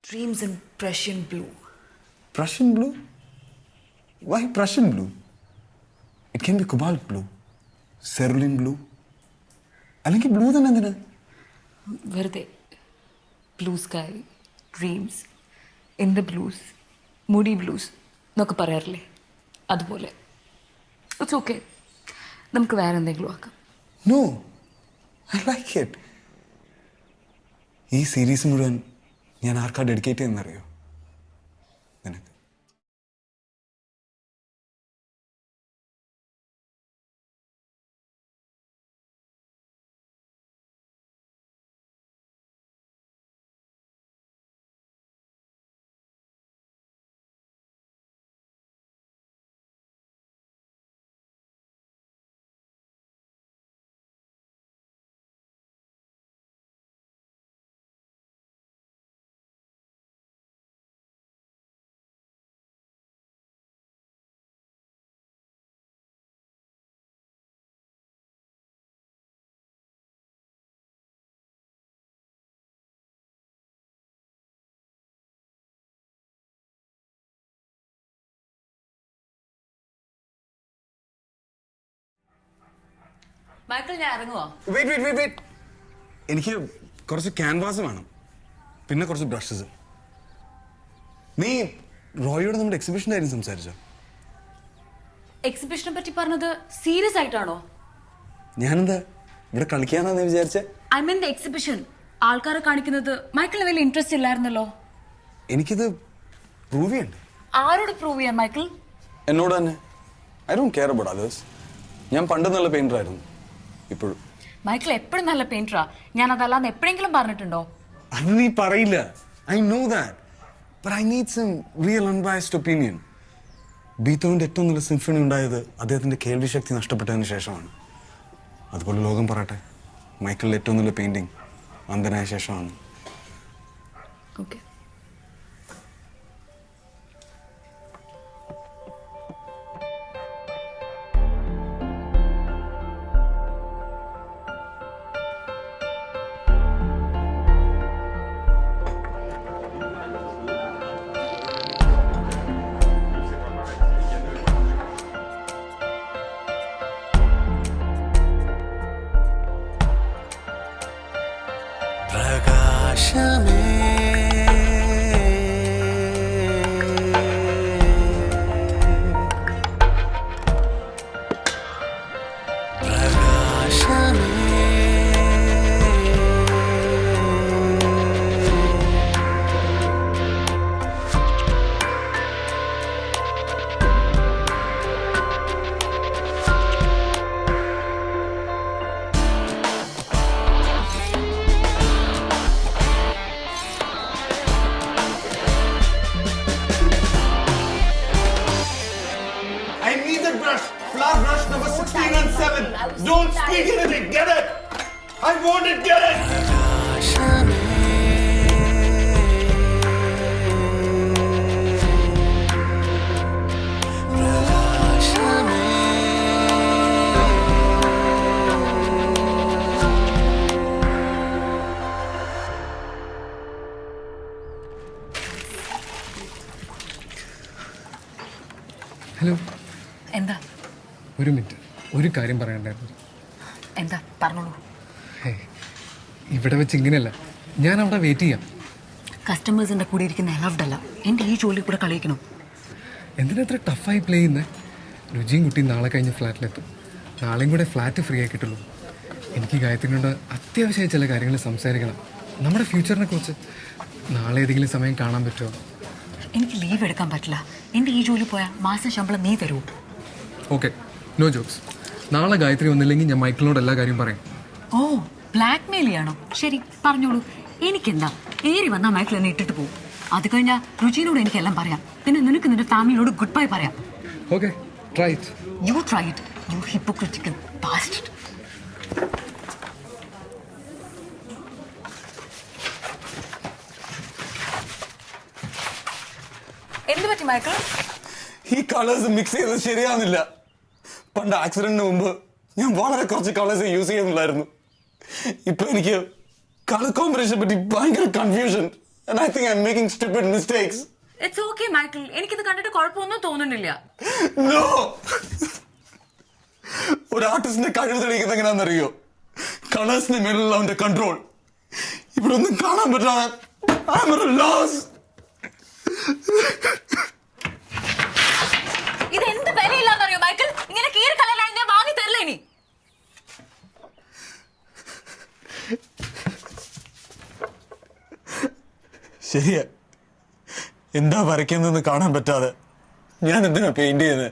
Dreams in Prussian blue. Prussian blue? Why Prussian blue? It can be cobalt blue, cerulean blue, അല്ലെങ്കിൽ ബ്ലൂ തന്നെ എന്തിനാ? വെറുതെ blue sky, dreams, in the blues, moody blues എന്നൊക്കെ പറയാറില്ലേ, അതുപോലെ. ഇറ്റ്സ് ഓക്കെ, നമുക്ക് വേറെ എന്തെങ്കിലും ആക്കാം. No, I like it. ഈ സീരീസ് മുഴുവൻ ഞാൻ ആർക്കാ ഡെഡിക്കേറ്റ് ചെയ്യുന്നറിയോ? നിനക്ക്. മൈക്കിൾ, ഞാൻ ഇറങ്ങുവോ? വെയിറ്റ്. എനിക്ക് കുറച്ച് ക്യാൻവാസ് വേണം, പിന്നെ കുറച്ച് ബ്രഷസ്. നീ റോയിയോട് നമ്മുടെ എക്സിബിഷൻ്റെ കാര്യം സംസാരിച്ചോ? എക്സിബിഷനെ പറ്റി പറഞ്ഞത് സീരിയസ് ആയിട്ടാണോ? ഞാനെന്താ ഇവിടെ കളിക്കാന്നാ വിചാരിച്ചേ? I mean the exhibition. ആൾക്കാരെ കാണിക്കുന്നത് മൈക്കിളിന് വലിയ ഇൻട്രസ്റ്റ് ഇല്ലായിരുന്നല്ലോ. എനിക്കിത് പ്രൂവ് ചെയ്യണ്ടേ? ആരോട് പ്രൂവ് ചെയ്യാൻ മൈക്കിൾ? എന്നോട് തന്നെ. I don't care about others. ഞാൻ പണ്ട് നല്ല പെയിന്റർ ആയിരുന്നു, ഇപ്പോഴും. മൈക്കിൾ എപ്പോഴും നല്ല പെയിന്ററാ. ഞാൻ അതല്ലാന്ന് എപ്പോഴെങ്കിലും പറഞ്ഞിട്ടുണ്ടോ? അത് നീ പറയില്ല. I know that. But I need some real unbiased opinion. ബീത്തോവിന്റെ ഏറ്റവും നല്ല സിംഫണി ഉണ്ടായത് അദ്ദേഹത്തിന്റെ കേൾവി ശക്തി നഷ്ടപ്പെട്ടതിന് ശേഷമാണ്. അതുപോലെ ലോകം പറയട്ടെ, മൈക്കിളിന്റെ ഏറ്റവും നല്ല പെയിന്റിംഗ് അന്ധനായ ശേഷമാണ്. Okay. Don't speak anything. Get it? I want it. Get it? Hello. എന്താ? ഒരു മിനിറ്റ്, ഒരു കാര്യം പറയണ്ടായിരുന്നു. എന്താ? പറഞ്ഞോളൂ. ഇവിടെ വെച്ച് ഇങ്ങനെയല്ല, ഞാൻ അവിടെ വെയിറ്റ് ചെയ്യാം. കസ്റ്റമേഴ്സിന്റെ കൂടെ ഇരിക്കുന്ന അലൗഡ് അല്ല. എൻ്റെ ഈ ജോലി കൂടെ കളിക്കണം. എന്തിനാ അത്ര ടഫായി പ്ലേ ചെയ്യുന്നത്? രുചിയും കുട്ടി നാളെ കഴിഞ്ഞ് ഫ്ലാറ്റിലെത്തും. നാളെയും കൂടെ ഫ്ലാറ്റ് ഫ്രീ ആയി കിട്ടുള്ളൂ. എനിക്ക് ഗായത്രിനോട് അത്യാവശ്യമായി ചില കാര്യങ്ങൾ സംസാരിക്കണം, നമ്മുടെ ഫ്യൂച്ചറിനെ കുറിച്ച്. നാളെ ഏതെങ്കിലും സമയം കാണാൻ പറ്റുമോ? എനിക്ക് ലീവ് എടുക്കാൻ പറ്റില്ല. എൻ്റെ ഈ ജോലി പോയാൽ മാസം ശമ്പളം നീ തരുമോ? Okay, no jokes. നാളെ ഗായത്രി വന്നില്ലെങ്കിൽ ഞാൻ മൈക്കിളിനോട് എല്ലാ കാര്യം പറയും. ഓ, ബ്ലാക്ക് മെയിൽ ചെയ്യണോ? ശരി, പറഞ്ഞോളൂ. എനിക്കെന്താ, ഏറി വന്നാൽ മൈക്കിൾ എന്നെ ഇട്ടിട്ട് പോകും. അത് കഴിഞ്ഞാൽ രുചിനോട് എനിക്കെല്ലാം പറയാം. പിന്നെ നിനക്ക് നിന്റെ ഫാമിലിയോട് ഗുഡ് ബൈ പറയാം. Okay, try it. You try it, you hypocritical bastard. എന്ത് പറ്റി മൈക്കിൾ? ഈ കളേഴ്സ് മിക്സ് ചെയ്തത് ശരിയാവുന്നില്ല. പണ്ട് ആക്സിഡന്റിന് മുമ്പ് ഞാൻ വളരെ കുറച്ച് കളേഴ്സ് യൂസ് ചെയ്യുന്നില്ലായിരുന്നു. ഇപ്പൊ എനിക്ക് കളർ കോമ്പിനേഷൻ പറ്റി ഭയങ്കര confusion. And I think I'm making stupid mistakes. It's okay, Michael. എനിക്കിത് കണ്ടിട്ട് കുഴപ്പമൊന്നും തോന്നുന്നില്ല. No! ഒരു ആർട്ടിസ്റ്റിന്റെ കഴിവ് തെളിയിക്കുന്നത് എങ്ങനെയാണെന്നറിയോ? കളേഴ്സിന് മേലുള്ള അവന്റെ കൺട്രോൾ. ഇവിടെ ഒന്നും കാണാൻ പറ്റാതെ ഇത് എന്ത് വിലയില്ലാന്നറിയോ മൈക്കിൾ? ഇങ്ങനെ കീറി കളയാൻ ഞാൻ വാങ്ങി തരില്ല ഇനി. ശരിയാ, എന്താ വരയ്ക്കുന്നതെന്ന് കാണാൻ പറ്റാതെ ഞാൻ എന്തിനാ പെയിന്റ് ചെയ്യുന്നത്?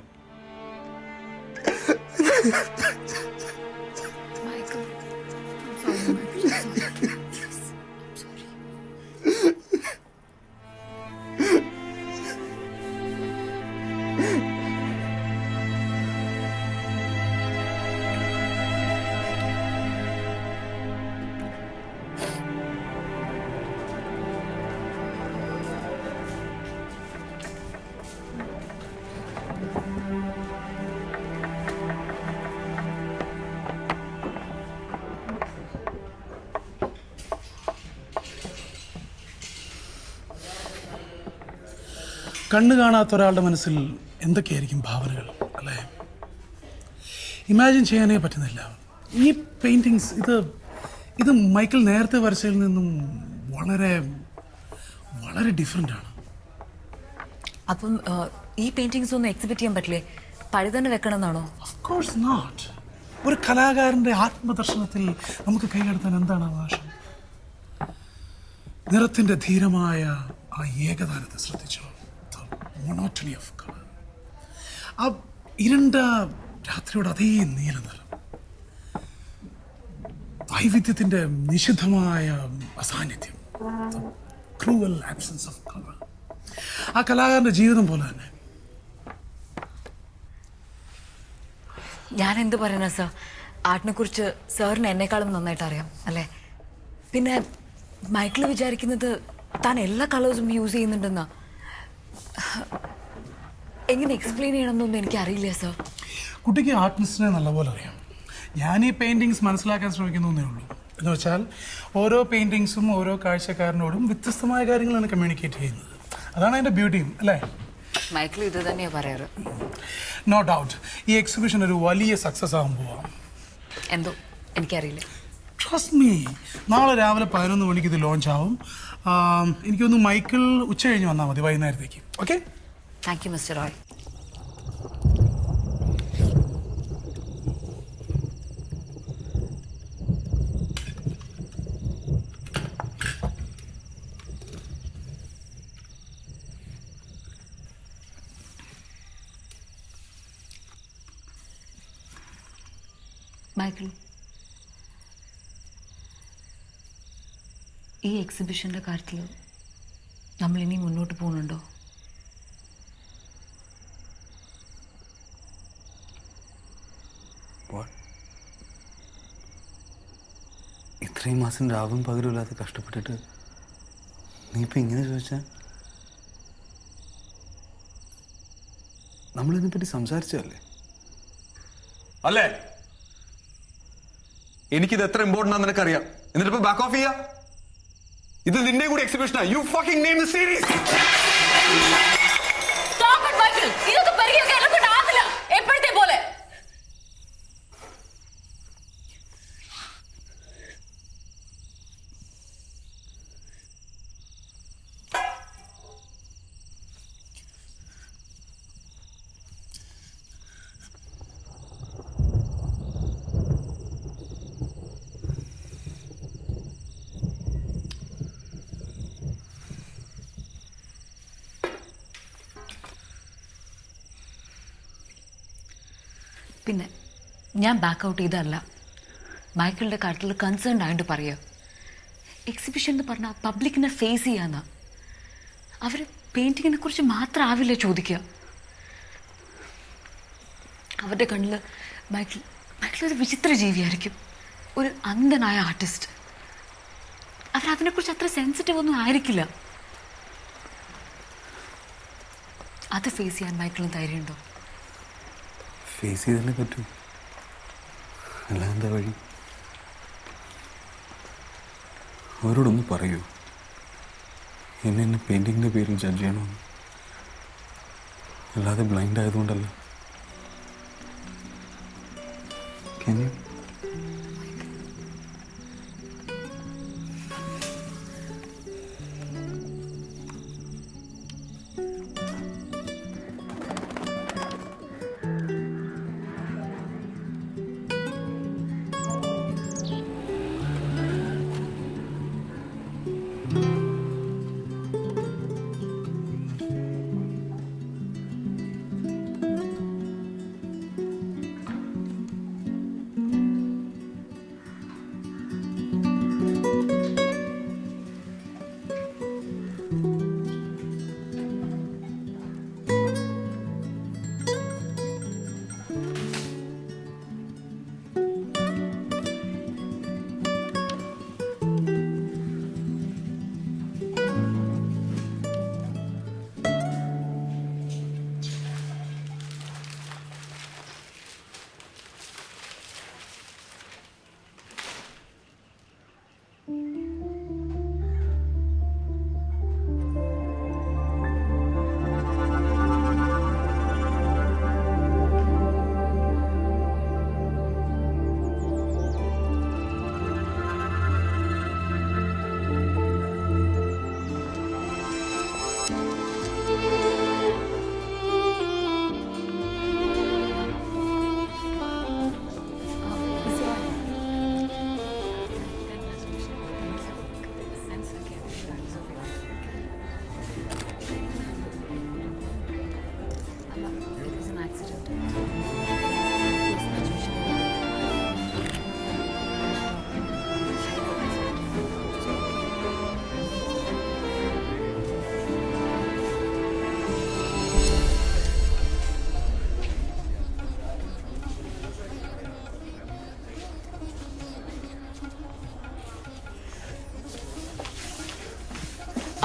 കണ്ണു കാണാത്ത ഒരാളുടെ മനസ്സിൽ എന്തൊക്കെയായിരിക്കും ഭാവനകൾ അല്ലേ? ഇമാജിൻ ചെയ്യാനേ പറ്റുന്നില്ല. ഈ പെയിൻറ്റിങ്സ് ഇത് മൈക്കിൾ നേരത്തെ വരച്ചതിൽ നിന്നും വളരെ വളരെ ഡിഫറെൻ്റ് ആണ്. അപ്പം ഈ പെയിന്റിങ്സ് ഒന്നും എക്സിബിറ്റ് ചെയ്യാൻ പറ്റില്ലേ? പഴയ തന്നെ വെക്കണം എന്നാണോ? Of course not. ഒരു കലാകാരൻ്റെ ആത്മദർശനത്തിൽ നമുക്ക് കൈകടത്താൻ എന്താണ് അവകാശം? നിറത്തിൻ്റെ ധീരമായ ആ ഏകദാനത്തെ ശ്രദ്ധിച്ചോ? monotony of color. ആ ഇരുണ്ട രാത്രിയുടെ അതേ നീല നിറം, വൈവിധ്യത്തിന്റെ നിഷിദ്ധമായ അസാന്നിധ്യം, ക്രൂവൽ ആബ്സൻസ് ഓഫ് കളർ. ആ കലാകാരന്റെ ജീവിതം പോലെ തന്നെ. ഞാൻ എന്ത് പറയുന്ന സാർ, ആർട്ടിനെ കുറിച്ച് സാറിന് എന്നെക്കാളും നന്നായിട്ട് അറിയാം അല്ലേ? പിന്നെ മൈക്കിൾ വിചാരിക്കുന്നത് താൻ എല്ലാ കളേഴ്സും യൂസ് ചെയ്യുന്നുണ്ടെന്നാ. എങ്ങനെ എക്സ്പ്ലെയിൻ ചെയ്യണമെന്നൊന്നും എനിക്കറിയില്ല സാർ. കുട്ടിക്ക് ആർട്ടിസ്റ്റിനെ നല്ലപോലെ അറിയാം. ഞാൻ ഈ പെയിൻറ്റിങ്സ് മനസ്സിലാക്കാൻ ശ്രമിക്കുന്നേ ഉള്ളൂ. എന്ന് വെച്ചാൽ ഓരോ പെയിൻറ്റിങ്സും ഓരോ കാഴ്ചക്കാരനോടും വ്യത്യസ്തമായ കാര്യങ്ങളാണ് കമ്മ്യൂണിക്കേറ്റ് ചെയ്യുന്നത്. അതാണ് അതിൻ്റെ ബ്യൂട്ടിയും അല്ലേ? മൈക്കിൾ ഇത് തന്നെയാണ് പറയാറ്. നോ ഡൗട്ട് ഈ എക്സിബിഷൻ ഒരു വലിയ സക്സസ് ആകാൻ പോവാം. എന്തോ എനിക്കറിയില്ല. ട്രസ്റ്റ് മീ, നാളെ രാവിലെ 11 മണിക്ക് ഇത് ലോഞ്ച് ആവും. എനിക്കൊന്ന് മൈക്കിൾ ഉച്ച കഴിഞ്ഞ് വന്നാൽ മതി വൈകുന്നേരത്തേക്ക്. Okay? Thank you mister Roy. Michael, ഈ എക്സിബിഷൻ്റെ കാര്യത്തിൽ നമ്മളിനി മുന്നോട്ട് പോകുന്നുണ്ടോ? ഇത്രയും മാസം രാവും പകരുമില്ലാതെ കഷ്ടപ്പെട്ടിട്ട് നീ ഇപ്പം ഇങ്ങനെ ചോദിച്ചാൽ നമ്മളിതിനെപ്പറ്റി സംസാരിച്ചതല്ലേ? അല്ലേ? എനിക്കിത് എത്ര ഇമ്പോർട്ടൻ്റ് ആണെന്ന് നിനക്കറിയാം. എന്നിട്ടിപ്പോ ബാക്ക് ഓഫ് ചെയ്യാ? ഇത് നിന്റെ കൂടി എക്സിബിഷനാ. You fucking name the series. Stop it Michael. ഇതൊക്കെ പരിഹരിക്കാൻ എന്നെ ആവില്ല. എപ്പോഴത്തെ പോലെ പിന്നെ ഞാൻ ബാക്ക് ഔട്ട് ചെയ്തല്ല. മൈക്കിളിൻ്റെ കാര്യത്തിൽ കൺസേൺ ആയിട്ട് പറയുക. എക്സിബിഷൻ എന്ന് പറഞ്ഞാൽ പബ്ലിക്കിനെ ഫേസ് ചെയ്യാന്നാ. അവർ പെയിൻറ്റിങ്ങിനെ കുറിച്ച് മാത്രം ആവില്ല ചോദിക്കുക. അവരുടെ കണ്ണിൽ മൈക്കിൾ ഒരു വിചിത്ര ജീവിയായിരിക്കും, ഒരു അന്ധനായ ആർട്ടിസ്റ്റ്. അവരതിനെക്കുറിച്ച് അത്ര സെൻസിറ്റീവ് ഒന്നും ആയിരിക്കില്ല. അത് ഫേസ് ചെയ്യാൻ മൈക്കിളിന് ധൈര്യമുണ്ടോ? ഫേസ് ചെയ്തല്ലേ പറ്റൂ, അല്ല എന്താ വഴി? അവരോടൊന്ന് പറയൂ എന്നെ പെയിൻറ്റിങ്ങിൻ്റെ പേരിൽ ജഡ്ജ് ചെയ്യണമെന്ന്. അല്ലാതെ ബ്ലൈൻഡ് ആയതുകൊണ്ടല്ല. Can you?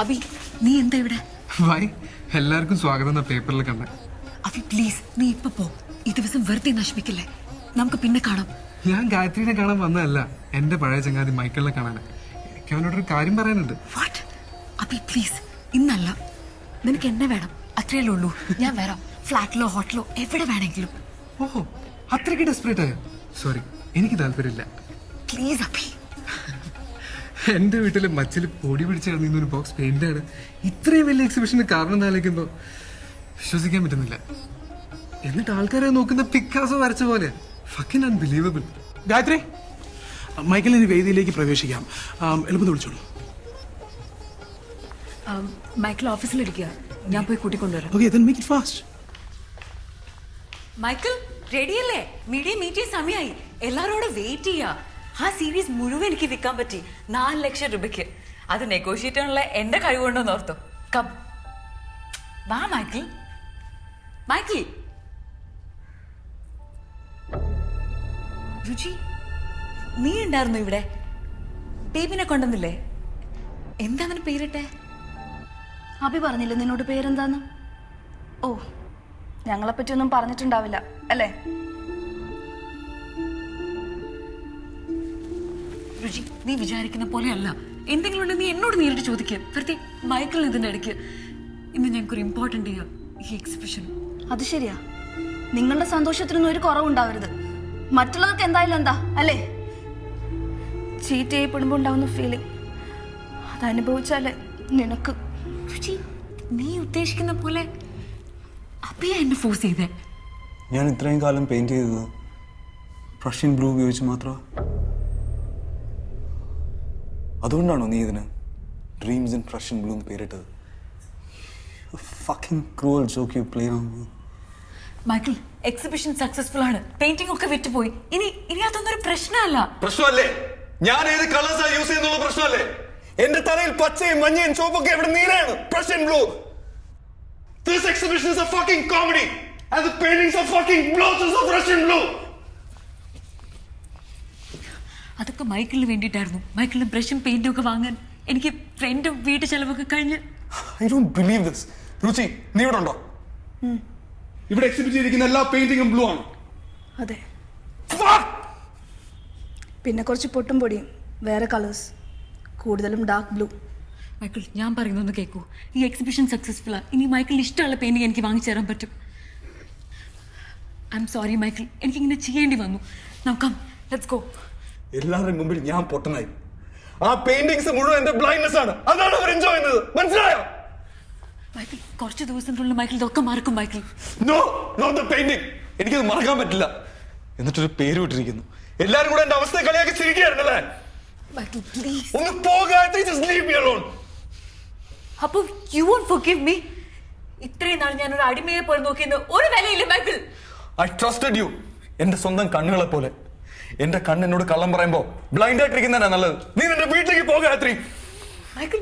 അബി നീ എന്താ ഇവിടെ? വൈ എല്ലാവർക്കും സ്വാഗതം എന്ന പേപ്പറിൽ കണ്ട. അബി പ്ലീസ് നീ ഇപ്പൊ പോ. ഈ ദിവസം വെറുതെ നശിപ്പിക്കില്ലേ. നമുക്ക് പിന്നെ കാണാം. ഞാൻ ഗായത്രിനെ കാണാൻ വന്നതല്ല, എന്റെ പഴയ ചങ്ങാതി മൈക്കിളിനെ കാണാൻ. എനിക്ക് അവനോടൊരു കാര്യം പറയാനുണ്ട്. വാട്ട്? അബി പ്ലീസ് ഇന്നല്ല. നിനക്ക് എന്നെ വേണം, അത്രയല്ലേ ഉള്ളൂ. ഞാൻ വരാം. ഫ്ലാറ്റിലോ ഹോട്ടലോ എവിടെ വേണമെങ്കിലും. ഓഹോ അത്രയ്ക്ക് ഡെസ്പറേറ്റ് ആയോ? സോറി, എനിക്ക് താല്പര്യമില്ല. പ്ലീസ് അബി. എന്റെ വീട്ടിലെ മച്ചിൽ പൊടി പിടിച്ച് കിടന്നിരുന്ന ഒരു ബോക്സ് പെയിന്റ് ആണ് ഇത്രയും വലിയ എക്സിബിഷന് കാരണം എന്നാലോചിക്കുമ്പോ വിശ്വസിക്കാൻ പറ്റുന്നില്ല. എന്നിട്ട് ആൾക്കാരെ നോക്കുന്ന പിക്കാസോ വരച്ച പോലെ. Fucking unbelievable. ഗായത്രി, മൈക്കിളിന് വേദിയിലേക്ക് പ്രവേശിക്കാം. എളുപ്പം വിളിച്ചോളൂ. മൈക്കിൾ ഓഫീസിലിരിക്കുക, ഞാൻ പോയി കൂട്ടിക്കൊണ്ടുവരാം. Okay, then make it fast. Michael റെഡിയല്ലേ? മീഡിയ മീറ്റിംഗ് സമയമായി. എല്ലാരോടും വെയിറ്റ് ചെയ്യാ. ആ സീരീസ് മുഴുവൻ എനിക്ക് വിൽക്കാൻ പറ്റി 4 ലക്ഷം രൂപയ്ക്ക്. അത് നെഗോഷിയേറ്റ് ചെയ്യാനുള്ള എന്റെ കഴിവുണ്ടോന്ന് ഓർത്തോ. കം വാ മൈക്കിൾ. മൈക്കിൾ രുചി, നീ ഉണ്ടായിരുന്നു ഇവിടെ? ബേബിനെ കൊണ്ടുവന്നില്ലേ? എന്താ അവന് പേരിട്ടെ? അബി പറഞ്ഞില്ലേ നിന്നോട് പേരെന്താന്ന്? ഓ, ഞങ്ങളെപ്പറ്റിയൊന്നും പറഞ്ഞിട്ടുണ്ടാവില്ല അല്ലേ? രുചി, നീ വിചാരിക്കുന്ന പോലെയല്ല. എന്തെങ്കിലും ഉണ്ടെങ്കിൽ നീ എന്നോട് നേരിട്ട് ചോദിക്കുക. വെറുതെ മൈക്കിളിന് ഇതിന്റെ ഇടയ്ക്ക്. ഇന്ന് ഞങ്ങൾക്കൊരു ഇമ്പോർട്ടന്റ് ചെയ്യാം ഈ എക്സിബിഷൻ. അത് ശരിയാ. നിങ്ങളുടെ സന്തോഷത്തിനൊന്നും ഒരു കുറവുണ്ടാവരുത്. മറ്റുള്ളവർക്ക് എന്തായാലും എന്താ അല്ലേ? ചീറ്റ് ചെയ്യപ്പെടുമ്പോ ഉണ്ടാവുന്ന ഫീലിംഗ് അതനുഭവിച്ചാലേ നിനക്ക്. രുചി, നീ ഉദ്ദേശിക്കുന്ന പോലെ അപ്പിയാ എന്നെ ഫോഴ്സ് ചെയ്തേ. ഞാൻ ഇത്രയും കാലം പെയിന്റ് ചെയ്തത് പ്രഷ്യൻ ബ്ലൂ ഉപയോഗിച്ച് മാത്രമാണ്. അതുകൊണ്ടാണോ നീ ഇതിന് ഡ്രീംസ് ഇൻ പ്രഷ്യൻ ബ്ലൂ എന്ന് പേരിട്ടത്? Fucking cruel joke you play on me. Michael, exhibition successful ആണ്. പെയിന്റിംഗ് ഒക്കെ വിറ്റുപോയി. ഇനി അതൊന്നും ഒരു പ്രശ്നമല്ല. പ്രശ്നമല്ലേ? ഞാൻ ഏത് കളേഴ്സാ യൂസ് ചെയ്യുന്നുള്ള പ്രശ്നമല്ലേ? എന്റെ തലയിൽ പച്ചയും മഞ്ഞയും ചുവപ്പൊക്കെ എവിടെ നീലയാണ്. Prussian blue. This exhibition is a fucking comedy and the paintings are fucking blotches of Russian blue. അതൊക്കെ മൈക്കിളിന് വേണ്ടിയിട്ടായിരുന്നു. മൈക്കിളിന് ബ്രഷും പെയിന്റും ഒക്കെ വാങ്ങാൻ എനിക്ക് ഫ്രണ്ടും വീട്ടു ചെലവൊക്കെ കഴിഞ്ഞ്. I don't believe this. രുചി, നീ ഇവിടെ ഉണ്ടോ? ഇവിടെ എക്സിബിറ്റ് ചെയ്തിരിക്കുന്ന എല്ലാ പെയിന്റിങ്ങും ബ്ലൂ ആണ്. അതെ. പിന്നെ കുറച്ച് പൊട്ടും പൊടിയും വേറെ കളേഴ്സ്, കൂടുതലും ഡാർക്ക് ബ്ലൂ. മൈക്കിൾ, ഞാൻ പറയുന്നൊന്ന് കേൾക്കൂ. ഈ എക്സിബിഷൻ സക്സസ്ഫുള്ളാ. ഇനി മൈക്കിളിന് ഇഷ്ടമുള്ള പെയിന്റിങ് എനിക്ക് വാങ്ങിച്ചു തരാൻ പറ്റും. ഐ എം സോറി മൈക്കിൾ, എനിക്കിങ്ങനെ ചെയ്യേണ്ടി വന്നു. എല്ലാവരുടെയും മുമ്പിൽ ഞാൻ പൊട്ടനായി. ആ പെയിന്റിങ്സ് മുഴുവൻ എന്റെ ബ്ലൈൻഡ്നെസ് ആണ്. അതാണ് അവർ എൻജോയ് ചെയ്യുന്നത്. മനസ്സിലായോ? മൈക്കിൾ, കുറച്ച് ദിവസത്തിനുള്ളിൽ മൈക്കിൾ ഇതൊക്കെ മറക്കും. Michael, no not the painting. എനിക്കത് മറക്കാൻ പറ്റില്ല. എന്നിട്ടൊരു പേര് വിട്ടിരിക്കുന്നു. എല്ലാരും കൂടെ എന്റെ അവസ്ഥയെ കളിയാക്കി ചിരിക്കുകയായിരുന്നല്ലേ? മൈക്കിൾ പ്ലീസ് ഒന്ന് പോകാതെ ജസ്റ്റ് ലീവ് മീ അലോൺ. അപ്പോൾ യു വോണ്ട് ഫർഗിവ് മീ? ഇത്രയും നാൾ ഞാൻ ഒരു അടിമയെ പോലെ നോക്കിയെന്ന് ഒരു വിലയില്ല മൈക്കിൾ. I trusted U. എന്റെ സ്വന്തം കണ്ണുകളെ പോലെ. എന്റെ കണ്ണെന്നോട് കള്ളം പറയുമ്പോ ബ്ലൈൻഡ് ആയിട്ടിരിക്കുന്നതാണ് നല്ലത്. നീ നിന്റെ വീട്ടിലേക്ക് പോകാത്രി. മൈക്കിൾ,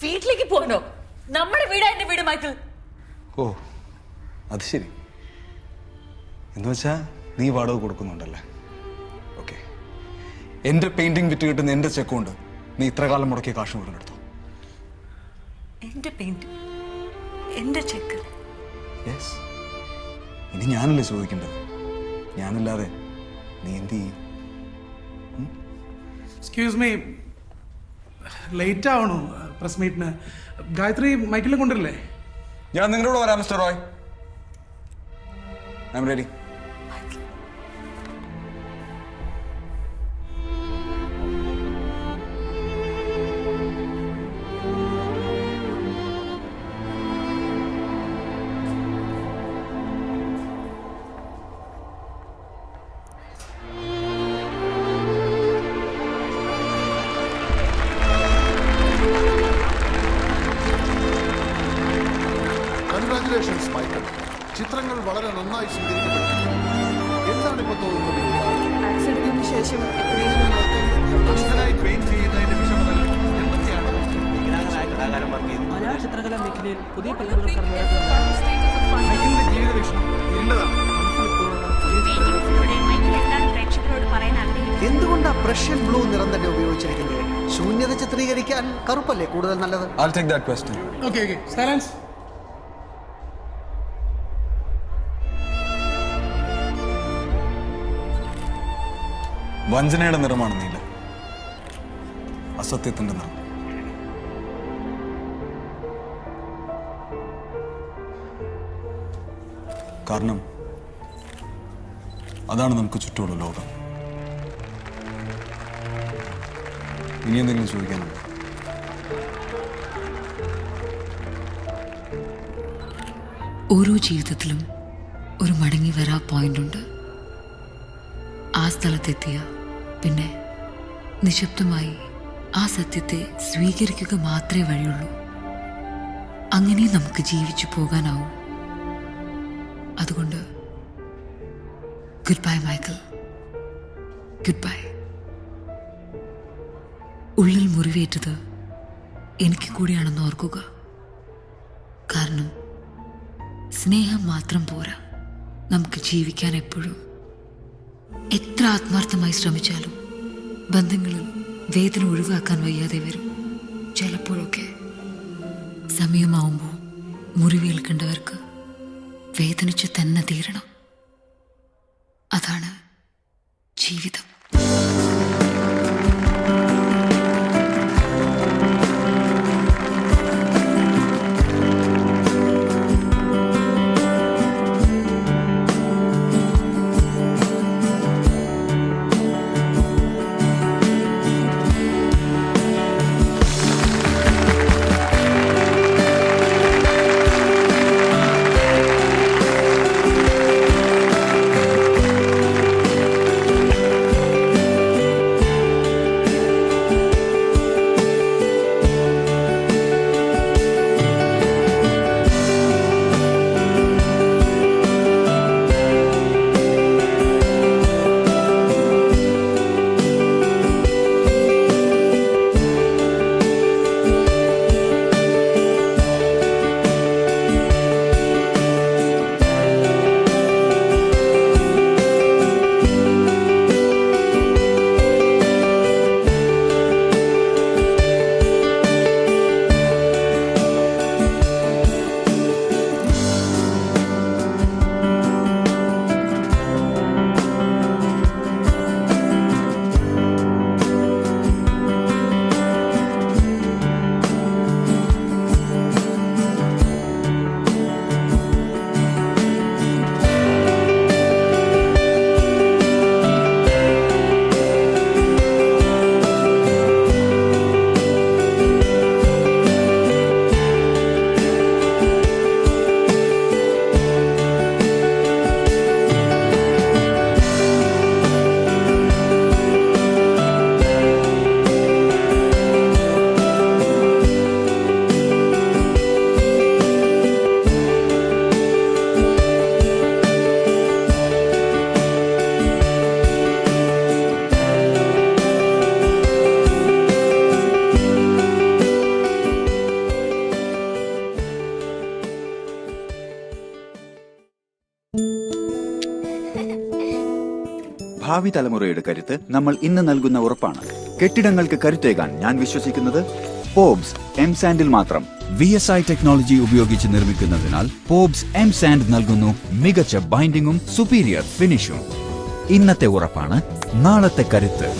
വീട്ടിലേക്ക് പോകണോ? നമ്മുടെ വീടാ എന്റെ വീട് മൈക്കിൾ. ഓ അത് ശരി. എന്ന് വെച്ചാ നീ വാടക കൊടുക്കുന്നുണ്ടല്ലേ? ഓക്കെ, എന്റെ പെയിന്റിംഗ് വിറ്റ് കിട്ടുന്ന എന്റെ ചെക്കുണ്ട്. നീ ഇത്ര കാലം മുടക്കിയ കാശ് മുഴുവൻ എടുത്തു. എന്റെ പെയിന്റ്, എന്റെ ചെക്ക്? യെസ്. ഇനി ഞാനല്ലേ ചോദിക്കേണ്ടത്? ഞാനല്ലാതെ നീ എന്ത് ചെയ്യും? എക്സ്ക്യൂസ് മീ, ലേറ്റ് ആവണു പ്രസ് മീറ്റിന്. ഗായത്രി മൈക്കിളിനെ കൊണ്ടുവരില്ലേ? ഞാൻ നിങ്ങളോട് വരാം mister Roy. I am ready. Congratulations Michael. ചിത്രങ്ങൾ വളരെ നന്നായി സ്വീകരിക്കപ്പെട്ടു. എന്താണ് ഇപ്പോൾ തോന്നുന്നത്? ആക്സിഡന്റിന് ശേഷം അച്ഛനായി പെയിന്റ് ചെയ്യുന്നതിന്റെ വിഷമതകൾ എന്തൊക്കെയാണ്? മലയാള ചിത്രകലാ മേഖലയിൽ പുതിയ കഴിവുകൾ മൈക്കിളിന്റെ ജീവിത വീക്ഷണം ഇരുണ്ടതാണ്. എന്തുകൊണ്ടാ പ്രഷ്യൻ ബ്ലൂ നിറം തന്നെ ഉപയോഗിച്ചിരിക്കുന്നത്? ശൂന്യത ചിത്രീകരിക്കാൻ കറുപ്പല്ലേ കൂടുതൽ നല്ലത്? I'll take that question. Okay, silence. വഞ്ചനയുടെ നിറമാണ് നീല, അസത്യത്തിന്റെ നിറം. കാരണം അതാണ് നമുക്ക് ചുറ്റുമുള്ള ലോകം. ഇനി എന്തെങ്കിലും ചോദിക്കാനുണ്ടോ? ഓരോ ജീവിതത്തിലും ഒരു മടങ്ങി വരാ പോയിന്റ് ഉണ്ട്. ആ സ്ഥലത്തെത്തിയ പിന്നെ നിശബ്ദമായി ആ സത്യത്തെ സ്വീകരിക്കുക മാത്രമേ വഴിയുള്ളൂ. അങ്ങനെ നമുക്ക് ജീവിച്ചു പോകാനാവും. അതുകൊണ്ട് good bye Michael, good bye. ഉള്ളിൽ മുറിവേറ്റത് എനിക്ക് കൂടിയാണെന്ന് ഓർക്കുക. കാരണം സ്നേഹം മാത്രം പോരാ, നമുക്ക് ജീവിക്കാൻ എപ്പോഴും. എത്ര ആത്മാർത്ഥമായി ശ്രമിച്ചാലും ബന്ധങ്ങളിൽ വേദന ഒഴിവാക്കാൻ വയ്യാതെ വരും. ചിലപ്പോഴൊക്കെ സമയമാവുമ്പോൾ മുറിവേൽക്കേണ്ടവർക്ക് വേദനിച്ച് തന്നെ തീരണം. അതാണ് ജീവിതം. ഭാവി തലമുറയുടെ കരുത്ത് നമ്മൾ ഇന്ന് നൽകുന്ന ഉറപ്പാണ്. കെട്ടിടങ്ങൾക്ക് കരുത്തേകാൻ ഞാൻ വിശ്വസിക്കുന്നത് പോബ്സ് എം സാൻഡിൽ മാത്രം. VSI ടെക്നോളജി ഉപയോഗിച്ച് നിർമ്മിക്കുന്നതിനാൽ പോബ്സ് എം സാൻഡ് നൽകുന്നു മികച്ച ബൈൻഡിങ്ങും സുപ്പീരിയർ ഫിനിഷും. ഇന്നത്തെ ഉറപ്പാണ് നാളത്തെ കരുത്ത്.